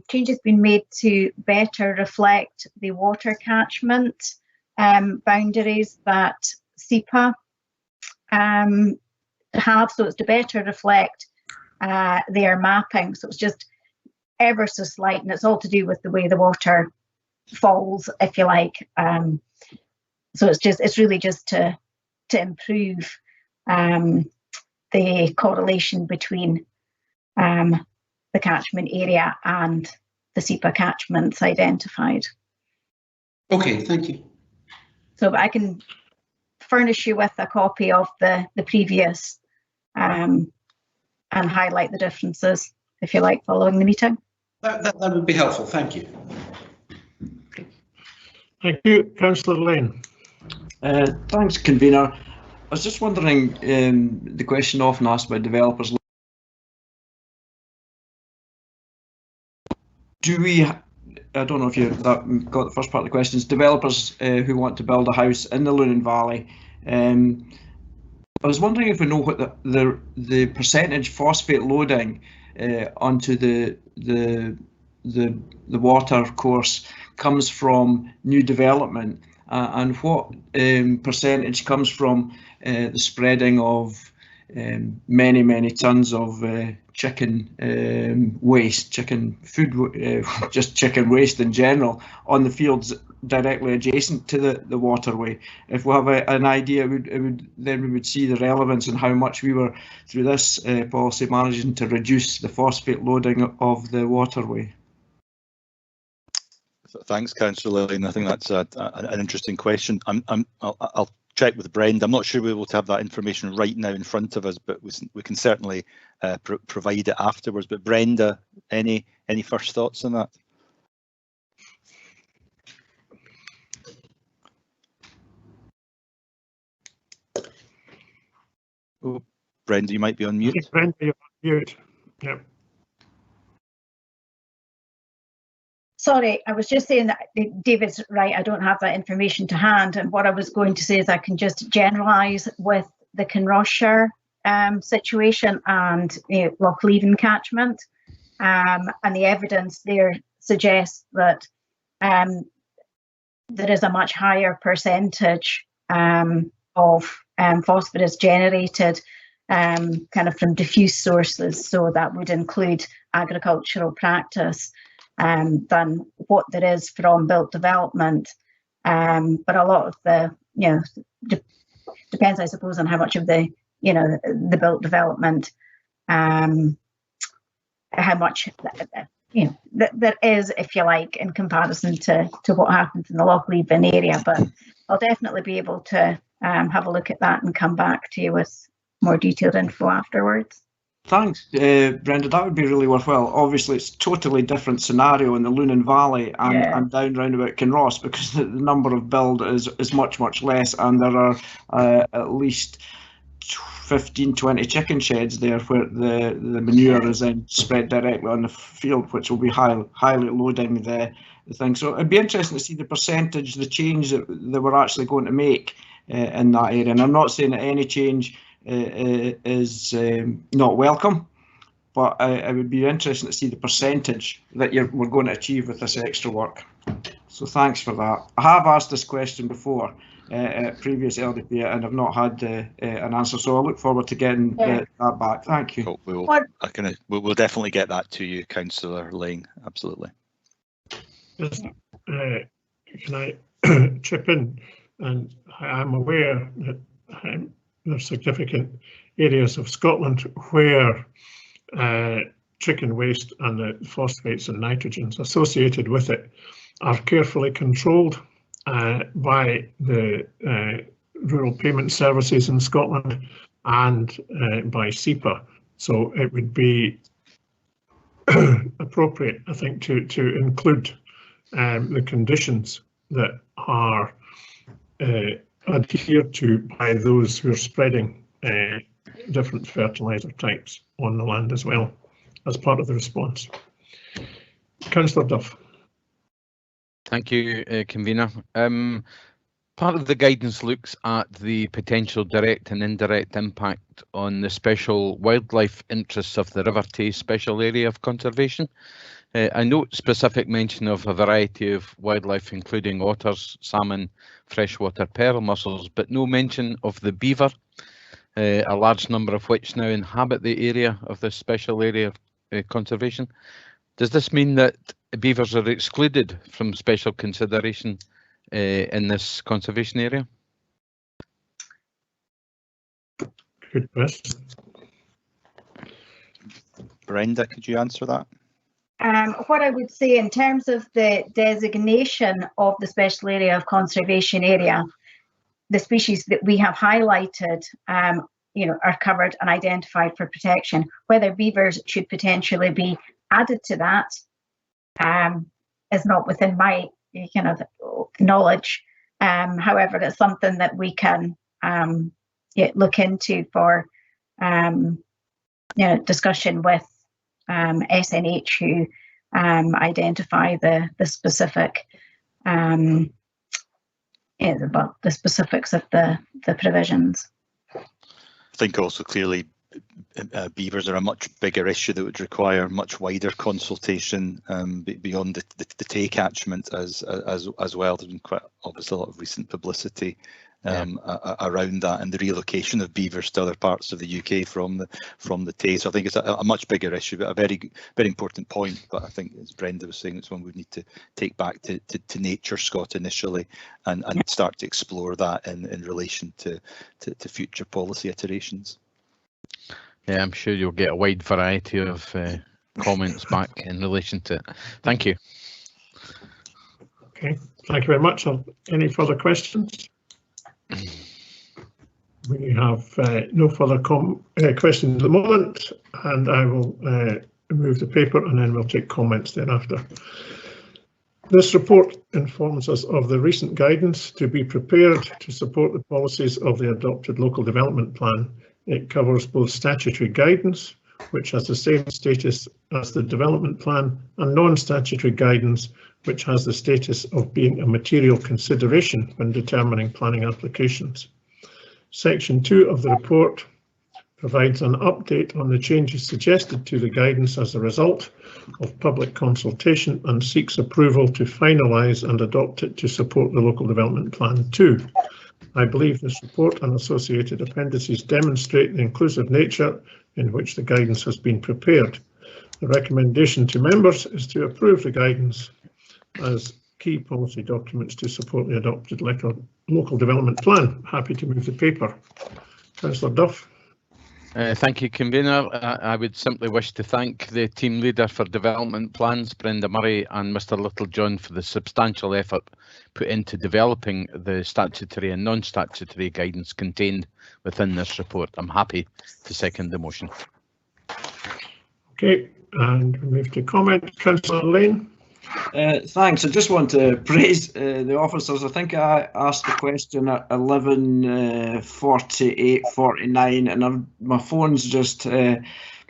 change has been made to better reflect the water catchment boundaries that SEPA have, so it's to better reflect their mapping. So it's just ever so slight, and it's all to do with the way the water falls, if you like. So it's really just to improve the correlation between the catchment area and the SEPA catchments identified. Okay, thank you. So I can furnish you with a copy of the previous and highlight the differences, if you like, following the meeting. That would be helpful, thank you. Thank you, Councillor Lane. Thanks, Convener. I was just wondering, the question often asked by developers, do we, I don't know if you got the first part of the questions, developers who want to build a house in the Lunan Valley, I was wondering if we know what the percentage phosphate loading onto the water course comes from new development, and what percentage comes from the spreading of many tons of chicken waste, chicken food, just chicken waste in general on the fields directly adjacent to the waterway. If we have an idea, then we would see the relevance and how much we were through this policy managing to reduce the phosphate loading of the waterway. Thanks, Councillor Lane. I think that's an interesting question. I'll check with Brenda. I'm not sure we're able to have that information right now in front of us, but we can certainly provide it afterwards. But Brenda, any first thoughts on that? Oh, Brenda, you might be on mute. Brenda, you're on mute. Yep. Sorry, I was just saying that David's right. I don't have that information to hand. And what I was going to say is I can just generalise with the Kinrossshire situation and Loch Leven catchment. And the evidence there suggests that there is a much higher percentage of phosphorus generated kind of from diffuse sources. So that would include agricultural practice than what there is from built development. But a lot of the, depends, I suppose, on how much of the, the built development, how much, there is, if you like, in comparison to what happens in the Loch Leven area. But I'll definitely be able to have a look at that and come back to you with more detailed info afterwards. Thanks, Brenda. That would be really worthwhile. Obviously, it's a totally different scenario in the Lunan Valley and down round about Kinross, because the number of build is much less, and there are at least 15-20 chicken sheds there where the manure is then spread directly on the field, which will be highly loading the thing. So it'd be interesting to see the percentage, the change that we're actually going to make in that area. And I'm not saying that any change is not welcome, but it would be interesting to see the percentage that we're going to achieve with this extra work. So thanks for that. I have asked this question before at previous LDP and I've not had an answer, so I look forward to getting that back. Thank you. Cool. We'll definitely get that to you, Councillor Lane. Absolutely. Just, can I chip in? And I'm aware that there's significant areas of Scotland where chicken waste and the phosphates and nitrogens associated with it are carefully controlled by the Rural Payment Services in Scotland and by SEPA. So it would be appropriate, I think, to include the conditions that are adhered to by those who are spreading different fertiliser types on the land as well, as part of the response. Councillor Duff. Thank you, Convener. Part of the guidance looks at the potential direct and indirect impact on the special wildlife interests of the River Tay Special Area of Conservation. I note specific mention of a variety of wildlife, including otters, salmon, freshwater pearl mussels, but no mention of the beaver, a large number of which now inhabit the area of this special area of conservation. Does this mean that beavers are excluded from special consideration in this conservation area? Good question. Brenda, could you answer that? What I would say in terms of the designation of the special area of conservation area, the species that we have highlighted, are covered and identified for protection. Whether beavers should potentially be added to that is not within my kind of knowledge. However, it's something that we can look into for discussion with SNH, who identify the specific the specifics of the provisions. think also clearly beavers are a much bigger issue that would require much wider consultation beyond the Tay catchment as well. There's been quite obviously a lot of recent publicity around that and the relocation of beavers to other parts of the UK from the Tay. So I think it's a much bigger issue, but a very important point. But I think, as Brenda was saying, it's one we need to take back to Nature Scott initially and start to explore that in relation to future policy iterations. Yeah, I'm sure you'll get a wide variety of comments back in relation to it. Thank you. Okay, thank you very much. Any further questions? We have no further questions at the moment, and I will remove the paper and then we'll take comments thereafter. This report informs us of the recent guidance to be prepared to support the policies of the adopted local development plan. It covers both statutory guidance, which has the same status as the development plan, and non-statutory guidance, which has the status of being a material consideration when determining planning applications. Section 2 of the report provides an update on the changes suggested to the guidance as a result of public consultation and seeks approval to finalise and adopt it to support the Local Development Plan 2. I believe this report and associated appendices demonstrate the inclusive nature in which the guidance has been prepared. The recommendation to members is to approve the guidance as key policy documents to support the adopted local development plan. Happy to move the paper. Councillor Duff. Thank you, Convener. I would simply wish to thank the team leader for development plans, Brenda Murray, and Mr Littlejohn for the substantial effort put into developing the statutory and non-statutory guidance contained within this report. I'm happy to second the motion. Okay, and we move to comment. Councillor Lane. Thanks. I just want to praise the officers. I think I asked the question at 11:48:49, and my phone's just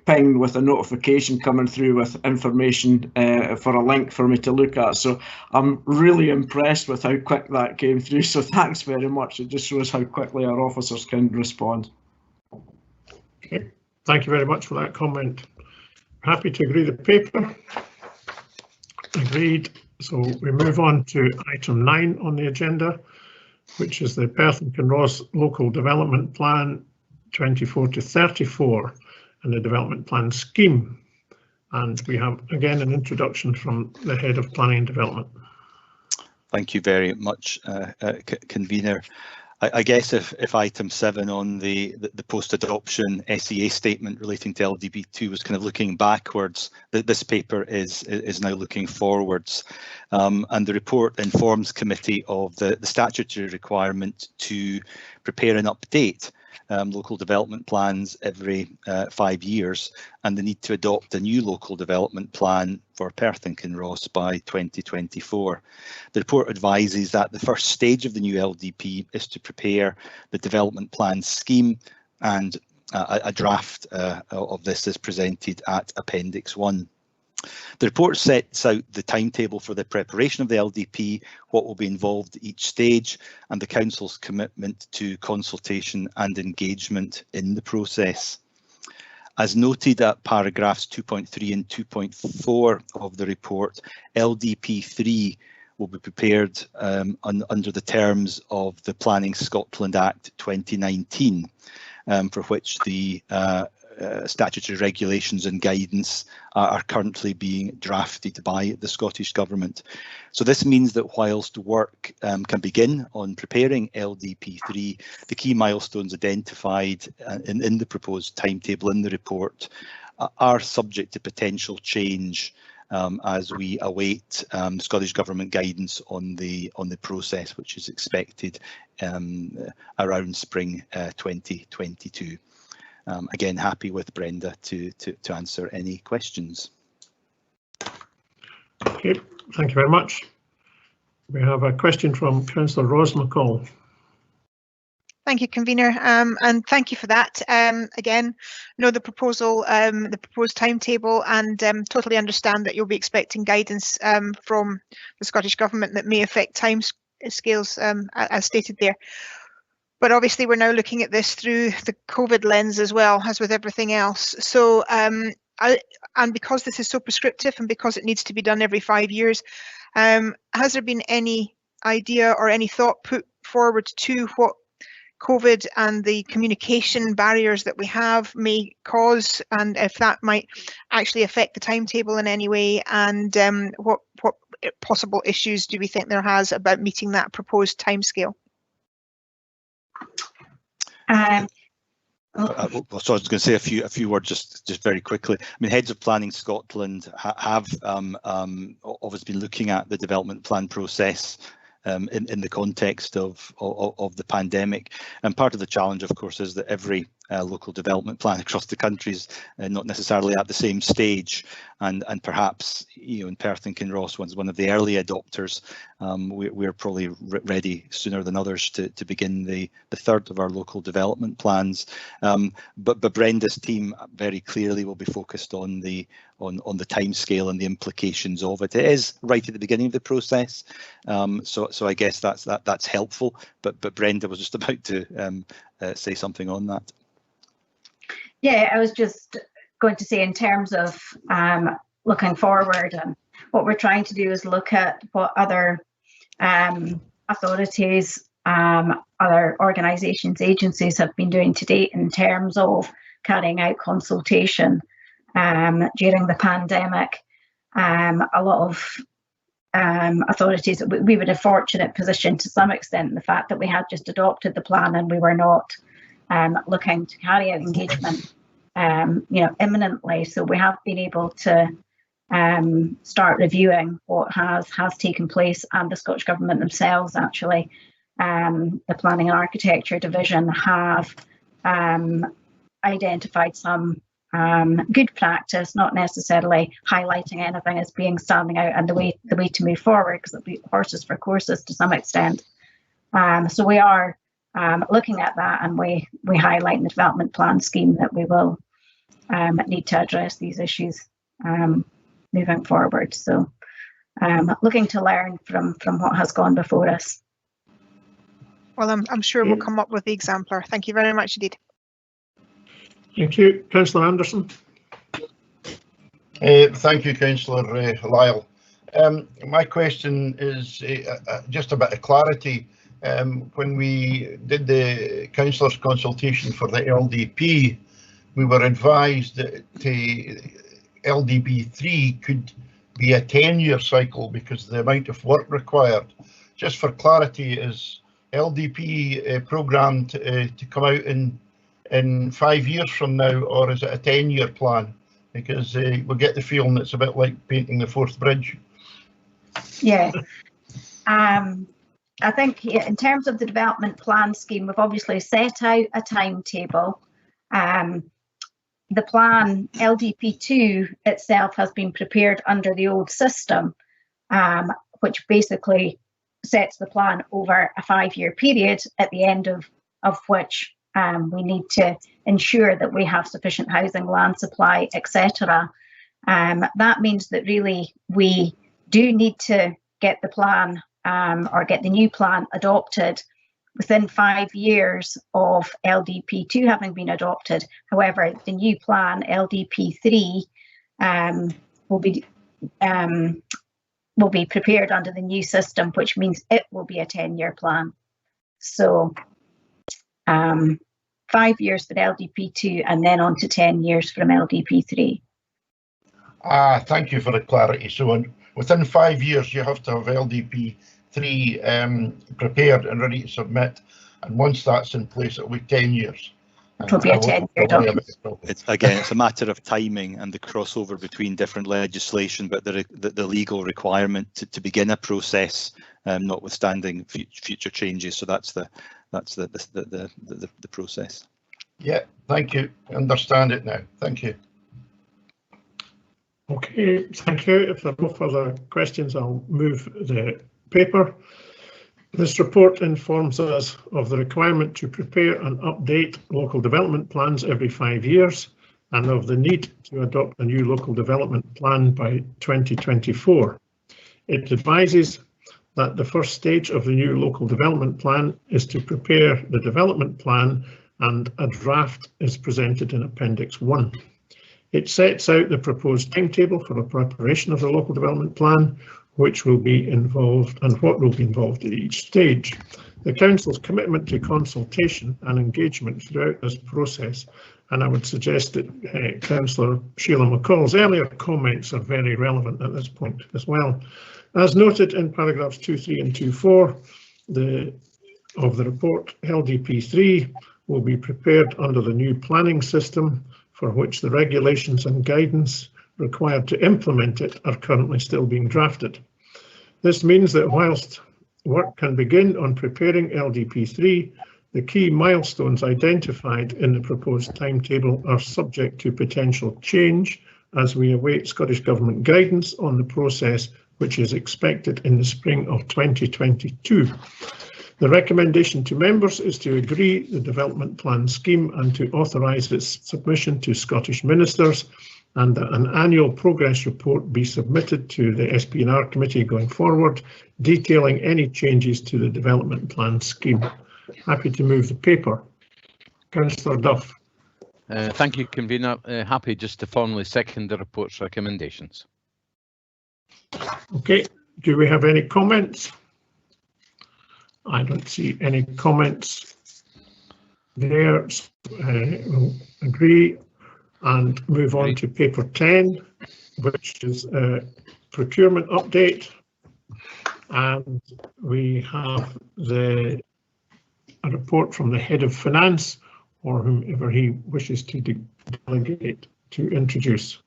pinged with a notification coming through with information for a link for me to look at. So I'm really impressed with how quick that came through. So thanks very much. It just shows how quickly our officers can respond. Okay. Thank you very much for that comment. Happy to agree the paper. Agreed. So we move on to item 9 on the agenda, which is the Perth and Kinross Local Development Plan 24 to 34 and the Development Plan Scheme. And we have again an introduction from the Head of Planning and Development. Thank you very much, Convener. I guess if item 7 on the post-adoption SEA statement relating to LDP2 was kind of looking backwards, this paper is now looking forwards, and the report informs committee of the statutory requirement to prepare and update local development plans every 5 years, and the need to adopt a new local development plan for Perth and Kinross by 2024. The report advises that the first stage of the new LDP is to prepare the development plan scheme, and a draft of this is presented at Appendix 1. The report sets out the timetable for the preparation of the LDP, what will be involved at each stage, and the Council's commitment to consultation and engagement in the process. As noted at paragraphs 2.3 and 2.4 of the report, LDP 3 will be prepared under the terms of the Planning Scotland Act 2019, for which the statutory regulations and guidance are currently being drafted by the Scottish Government. So this means that whilst work can begin on preparing LDP3, the key milestones identified in the proposed timetable in the report are subject to potential change as we await Scottish Government guidance on the process, which is expected around spring 2022. Again, happy with Brenda to answer any questions. Okay, thank you very much. We have a question from Councillor Ros McCall. Thank you, Convener, and thank you for that. Again, know the proposal, the proposed timetable, and totally understand that you'll be expecting guidance from the Scottish Government that may affect time scales as stated there. But obviously we're now looking at this through the COVID lens as well as with everything else. So and because this is so prescriptive and because it needs to be done every 5 years, has there been any idea or any thought put forward to what COVID and the communication barriers that we have may cause, and if that might actually affect the timetable in any way, and what possible issues do we think there has about meeting that proposed timescale? So I was going to say a few words just very quickly. I mean, Heads of Planning Scotland have obviously been looking at the development plan process in the context of the pandemic, and part of the challenge, of course, is that every local development plan across the country is not necessarily at the same stage, and perhaps, you know, in Perth and Kinross was one of the early adopters. We're probably ready sooner than others to begin the third of our local development plans. But Brenda's team very clearly will be focused on the timescale and the implications of it. It is right at the beginning of the process, so I guess that's helpful. But Brenda was just about to say something on that. Yeah, I was just going to say, in terms of looking forward, and what we're trying to do is look at what other authorities, other organisations, agencies have been doing to date in terms of carrying out consultation during the pandemic. A lot of authorities, we were in a fortunate position to some extent in the fact that we had just adopted the plan and we were not looking to carry out engagement imminently. So we have been able to start reviewing what has taken place, and the Scottish Government themselves, actually, the Planning and Architecture Division, have identified some good practice, not necessarily highlighting anything as being standing out and the way to move forward, because it'll be horses for courses to some extent. So we are looking at that, and we highlight in the development plan scheme that we will need to address these issues moving forward. So looking to learn from what has gone before us. Well, I'm sure we'll come up with the exemplar. Thank you very much indeed. Thank you. Councillor Anderson. Thank you, Councillor Lyle. My question is just a bit of clarity. When we did the councillors' consultation for the LDP, we were advised that LDP 3 could be a 10-year cycle because of the amount of work required. Just for clarity, is LDP programmed to come out in 5 years from now, or is it a 10-year plan? Because we get the feeling it's a bit like painting the Forth Bridge. Yeah. I think in terms of the development plan scheme, we've obviously set out a timetable. The plan LDP2 itself has been prepared under the old system, which basically sets the plan over a 5-year period, at the end of which we need to ensure that we have sufficient housing, land supply, etc. That means that really we do need to get the plan or get the new plan adopted within 5 years of LDP2 having been adopted. However, the new plan, LDP3, will be prepared under the new system, which means it will be a 10-year plan. So 5 years for LDP2 and then on to 10 years from LDP3. Thank you for the clarity. So within 5 years, you have to have LDP3 prepared and ready to submit, and once that's in place, it'll be 10 years. It'll be a 10-year document. It's a matter of timing and the crossover between different legislation, but the legal requirement to begin a process, notwithstanding future changes. So that's the process. Yeah, thank you. Understand it now. Thank you. Okay, thank you. If there are no further questions, I'll move the paper. This report informs us of the requirement to prepare and update local development plans every 5 years, and of the need to adopt a new local development plan by 2024. It advises that the first stage of the new local development plan is to prepare the development plan, and a draft is presented in Appendix 1. It sets out the proposed timetable for the preparation of the local development plan, which will be involved and what will be involved at each stage. The Council's commitment to consultation and engagement throughout this process, and I would suggest that Councillor Sheila McCall's earlier comments are very relevant at this point as well. As noted in paragraphs 2, 3 and 2, 4 of the report, LDP3 will be prepared under the new planning system, for which the regulations and guidance required to implement it are currently still being drafted. This means that whilst work can begin on preparing LDP3, the key milestones identified in the proposed timetable are subject to potential change as we await Scottish Government guidance on the process, which is expected in the spring of 2022. The recommendation to members is to agree the development plan scheme and to authorise its submission to Scottish ministers, and that an annual progress report be submitted to the SP&R committee going forward, detailing any changes to the development plan scheme. Happy to move the paper. Councillor Duff. Thank you, Convener. Happy just to formally second the report's recommendations. Okay, do we have any comments? I don't see any comments there. We'll agree and move on to paper 10, which is a procurement update. And we have a report from the head of finance, or whomever he wishes to delegate to introduce.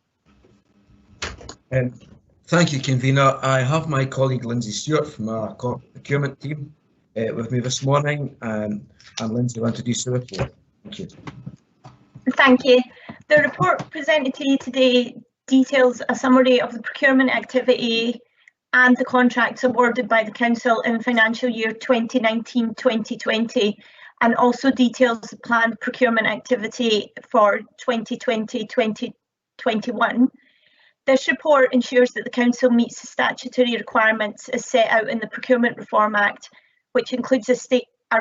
Thank you, Convener. I have my colleague Lindsay Stewart from our corporate procurement team with me this morning, and Lindsay will introduce the report. Thank you. Thank you. The report presented to you today details a summary of the procurement activity and the contracts awarded by the Council in financial year 2019-2020, and also details the planned procurement activity for 2020-2021. This report ensures that the Council meets the statutory requirements as set out in the Procurement Reform Act, which includes a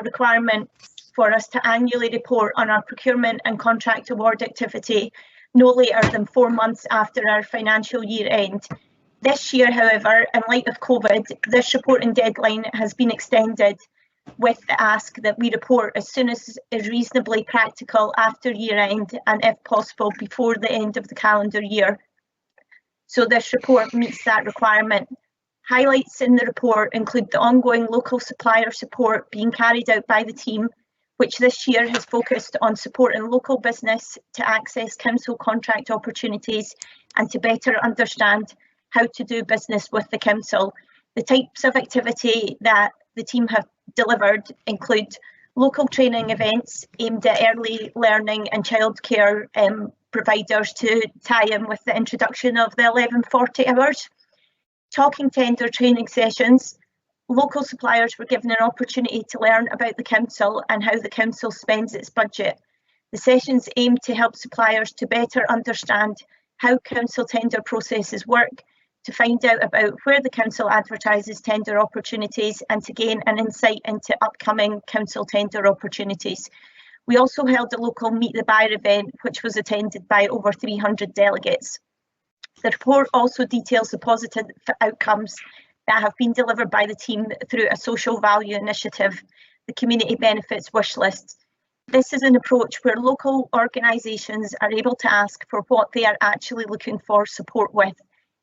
requirement for us to annually report on our procurement and contract award activity no later than 4 months after our financial year end. This year, however, in light of COVID, this reporting deadline has been extended with the ask that we report as soon as is reasonably practical after year end, and if possible before the end of the calendar year. So this report meets that requirement. Highlights in the report include the ongoing local supplier support being carried out by the team, which this year has focused on supporting local business to access council contract opportunities and to better understand how to do business with the council. The types of activity that the team have delivered include local training events aimed at early learning and childcare providers to tie in with the introduction of the 1140 hours. Talking tender training sessions. Local suppliers were given an opportunity to learn about the council and how the council spends its budget. The sessions aim to help suppliers to better understand how council tender processes work, to find out about where the council advertises tender opportunities, and to gain an insight into upcoming council tender opportunities. We also held a local Meet the Buyer event, which was attended by over 300 delegates. The report also details the positive outcomes that have been delivered by the team through a social value initiative, the Community Benefits Wish List. This is an approach where local organisations are able to ask for what they are actually looking for support with,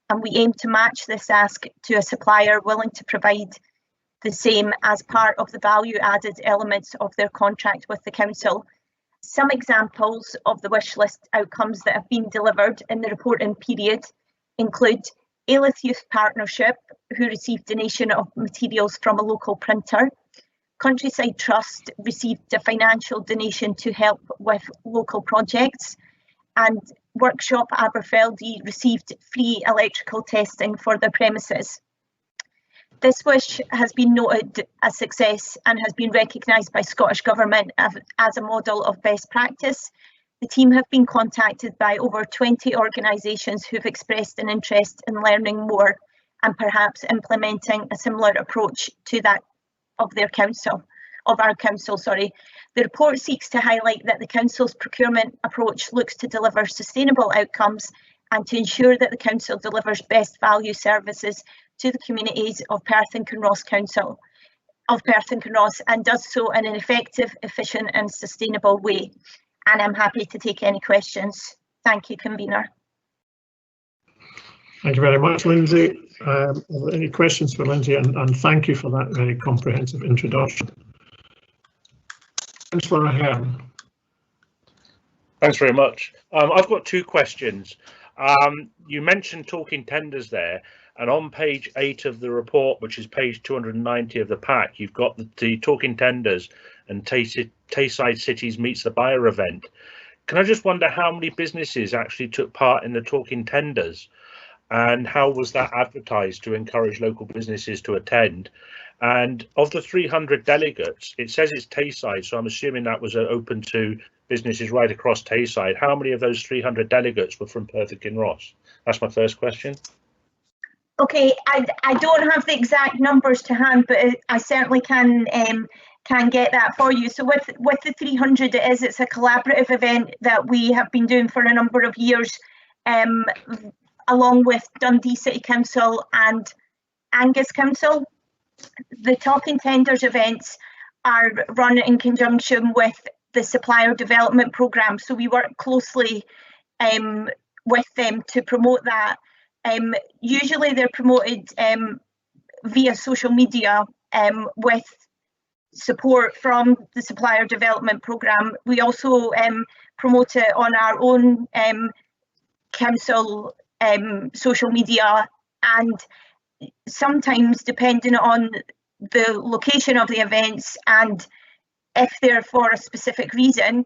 and we aim to match this ask to a supplier willing to provide the same as part of the value added elements of their contract with the council. Some examples of the wish list outcomes that have been delivered in the reporting period include Ailith Youth Partnership, who received donation of materials from a local printer. Countryside Trust received a financial donation to help with local projects, and Workshop Aberfeldy received free electrical testing for their premises. This wish has been noted a success and has been recognised by Scottish Government as a model of best practice. The team have been contacted by over 20 organisations who've expressed an interest in learning more, and perhaps implementing a similar approach to that of our council. The report seeks to highlight that the council's procurement approach looks to deliver sustainable outcomes and to ensure that the council delivers best value services to the communities of Perth and Kinross and does so in an effective, efficient and sustainable way. And I'm happy to take any questions. Thank you, Convener. Thank you very much, Lindsay. Any questions for Lindsay? And thank you for that very comprehensive introduction. Councillor Ahern. Thanks very much. I've got two questions. You mentioned talking tenders there, and on page 8 of the report, which is page 290 of the pack, you've got the talking tenders and Tayside Cities Meets the Buyer event. Can I just wonder how many businesses actually took part in the talking tenders, and how was that advertised to encourage local businesses to attend? And of the 300 delegates, it says it's Tayside, so I'm assuming that was open to businesses right across Tayside. How many of those 300 delegates were from Perth and Kinross? That's my first question. Okay, I don't have the exact numbers to hand, but I certainly can get that for you. So with the 300, it's a collaborative event that we have been doing for a number of years, along with Dundee City Council and Angus Council. The Talking Tenders events are run in conjunction with the Supplier Development Programme, so we work closely with them to promote that. Usually they're promoted via social media with support from the Supplier Development Programme. We also promote it on our own council social media, and sometimes, depending on the location of the events and if they're for a specific reason,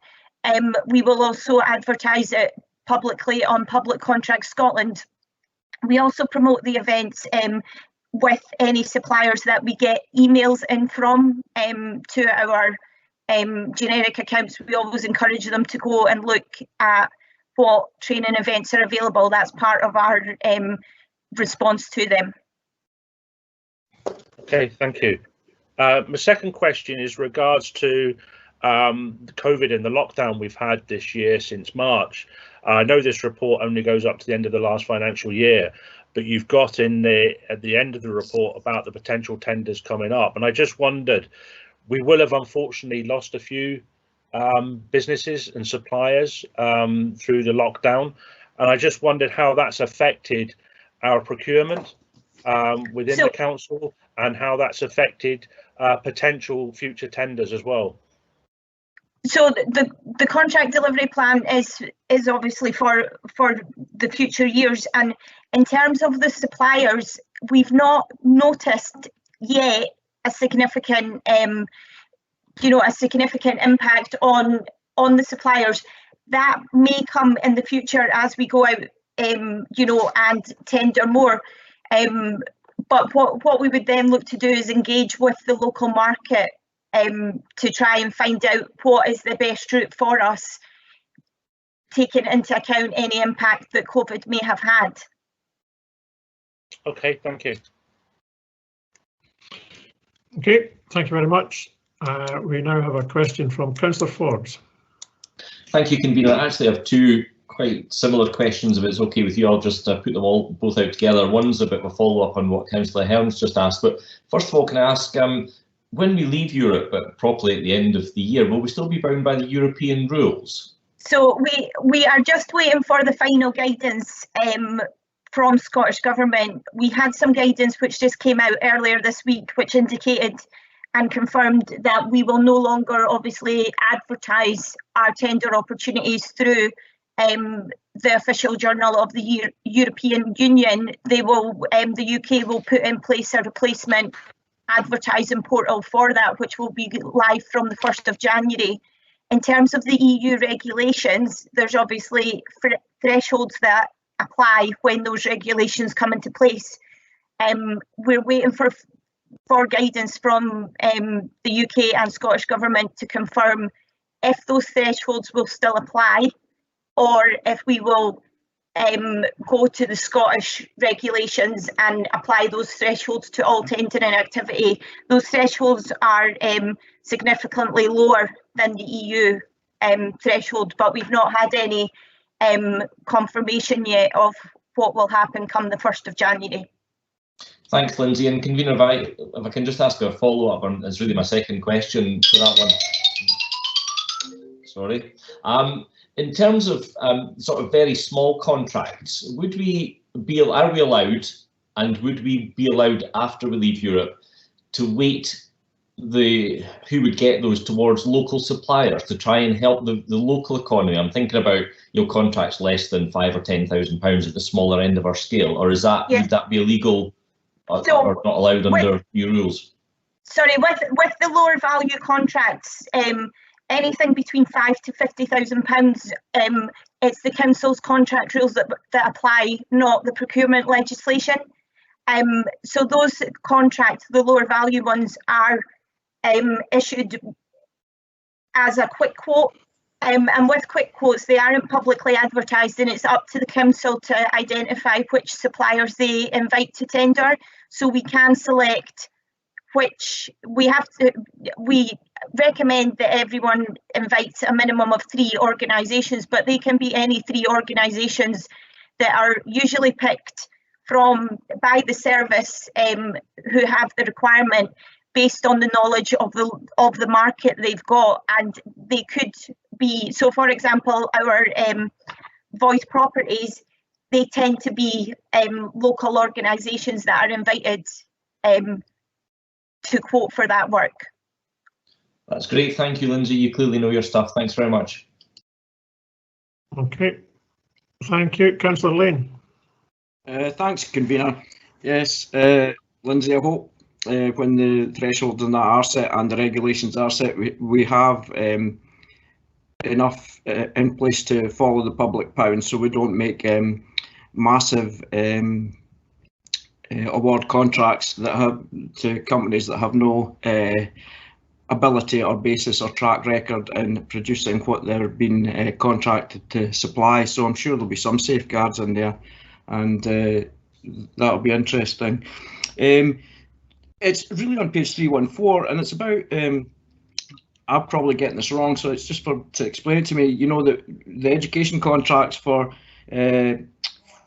we will also advertise it publicly on Public Contract Scotland. We also promote the events with any suppliers that we get emails in from to our generic accounts. We always encourage them to go and look at what training events are available. That's part of our response to them. Okay, thank you. My second question is regards to COVID and the lockdown we've had this year since March. I know this report only goes up to the end of the last financial year, but you've got in there at the end of the report about the potential tenders coming up. And I just wondered, we will have unfortunately lost a few businesses and suppliers through the lockdown. And I just wondered how that's affected our procurement within the council, and how that's affected potential future tenders as well. So the contract delivery plan is obviously for the future years, and in terms of the suppliers, we've not noticed yet a significant impact on the suppliers. That may come in the future as we go out and tender more. But what we would then look to do is engage with the local market to try and find out what is the best route for us, taking into account any impact that COVID may have had. Okay, thank you. Okay, thank you very much. We now have a question from Councillor Forbes. Thank you, Convener. I actually have two quite similar questions. If it's okay with you, I'll just put them both out together. One's a bit of a follow-up on what Councillor Hearn's just asked. But first of all, can I ask, when we leave Europe properly at the end of the year, will we still be bound by the European rules? So we are just waiting for the final guidance from Scottish Government. We had some guidance which just came out earlier this week, which indicated and confirmed that we will no longer obviously advertise our tender opportunities through the official journal of the European Union. They will, the UK will put in place a replacement advertising portal for that, which will be live from the 1st of January. In terms of the EU regulations, there's obviously thresholds that apply when those regulations come into place. We're waiting for guidance from the UK and Scottish Government to confirm if those thresholds will still apply, or if we will go to the Scottish regulations and apply those thresholds to all tendering activity. Those thresholds are significantly lower than the EU threshold, but we've not had any confirmation yet of what will happen come the 1st of January. Thanks, Lindsay. And convener, if I can just ask a follow-up, and it's really my second question to that one. Sorry. In terms of sort of very small contracts, are we allowed, and would we be allowed after we leave Europe to weight who would get those towards local suppliers to try and help the local economy? I'm thinking about contracts less than £5,000 or £10,000 at the smaller end of our scale, or would that be illegal or not allowed under new rules? Sorry, with the lower value contracts, anything between £5,000 to £50,000, it's the council's contract rules that apply, not the procurement legislation. So those contracts, the lower value ones, are issued as a quick quote, and with quick quotes they aren't publicly advertised, and it's up to the council to identify which suppliers they invite to tender. So we can select which we recommend that everyone invites a minimum of 3 organisations, but they can be any 3 organisations that are usually picked by the service who have the requirement based on the knowledge of the market they've got. And they could be, so for example, our voice properties, they tend to be local organisations that are invited to quote for that work. That's great. Thank you, Lindsay. You clearly know your stuff. Thanks very much. Okay. Thank you. Councillor Lane. Thanks, convener. Yes, Lindsay, I hope when the thresholds and that are set and the regulations are set, we have enough in place to follow the public pound, so we don't make massive award contracts that have to companies that have no ability or basis or track record in producing what they're being contracted to supply. So I'm sure there'll be some safeguards in there, and that'll be interesting. It's really on page 314, and it's about, I'm probably getting this wrong, so it's just to explain it to me, you know, the education contracts for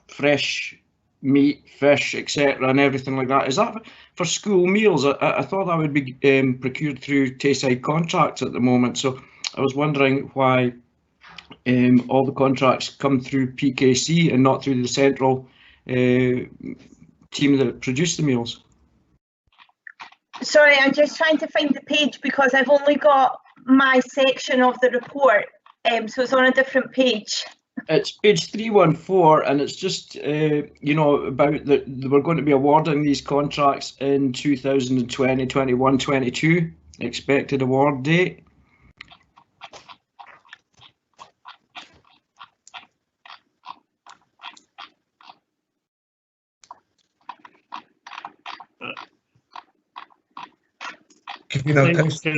fresh meat, fish, etc., and everything like that. Is that for school meals? I thought that would be procured through Tayside contracts at the moment. So I was wondering why all the contracts come through PKC and not through the central team that produce the meals. Sorry, I'm just trying to find the page because I've only got my section of the report, so it's on a different page. It's page 314, and it's just, you know, about that we're going to be awarding these contracts in 2020, 21, 22, expected award date. You know, Lindsay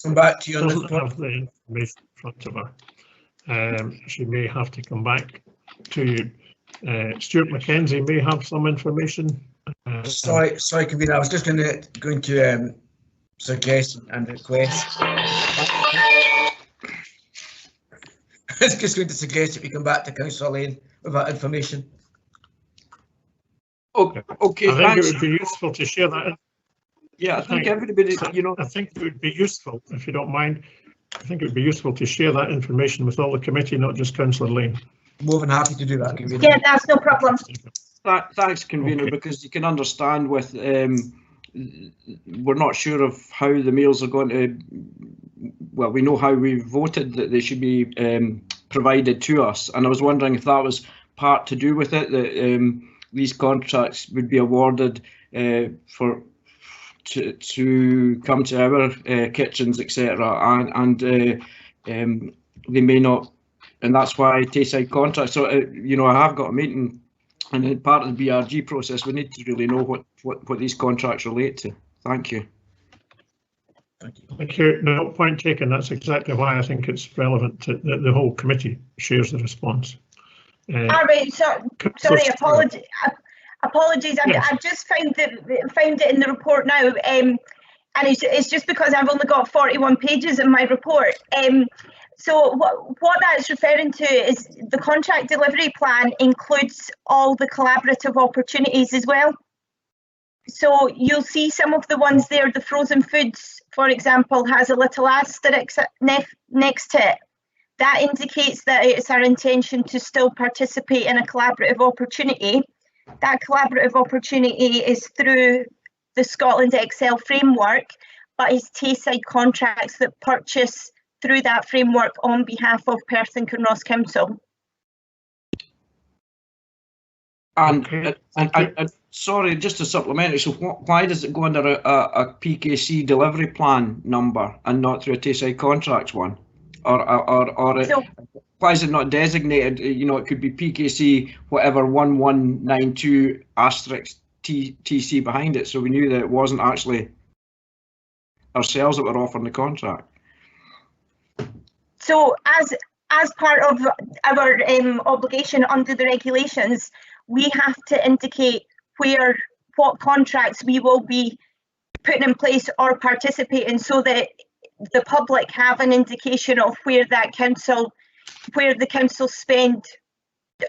come back to you on doesn't have the information in front of her. She may have to come back to you. Stuart Mackenzie may have some information. Sorry, convener. I was just going to suggest and request. I was just going to suggest if you come back to Councillor Lane with that information. Okay, I think it would be useful to share that. Yeah, I think everybody, you know. I think it would be useful, if you don't mind. I think it would be useful to share that information with all the committee, not just Councillor Lane. More than happy to do that, convener. Yeah, that's no problem. Thanks, convener, because you can understand with we're not sure of how the meals are going to. Well, we know how we voted that they should be provided to us, and I was wondering if that was part to do with it, that these contracts would be awarded to come to our kitchens, etc., and they may not, and that's why Tayside contracts. So you know, I have got a meeting, and part of the BRG process, we need to really know what these contracts relate to. Thank you. Thank you. Thank you. No, point taken. That's exactly why I think it's relevant to the whole committee shares the response. Right, sorry, apologies. Yes. I've just found it in the report now, and it's just because I've only got 41 pages in my report. So what that's referring to is the contract delivery plan includes all the collaborative opportunities as well. So you'll see some of the ones there, the frozen foods, for example, has a little asterisk next to it. That indicates that it's our intention to still participate in a collaborative opportunity. That collaborative opportunity is through the Scotland Excel framework, but it's Tayside contracts that purchase through that framework on behalf of Perth and Kinross Council. And sorry, just to supplement, so why does it go under a PKC delivery plan number and not through a Tayside contracts one? Or why is it not designated? You know, it could be PKC whatever 1192 asterisk TC behind it, so we knew that it wasn't actually ourselves that were offering the contract. So as part of our obligation under the regulations, we have to indicate what contracts we will be putting in place or participating, so that the public have an indication of where the council spend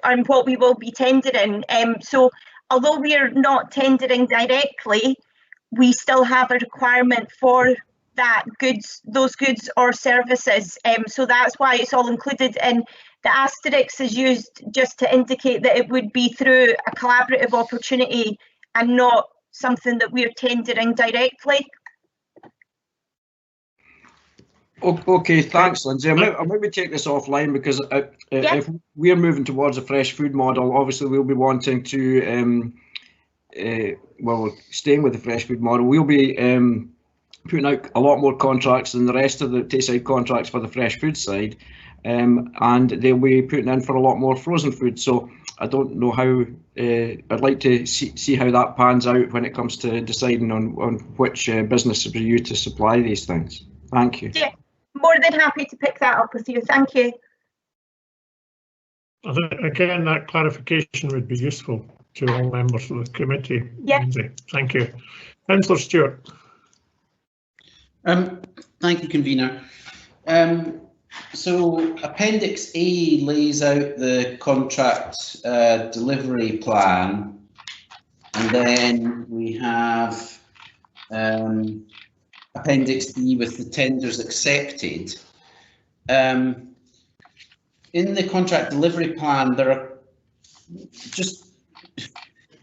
and what we will be tendering. So although we are not tendering directly, we still have a requirement for those goods or services. So that's why it's all included, and the asterisk is used just to indicate that it would be through a collaborative opportunity and not something that we're tendering directly. Okay, thanks, Lindsay. I maybe take this offline, because if we're moving towards a fresh food model, obviously we'll be wanting to, well, staying with the fresh food model, we'll be putting out a lot more contracts than the rest of the Tayside contracts for the fresh food side, and they'll be putting in for a lot more frozen food. So I don't know how, I'd like to see how that pans out when it comes to deciding on which business we use to supply these things. Thank you. Yeah, more than happy to pick that up with you. Thank you. I think, again, that clarification would be useful to all members of the committee. Yeah. Lindsay. Thank you. Councillor Stewart. Thank you, convener. So Appendix A lays out the contract delivery plan, and then we have Appendix B with the tenders accepted. In the contract delivery plan, there are just,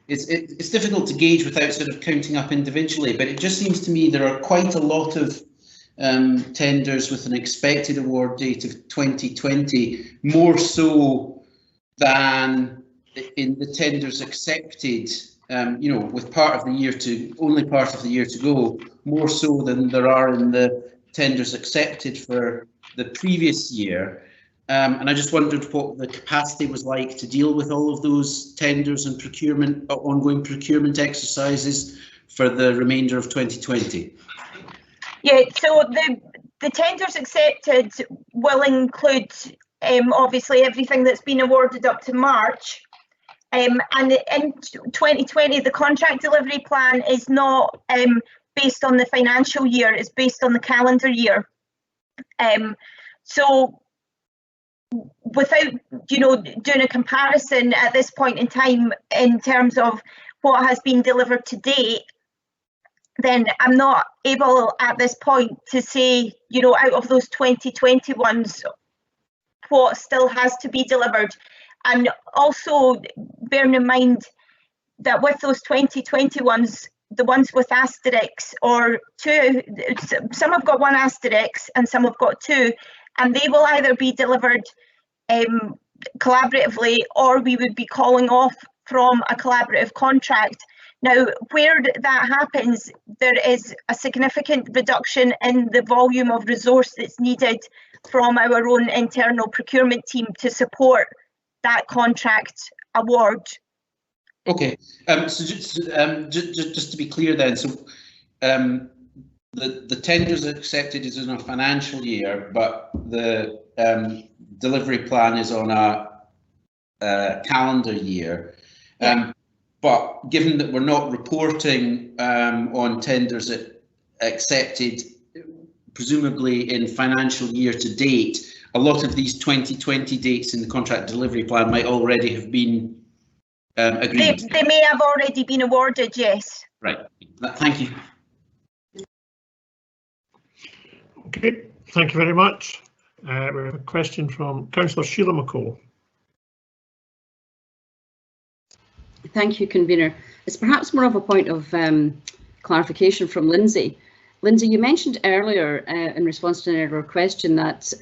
it's difficult to gauge without sort of counting up individually, but it just seems to me there are quite a lot of tenders with an expected award date of 2020, more so than in the tenders accepted, you know, with only part of the year to go, more so than there are in the tenders accepted for the previous year. And I just wondered what the capacity was like to deal with all of those tenders and ongoing procurement exercises for the remainder of 2020. Yeah, so the tenders accepted will include obviously everything that's been awarded up to March. And in 2020, the contract delivery plan is not based on the financial year, it's based on the calendar year. So without, you know, doing a comparison at this point in time in terms of what has been delivered to date, then I'm not able at this point to say, you know, out of those 2020 ones, what still has to be delivered. And also bearing in mind that with those 2020 ones, the ones with asterisks or two, some have got one asterisk and some have got two, and they will either be delivered collaboratively, or we would be calling off from a collaborative contract. Now, where that happens, there is a significant reduction in the volume of resource that's needed from our own internal procurement team to support that contract award. Okay, so just to be clear then, so the tenders accepted is in a financial year, but the delivery plan is on a calendar year. But given that we're not reporting on tenders accepted, presumably in financial year to date, a lot of these 2020 dates in the contract delivery plan might already have been agreed. They may have already been awarded, yes. Right, thank you. Okay, thank you very much. We have a question from Councillor Sheila McCall. Thank you, Convener. It's perhaps more of a point of clarification from Lindsay. Lindsay, you mentioned earlier in response to an earlier question that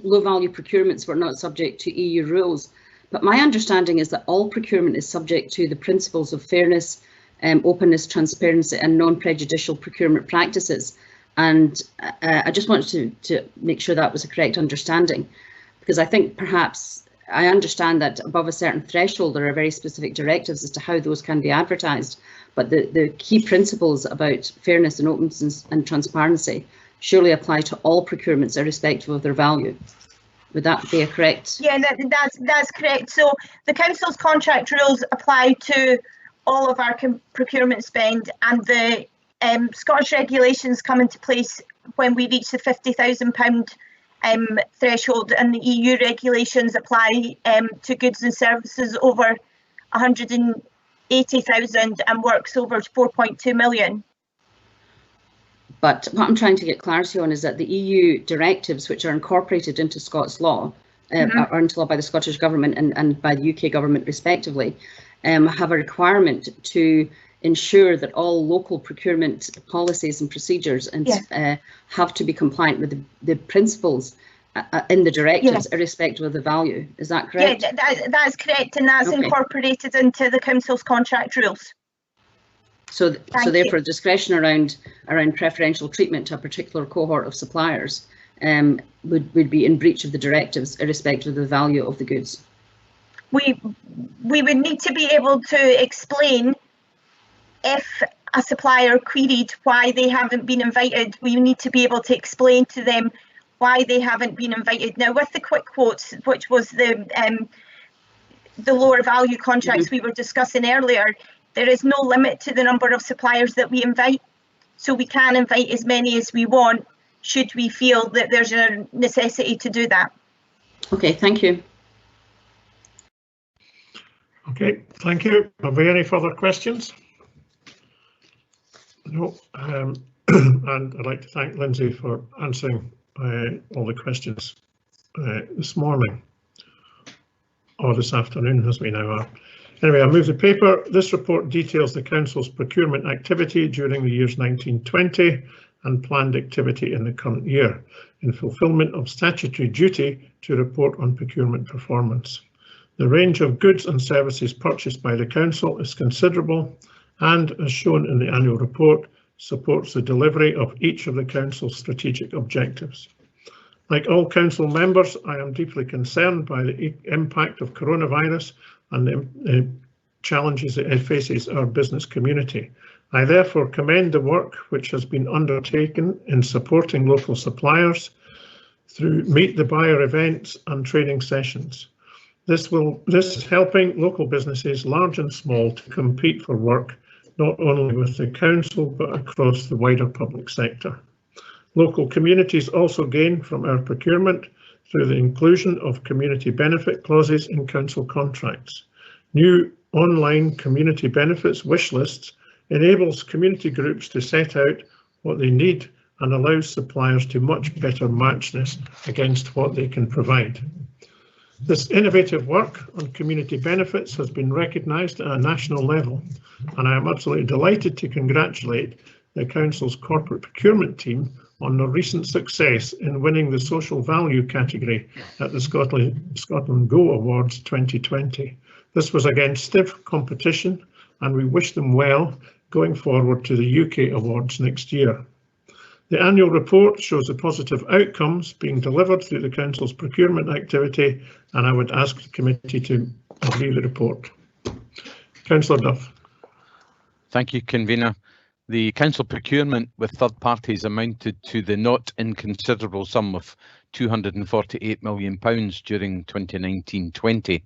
low-value procurements were not subject to EU rules, but my understanding is that all procurement is subject to the principles of fairness, openness, transparency and non-prejudicial procurement practices. And I just wanted to make sure that was a correct understanding, because I think perhaps I understand that above a certain threshold there are very specific directives as to how those can be advertised, but the key principles about fairness and openness and transparency surely apply to all procurements irrespective of their value. Would that be a correct? Yeah, that's correct. So the Council's contract rules apply to all of our procurement spend, and the Scottish regulations come into place when we reach the £50,000 threshold, and the EU regulations apply to goods and services over 180,000 and works over 4.2 million. But what I'm trying to get clarity on is that the EU directives, which are incorporated into Scots law, or into law by the Scottish Government and by the UK Government respectively, have a requirement to ensure that all local procurement policies and procedures have to be compliant with the principles in the directives, irrespective of the value. Is that correct? Yeah, that's correct, and that's incorporated into the Council's contract rules. So therefore, discretion around preferential treatment to a particular cohort of suppliers would be in breach of the directives, irrespective of the value of the goods. We would need to be able to explain if a supplier queried why they haven't been invited. We need to be able to explain to them why they haven't been invited. Now, with the quick quotes, which was the lower value contracts we were discussing earlier, there is no limit to the number of suppliers that we invite, so we can invite as many as we want should we feel that there's a necessity to do that. Okay, thank you. Okay, thank you. Are there any further questions? No, and I'd like to thank Lindsay for answering all the questions this morning, or this afternoon as we now are. Anyway, I move the paper. This report details the Council's procurement activity during the years 1920 and planned activity in the current year, in fulfilment of statutory duty to report on procurement performance. The range of goods and services purchased by the Council is considerable and, as shown in the annual report, supports the delivery of each of the Council's strategic objectives. Like all Council members, I am deeply concerned by the impact of coronavirus and the challenges it faces our business community. I therefore commend the work which has been undertaken in supporting local suppliers through Meet the Buyer events and training sessions. This is helping local businesses, large and small, to compete for work, not only with the Council, but across the wider public sector. Local communities also gain from our procurement through the inclusion of community benefit clauses in Council contracts. New online community benefits wish lists enables community groups to set out what they need and allows suppliers to much better match this against what they can provide. This innovative work on community benefits has been recognised at a national level, and I am absolutely delighted to congratulate the Council's corporate procurement team on their recent success in winning the social value category at the Scotland Go Awards 2020. This was against stiff competition, and we wish them well going forward to the UK Awards next year. The annual report shows the positive outcomes being delivered through the Council's procurement activity, and I would ask the committee to agree the report. Councillor Duff. Thank you, Convener. The council procurement with third parties amounted to the not inconsiderable sum of £248 million during 2019-20.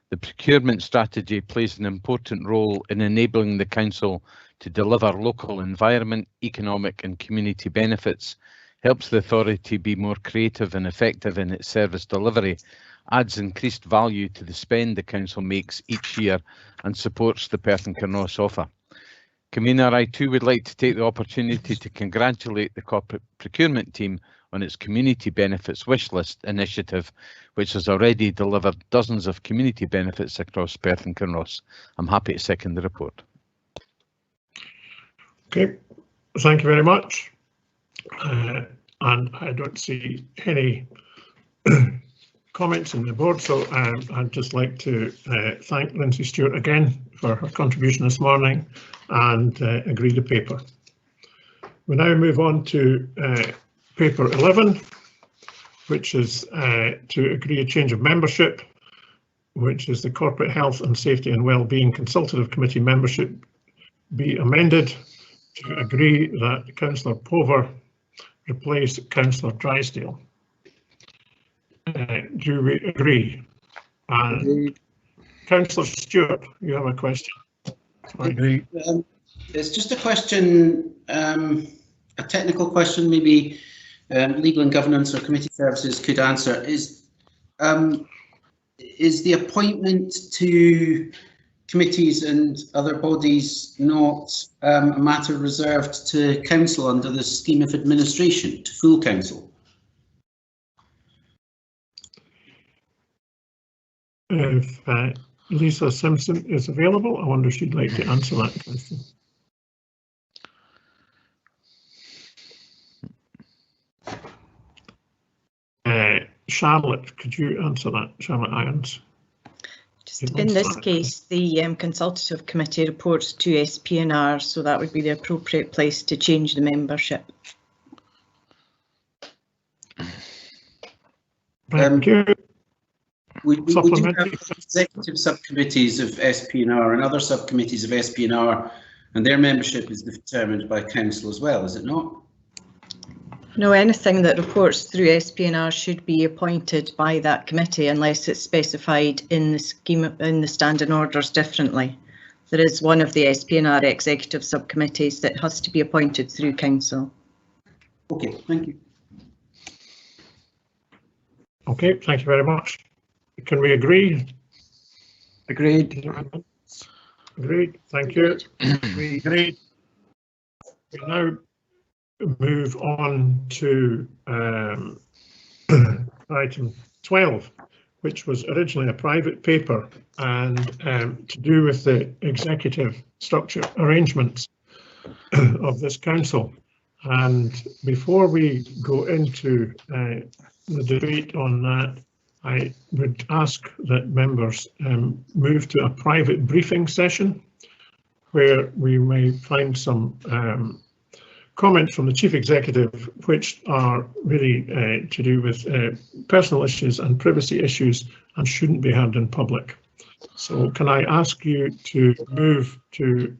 The procurement strategy plays an important role in enabling the council to deliver local environment, economic and community benefits, helps the authority be more creative and effective in its service delivery, adds increased value to the spend the council makes each year and supports the Perth and Kinross offer. Convener, I too would like to take the opportunity to congratulate the corporate procurement team on its community benefits wish list initiative, which has already delivered dozens of community benefits across Perth and Kinross. I'm happy to second the report. Okay, thank you very much. And I don't see any comments in the board, so I'd just like to thank Lindsay Stewart again for her contribution this morning and agree the paper. We now move on to paper 11, which is to agree a change of membership, which is the Corporate Health and Safety and Wellbeing Consultative Committee membership be amended to agree that Councillor Pover replace Councillor Drysdale. Do we agree? And Councillor Stewart, you have a question. I agree. It's just a question, a technical question, maybe legal and governance or committee services could answer. Is the appointment to committees and other bodies not a matter reserved to council under the scheme of administration, to full council? If Lisa Simpson is available, I wonder if she'd like to answer that question. Charlotte, could you answer that? Charlotte Irons. In this case, the consultative committee reports to SPNR, so that would be the appropriate place to change the membership. Thank you. We do have executive subcommittees of SPNR and other subcommittees of SPNR, and their membership is determined by council as well, is it not? No, anything that reports through SPNR should be appointed by that committee unless it's specified in the scheme, in the standing orders differently. There is one of the SPNR executive subcommittees that has to be appointed through council. Okay, thank you. Okay, thank you very much. Can we agree? Agreed. Agreed, thank you. We agreed. We now move on to item 12, which was originally a private paper and to do with the executive structure arrangements of this council. And before we go into the debate on that, I would ask that members move to a private briefing session where we may find some comments from the Chief Executive, which are really to do with personal issues and privacy issues and shouldn't be heard in public. So can I ask you to move to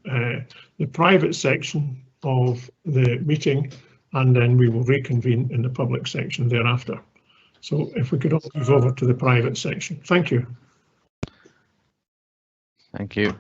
the private section of the meeting, and then we will reconvene in the public section thereafter. So if we could all move over to the private section. Thank you. Thank you.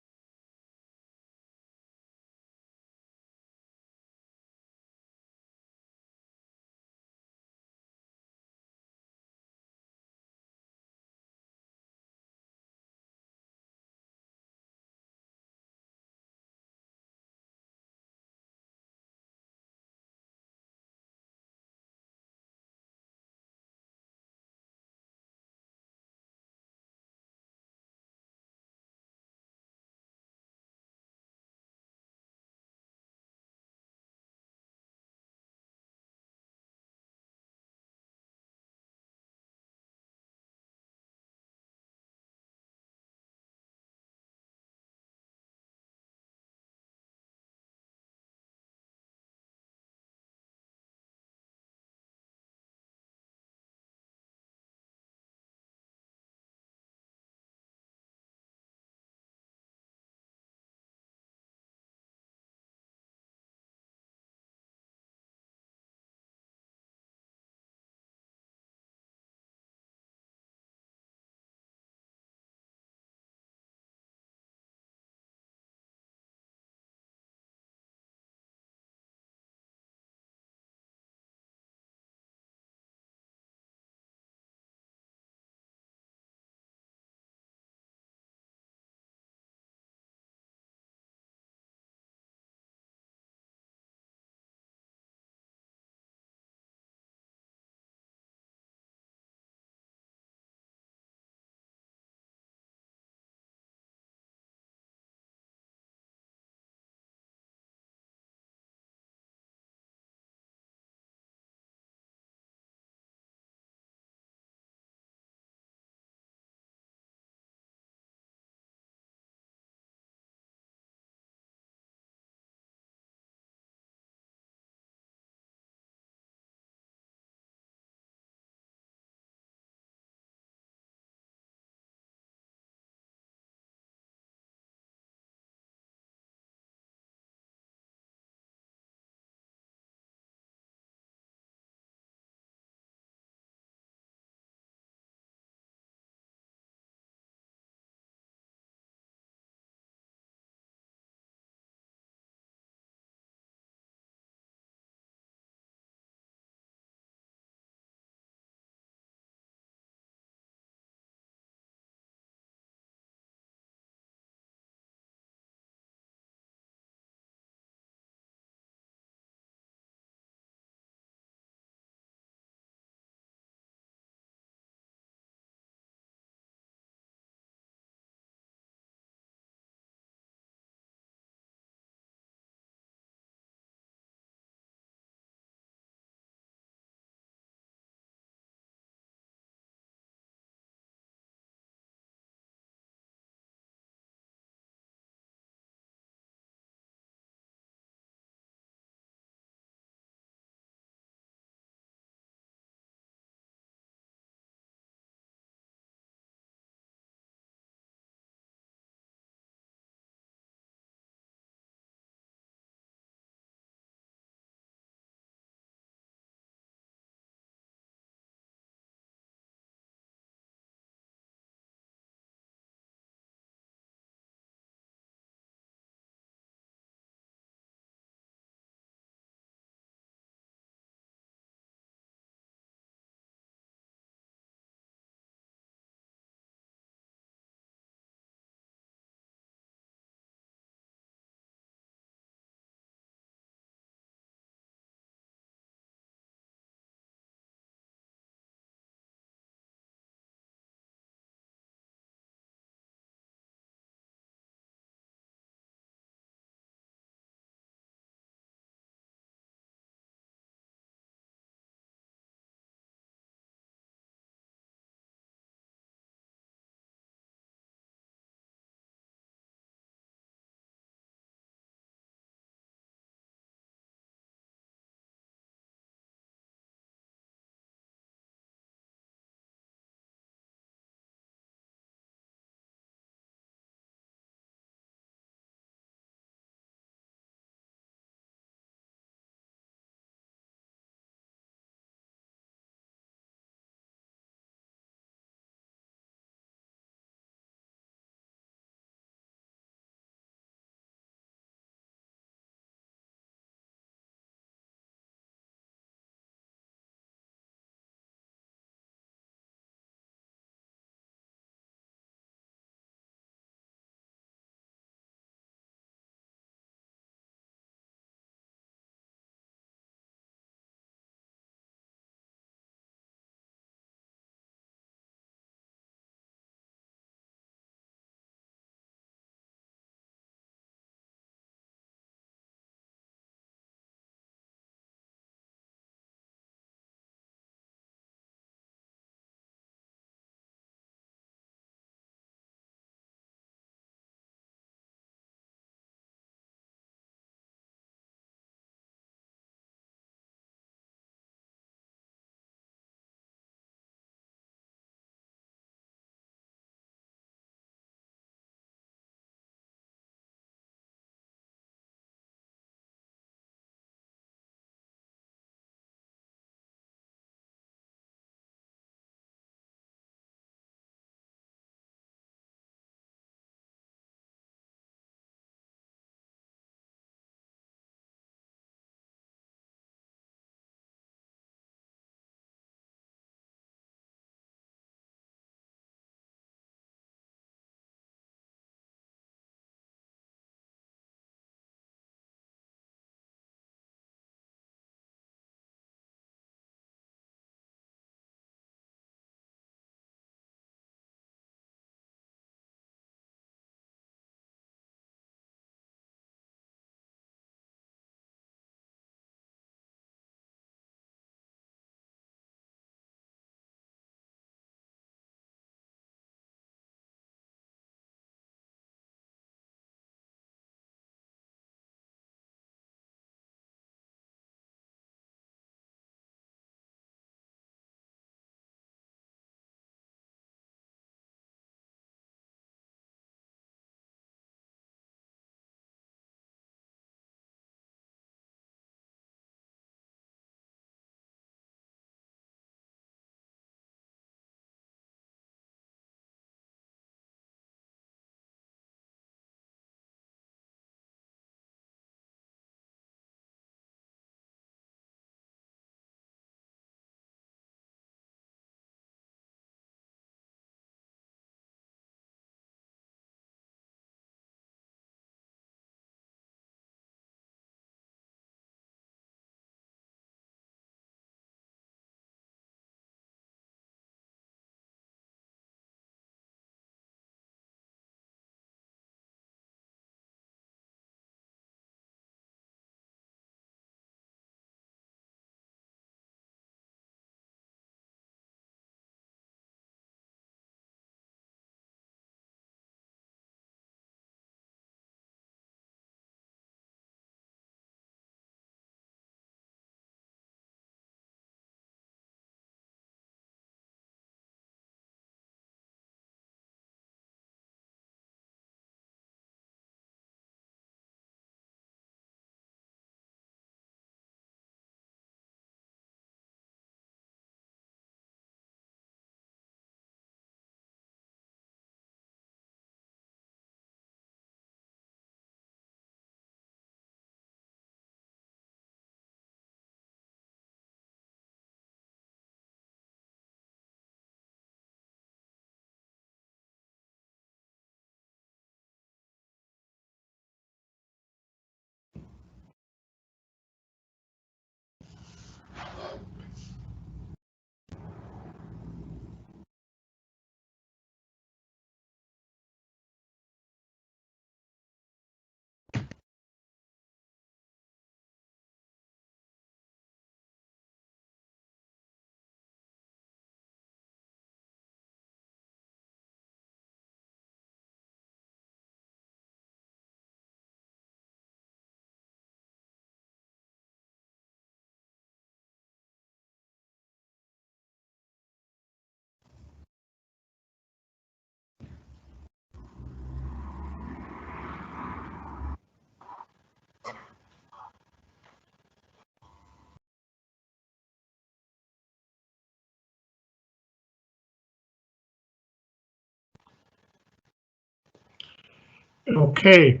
Okay.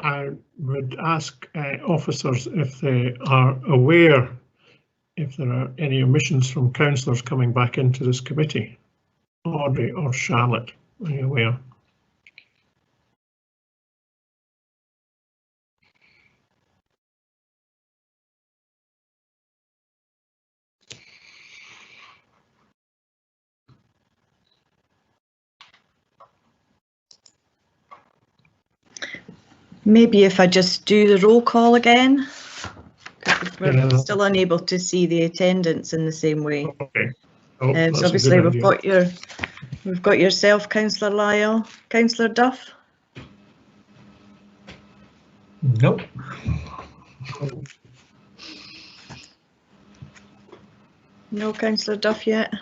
I would ask officers if they are aware if there are any omissions from councillors coming back into this committee. Audrey or Charlotte, are you aware? Maybe if I just do the roll call again, we're Yeah. still unable to see the attendance in the same way. Okay. Oh, So obviously we've got yourself, Councillor Lyle, Councillor Duff. Nope. No Councillor Duff yet.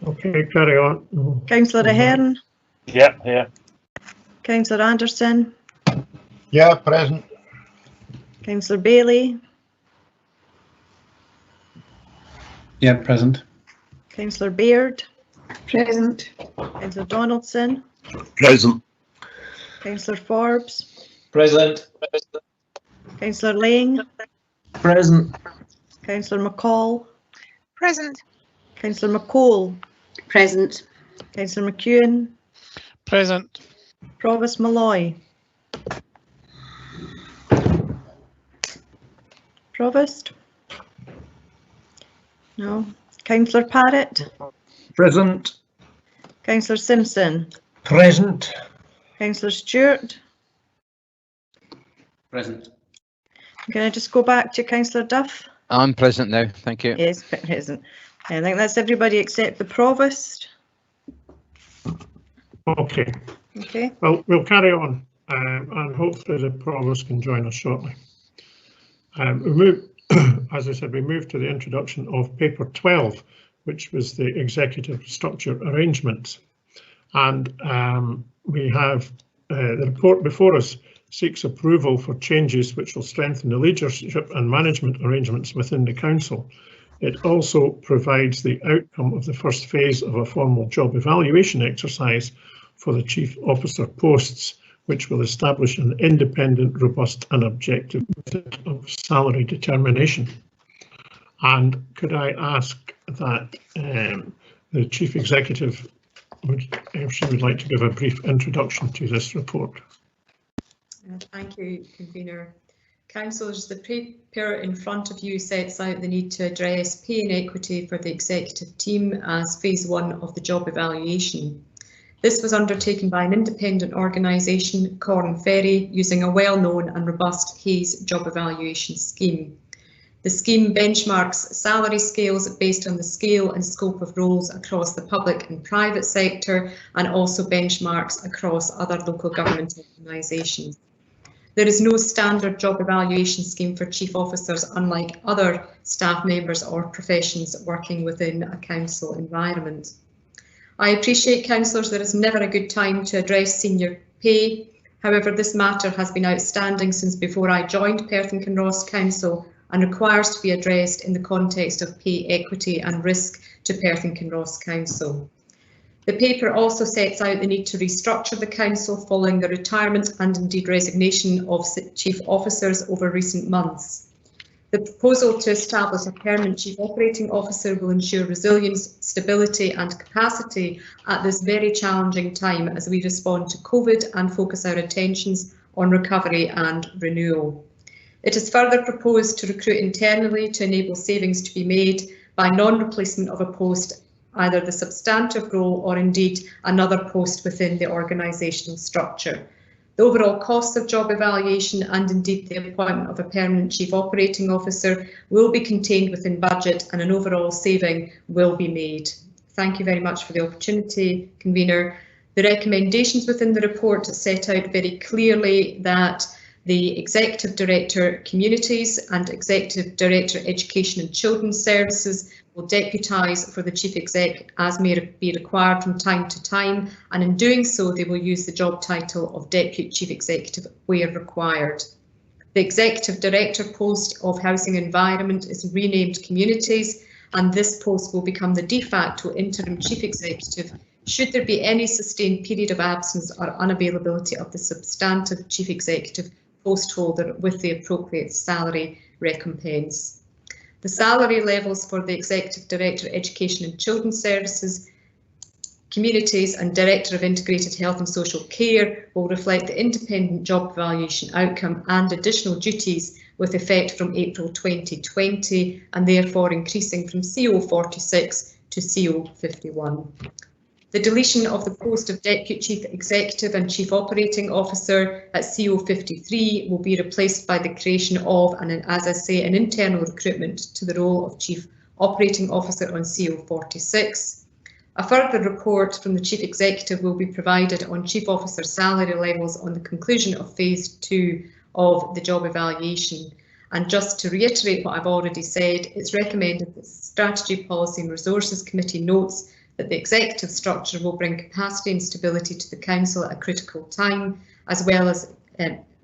Okay, carry on. Councillor Ahern. Yeah, yeah. Councillor Anderson. Yeah, present. Councillor Bailey. Yeah, present. Councillor Baird. Present. Councillor Donaldson. Present. Councillor Forbes. Present. Councillor Lang. Present. Councillor McCall. Present. Councillor McCall. Present. Councillor McEwen. Present. Provost Malloy. Provost? No. Councillor Parrott? Present. Councillor Simpson? Present. Councillor Stewart? Present. Can I just go back to Councillor Duff? I'm present now, thank you. Yes, present. I think that's everybody except the Provost. Okay. Okay. Well, we'll carry on, and hopefully the Provost can join us shortly. We move, as I said, we move to the introduction of paper 12, which was the executive structure arrangements. And we have the report before us seeks approval for changes which will strengthen the leadership and management arrangements within the council. It also provides the outcome of the first phase of a formal job evaluation exercise for the chief officer posts, which will establish an independent, robust and objective method of salary determination. And could I ask that the chief executive, if she would like to give a brief introduction to this report. Thank you, Convener. Councillors, the paper in front of you sets out the need to address pay inequity for the executive team as phase 1 of the job evaluation. This was undertaken by an independent organisation, Corn Ferry, using a well-known and robust Hayes job evaluation scheme. The scheme benchmarks salary scales based on the scale and scope of roles across the public and private sector, and also benchmarks across other local government organisations. There is no standard job evaluation scheme for chief officers, unlike other staff members or professions working within a council environment. I appreciate, councillors, there is never a good time to address senior pay. However, this matter has been outstanding since before I joined Perth and Kinross Council and requires to be addressed in the context of pay equity and risk to Perth and Kinross Council. The paper also sets out the need to restructure the council following the retirement and indeed resignation of chief officers over recent months. The proposal to establish a permanent chief operating officer will ensure resilience, stability and capacity at this very challenging time as we respond to COVID and focus our attentions on recovery and renewal. It is further proposed to recruit internally to enable savings to be made by non-replacement of a post, either the substantive role or indeed another post within the organisational structure. The overall cost of job evaluation and indeed the appointment of a permanent chief operating officer will be contained within budget and an overall saving will be made. Thank you very much for the opportunity, Convener. The recommendations within the report set out very clearly that the Executive Director Communities and Executive Director Education and Children's Services will deputise for the Chief Exec as may be required from time to time, and in doing so they will use the job title of Deputy Chief Executive where required. The Executive Director post of Housing Environment is renamed Communities, and this post will become the de facto interim Chief Executive should there be any sustained period of absence or unavailability of the substantive Chief Executive post holder with the appropriate salary recompense. The salary levels for the Executive Director of Education and Children's Services, Communities and Director of Integrated Health and Social Care will reflect the independent job evaluation outcome and additional duties with effect from April 2020 and therefore increasing from CO 46 to CO 51. The deletion of the post of Deputy Chief Executive and Chief Operating Officer at CO 53 will be replaced by the creation of, and as I say, an internal recruitment to the role of Chief Operating Officer on CO 46. A further report from the Chief Executive will be provided on Chief Officer salary levels on the conclusion of Phase 2 of the job evaluation. And just to reiterate what I've already said, it's recommended that the Strategy, Policy and Resources Committee notes that the executive structure will bring capacity and stability to the Council at a critical time, as well as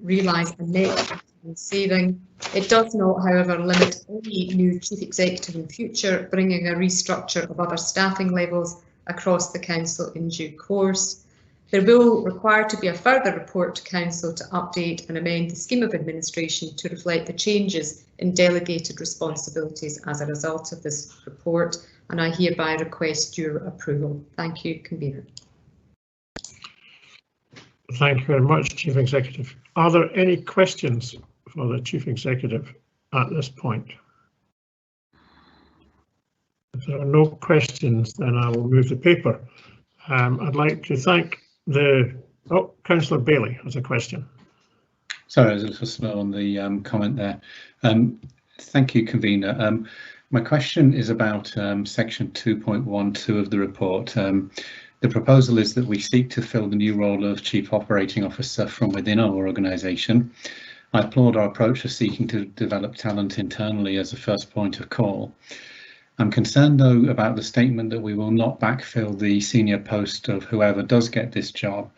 realise a net saving. It does not, however, limit any new Chief Executive in future, bringing a restructure of other staffing levels across the Council in due course. There will require to be a further report to Council to update and amend the scheme of administration to reflect the changes in delegated responsibilities as a result of this report, and I hereby request your approval. Thank you, Convener. Thank you very much, Chief Executive. Are there any questions for the Chief Executive at this point? If there are no questions, then I will move the paper. I'd like to thank Councillor Bailey has a question. Sorry, I was a little slow on the comment there. Thank you, Convener. My question is about section 2.12 of the report. The proposal is that we seek to fill the new role of Chief Operating Officer from within our organisation. I applaud our approach of seeking to develop talent internally as a first point of call. I'm concerned, though, about the statement that we will not backfill the senior post of whoever does get this job.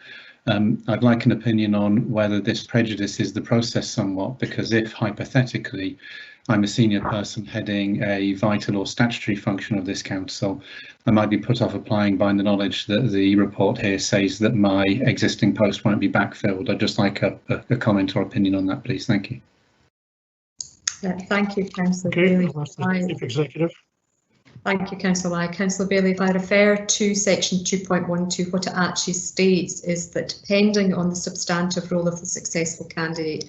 I'd like an opinion on whether this prejudices the process somewhat, because if, hypothetically, I'm a senior person heading a vital or statutory function of this council, I might be put off applying by the knowledge that the report here says that my existing post won't be backfilled. I'd just like a comment or opinion on that, please. Thank you. Thank you, Councillor Bailey. Chief Executive. Thank you, Councillor Lai. Councillor Bailey, if I refer to section 2.12, what it actually states is that depending on the substantive role of the successful candidate,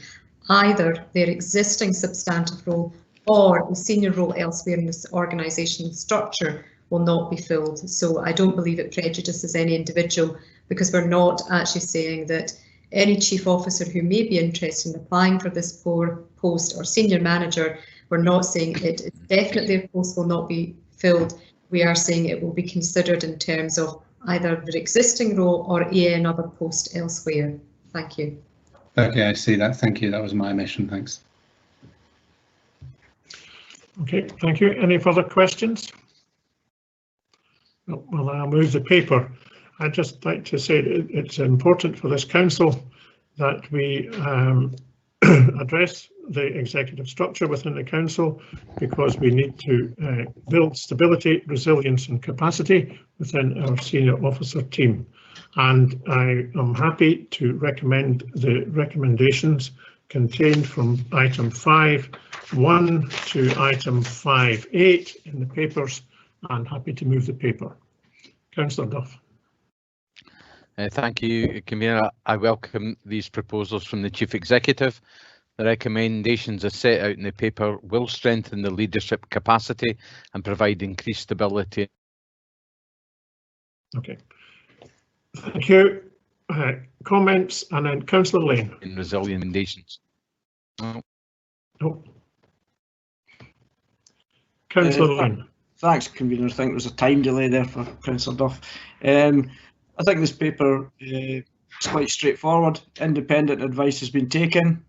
either their existing substantive role or the senior role elsewhere in this organisational structure will not be filled. So I don't believe it prejudices any individual, because we're not actually saying that any chief officer who may be interested in applying for this post or senior manager, we're not saying it's definitely a post will not be filled. We are saying it will be considered in terms of either their existing role or another post elsewhere. Thank you. Okay, I see that. Thank you. That was my omission. Thanks. Okay, thank you. Any further questions? No, well, I'll move the paper. I'd just like to say it's important for this council that we address the executive structure within the council, because we need to build stability, resilience and capacity within our senior officer team. And I am happy to recommend the recommendations contained from item 5.1 to item 5.8 in the papers, and happy to move the paper. Councillor Duff. Thank you, Convener. I welcome these proposals from the Chief Executive. The recommendations as set out in the paper will strengthen the leadership capacity and provide increased stability. Okay. Thank you. Comments, and then Councillor Lane. In resilient recommendations. Oh. Councillor Lane. Thanks, Convener. I think there was a time delay there for Councillor Duff. I think this paper is quite straightforward. Independent advice has been taken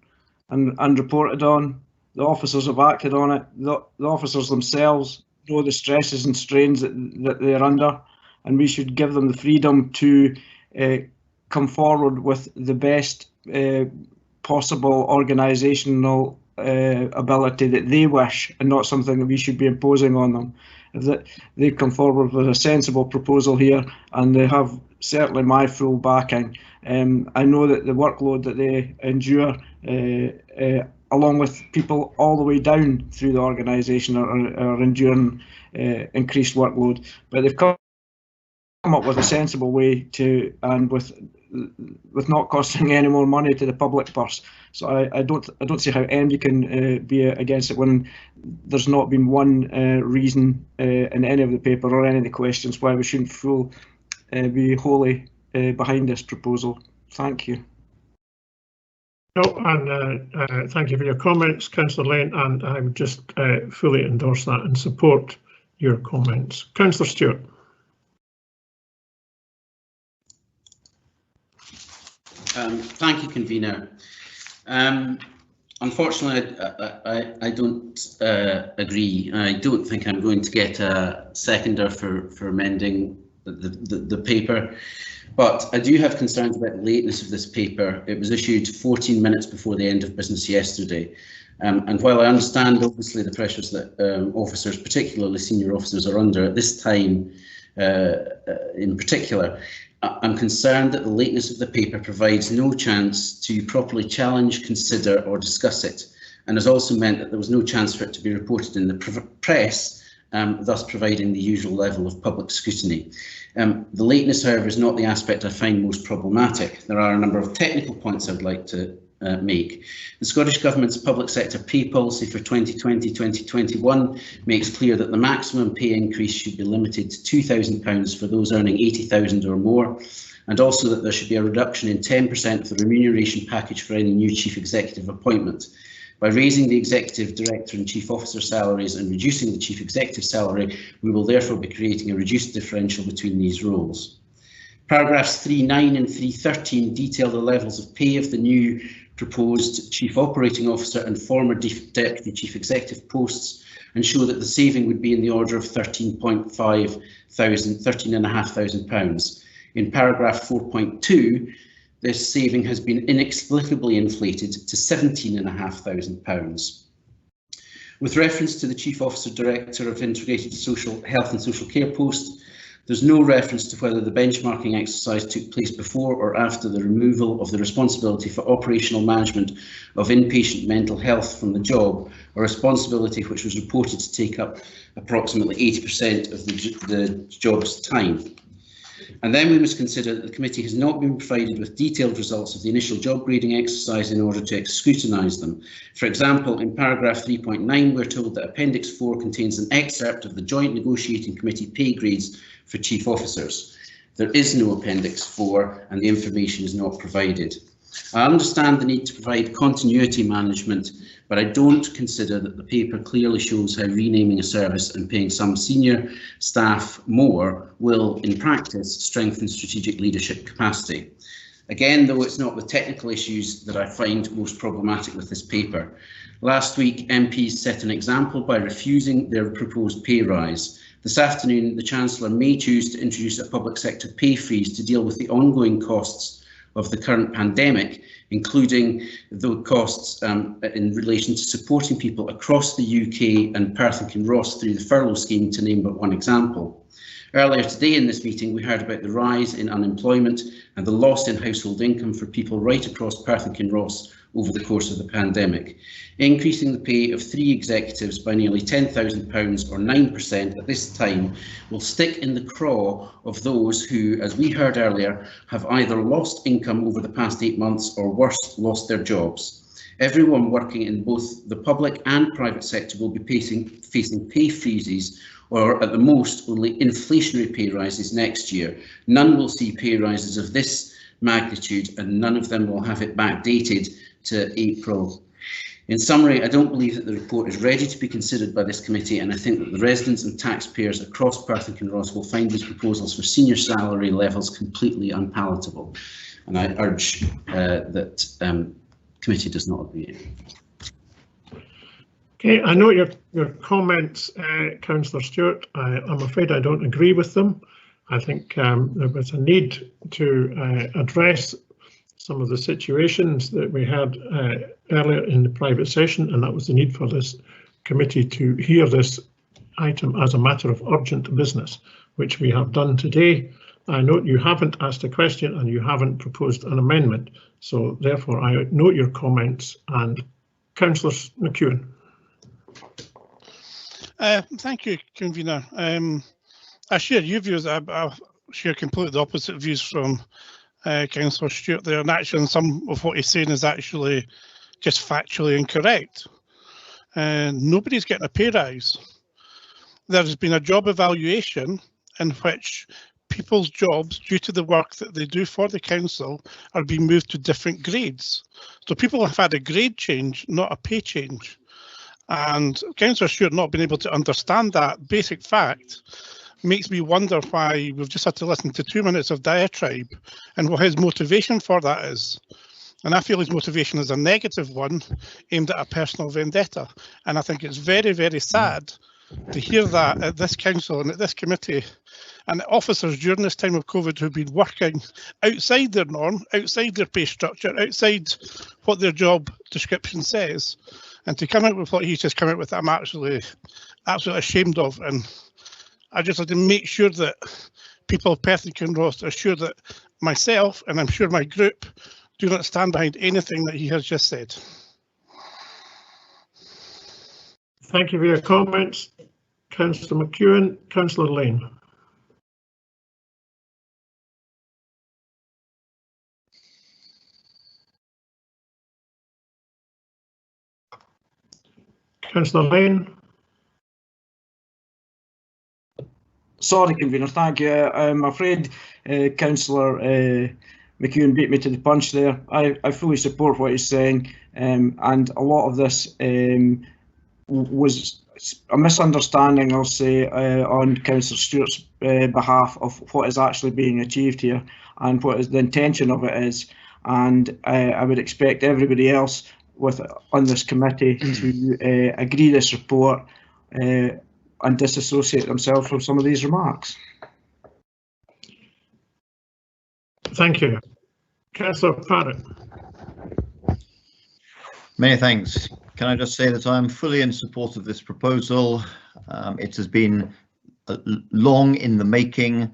and reported on. The officers have acted on it. The officers themselves know the stresses and strains that they're under, and we should give them the freedom to come forward with the best possible organisational ability that they wish, and not something that we should be imposing on them. that they've come forward with a sensible proposal here, and they have certainly my full backing. I know that the workload that they endure, along with people all the way down through the organisation, are enduring increased workload, but they've come up with a sensible way to, and with not costing any more money to the public purse. So I don't see how MD can be against it when there's not been one reason in any of the paper or any of the questions why we shouldn't be wholly behind this proposal. Thank you. No, and thank you for your comments, Councillor Lane, and I would just fully endorse that and support your comments. Councillor Stewart. Thank you, Convener. Unfortunately, I don't agree. I don't think I'm going to get a seconder for amending the paper, but I do have concerns about the lateness of this paper. It was issued 14 minutes before the end of business yesterday. And while I understand obviously the pressures that officers, particularly senior officers, are under at this time in particular, I'm concerned that the lateness of the paper provides no chance to properly challenge, consider or discuss it, and has also meant that there was no chance for it to be reported in the press, thus providing the usual level of public scrutiny. The lateness, however, is not the aspect I find most problematic. There are a number of technical points I'd like to make. The Scottish Government's public sector pay policy for 2020-2021 makes clear that the maximum pay increase should be limited to £2,000 for those earning 80,000 or more, and also that there should be a reduction in 10% of the remuneration package for any new chief executive appointment. By raising the executive director and chief officer salaries and reducing the chief executive salary, we will therefore be creating a reduced differential between these roles. Paragraphs 3.9 and 3.13 detail the levels of pay of the new proposed chief operating officer and former deputy chief executive posts, and show that the saving would be in the order of £13,500. In paragraph 4.2, this saving has been inexplicably inflated to £17,500. With reference to the chief officer director of integrated health and social care post, there's no reference to whether the benchmarking exercise took place before or after the removal of the responsibility for operational management of inpatient mental health from the job, a responsibility which was reported to take up approximately 80% of the job's time. And then we must consider that the committee has not been provided with detailed results of the initial job grading exercise in order to scrutinise them. For example, in paragraph 3.9, we're told that Appendix 4 contains an excerpt of the Joint Negotiating Committee pay grades for chief officers. There is no Appendix 4 and the information is not provided. I understand the need to provide continuity management, but I don't consider that the paper clearly shows how renaming a service and paying some senior staff more will, in practice, strengthen strategic leadership capacity. Again, though, it's not the technical issues that I find most problematic with this paper. Last week, MPs set an example by refusing their proposed pay rise. This afternoon, the Chancellor may choose to introduce a public sector pay freeze to deal with the ongoing costs of the current pandemic, including the costs in relation to supporting people across the UK and Perth and Kinross through the furlough scheme, to name but one example. Earlier today in this meeting, we heard about the rise in unemployment and the loss in household income for people right across Perth and Kinross over the course of the pandemic. Increasing the pay of 3 executives by nearly £10,000 or 9% at this time will stick in the craw of those who, as we heard earlier, have either lost income over the past 8 months or worse, lost their jobs. Everyone working in both the public and private sector will be facing pay freezes, or at the most only inflationary pay rises next year. None will see pay rises of this magnitude, and none of them will have it backdated to April. In summary, I don't believe that the report is ready to be considered by this committee, and I think that the residents and taxpayers across Perth and Kinross will find these proposals for senior salary levels completely unpalatable. And I urge that committee does not agree. Okay, I note your comments, Councillor Stewart. I'm afraid I don't agree with them. I think there was a need to address some of the situations that we had earlier in the private session, and that was the need for this committee to hear this item as a matter of urgent business, which we have done today. I note you haven't asked a question and you haven't proposed an amendment, so therefore I note your comments. And Councillor McEwen. Thank you, Convener. I share your views. I share completely the opposite views from Councillor Stewart there, and actually some of what he's saying is actually just factually incorrect. Nobody's getting a pay rise. There has been a job evaluation in which people's jobs, due to the work that they do for the council, are being moved to different grades. So people have had a grade change, not a pay change. And Councillor Stewart not being able to understand that basic fact makes me wonder why we've just had to listen to 2 minutes of diatribe and what his motivation for that is. And I feel his motivation is a negative one aimed at a personal vendetta. And I think it's very, very sad to hear that at this council and at this committee, and officers during this time of COVID who've been working outside their norm, outside their pay structure, outside what their job description says, and to come out with what he's just come out with, I'm actually absolutely ashamed of. And I just like to make sure that people of Perth and Kinross are sure that myself, and I'm sure my group, do not stand behind anything that he has just said. Thank you for your comments, Councillor McEwen. Councillor Lane. Councillor Lane. Sorry, Convener, thank you. I'm afraid Councillor McEwen beat me to the punch there. I fully support what he's saying, and a lot of this was a misunderstanding, I'll say, on Councillor Stewart's behalf of what is actually being achieved here and what is the intention of it is. And I would expect everybody else on this committee to agree this report and disassociate themselves from some of these remarks. Thank you. Councillor Parrott. Many thanks. Can I just say that I am fully in support of this proposal. It has been long in the making,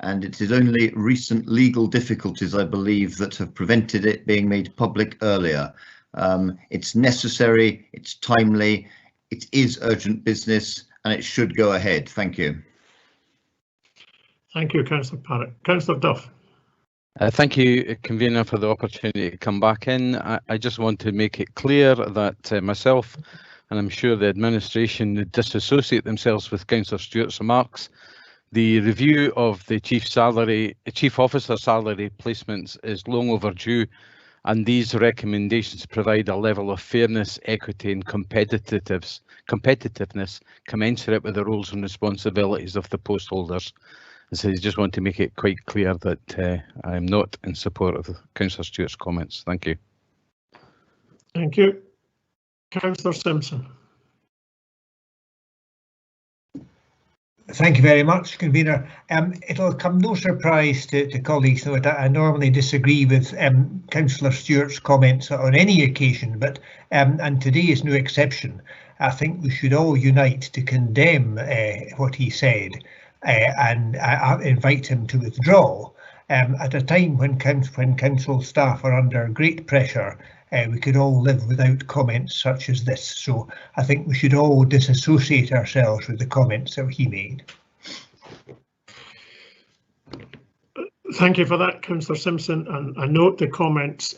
and it is only recent legal difficulties, I believe, that have prevented it being made public earlier. It's necessary, it's timely, it is urgent business, and it should go ahead. Thank you. Thank you, Councillor Parrott. Councillor Duff. Thank you, Convener, for the opportunity to come back in. I just want to make it clear that myself, and I'm sure the administration, disassociate themselves with Councillor Stewart's remarks. The review of the chief officer salary placements is long overdue, and these recommendations provide a level of fairness, equity and competitiveness commensurate with the roles and responsibilities of the post holders. So I just want to make it quite clear that I am not in support of Councillor Stewart's comments. Thank you. Thank you. Councillor Simpson. Thank you very much, Convener. It'll come no surprise to colleagues that I normally disagree with Councillor Stewart's comments on any occasion, but and today is no exception. I think we should all unite to condemn what he said and invite him to withdraw. At a time when council staff are under great pressure, we could all live without comments such as this. So I think we should all disassociate ourselves with the comments that he made. Thank you for that, Councillor Simpson, and I note the comments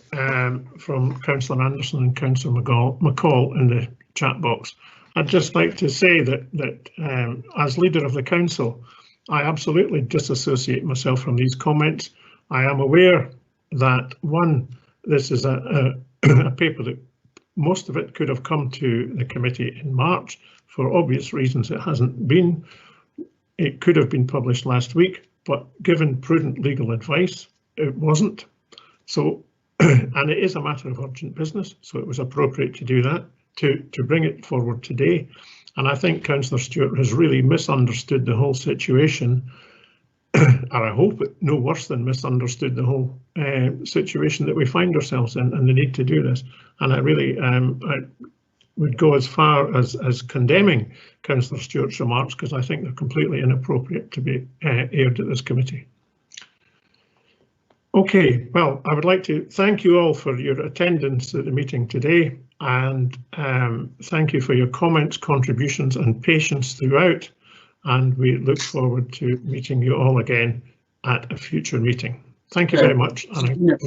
from Councillor Anderson and Councillor McCall in the chat box. I'd just like to say that as leader of the council, I absolutely disassociate myself from these comments. I am aware that, one, this is a paper that most of it could have come to the committee in March. For obvious reasons, it hasn't been. It could have been published last week, but given prudent legal advice, it wasn't. So, and it is a matter of urgent business, so it was appropriate to do that, to bring it forward today. And I think Councillor Stewart has really misunderstood the whole situation, and I hope it no worse than misunderstood the whole situation that we find ourselves in and the need to do this. And I really would go as far as condemning Councillor Stewart's remarks, because I think they're completely inappropriate to be aired at this committee. Okay, well, I would like to thank you all for your attendance at the meeting today, and thank you for your comments, contributions and patience throughout, and we look forward to meeting you all again at a future meeting. Thank you very much. And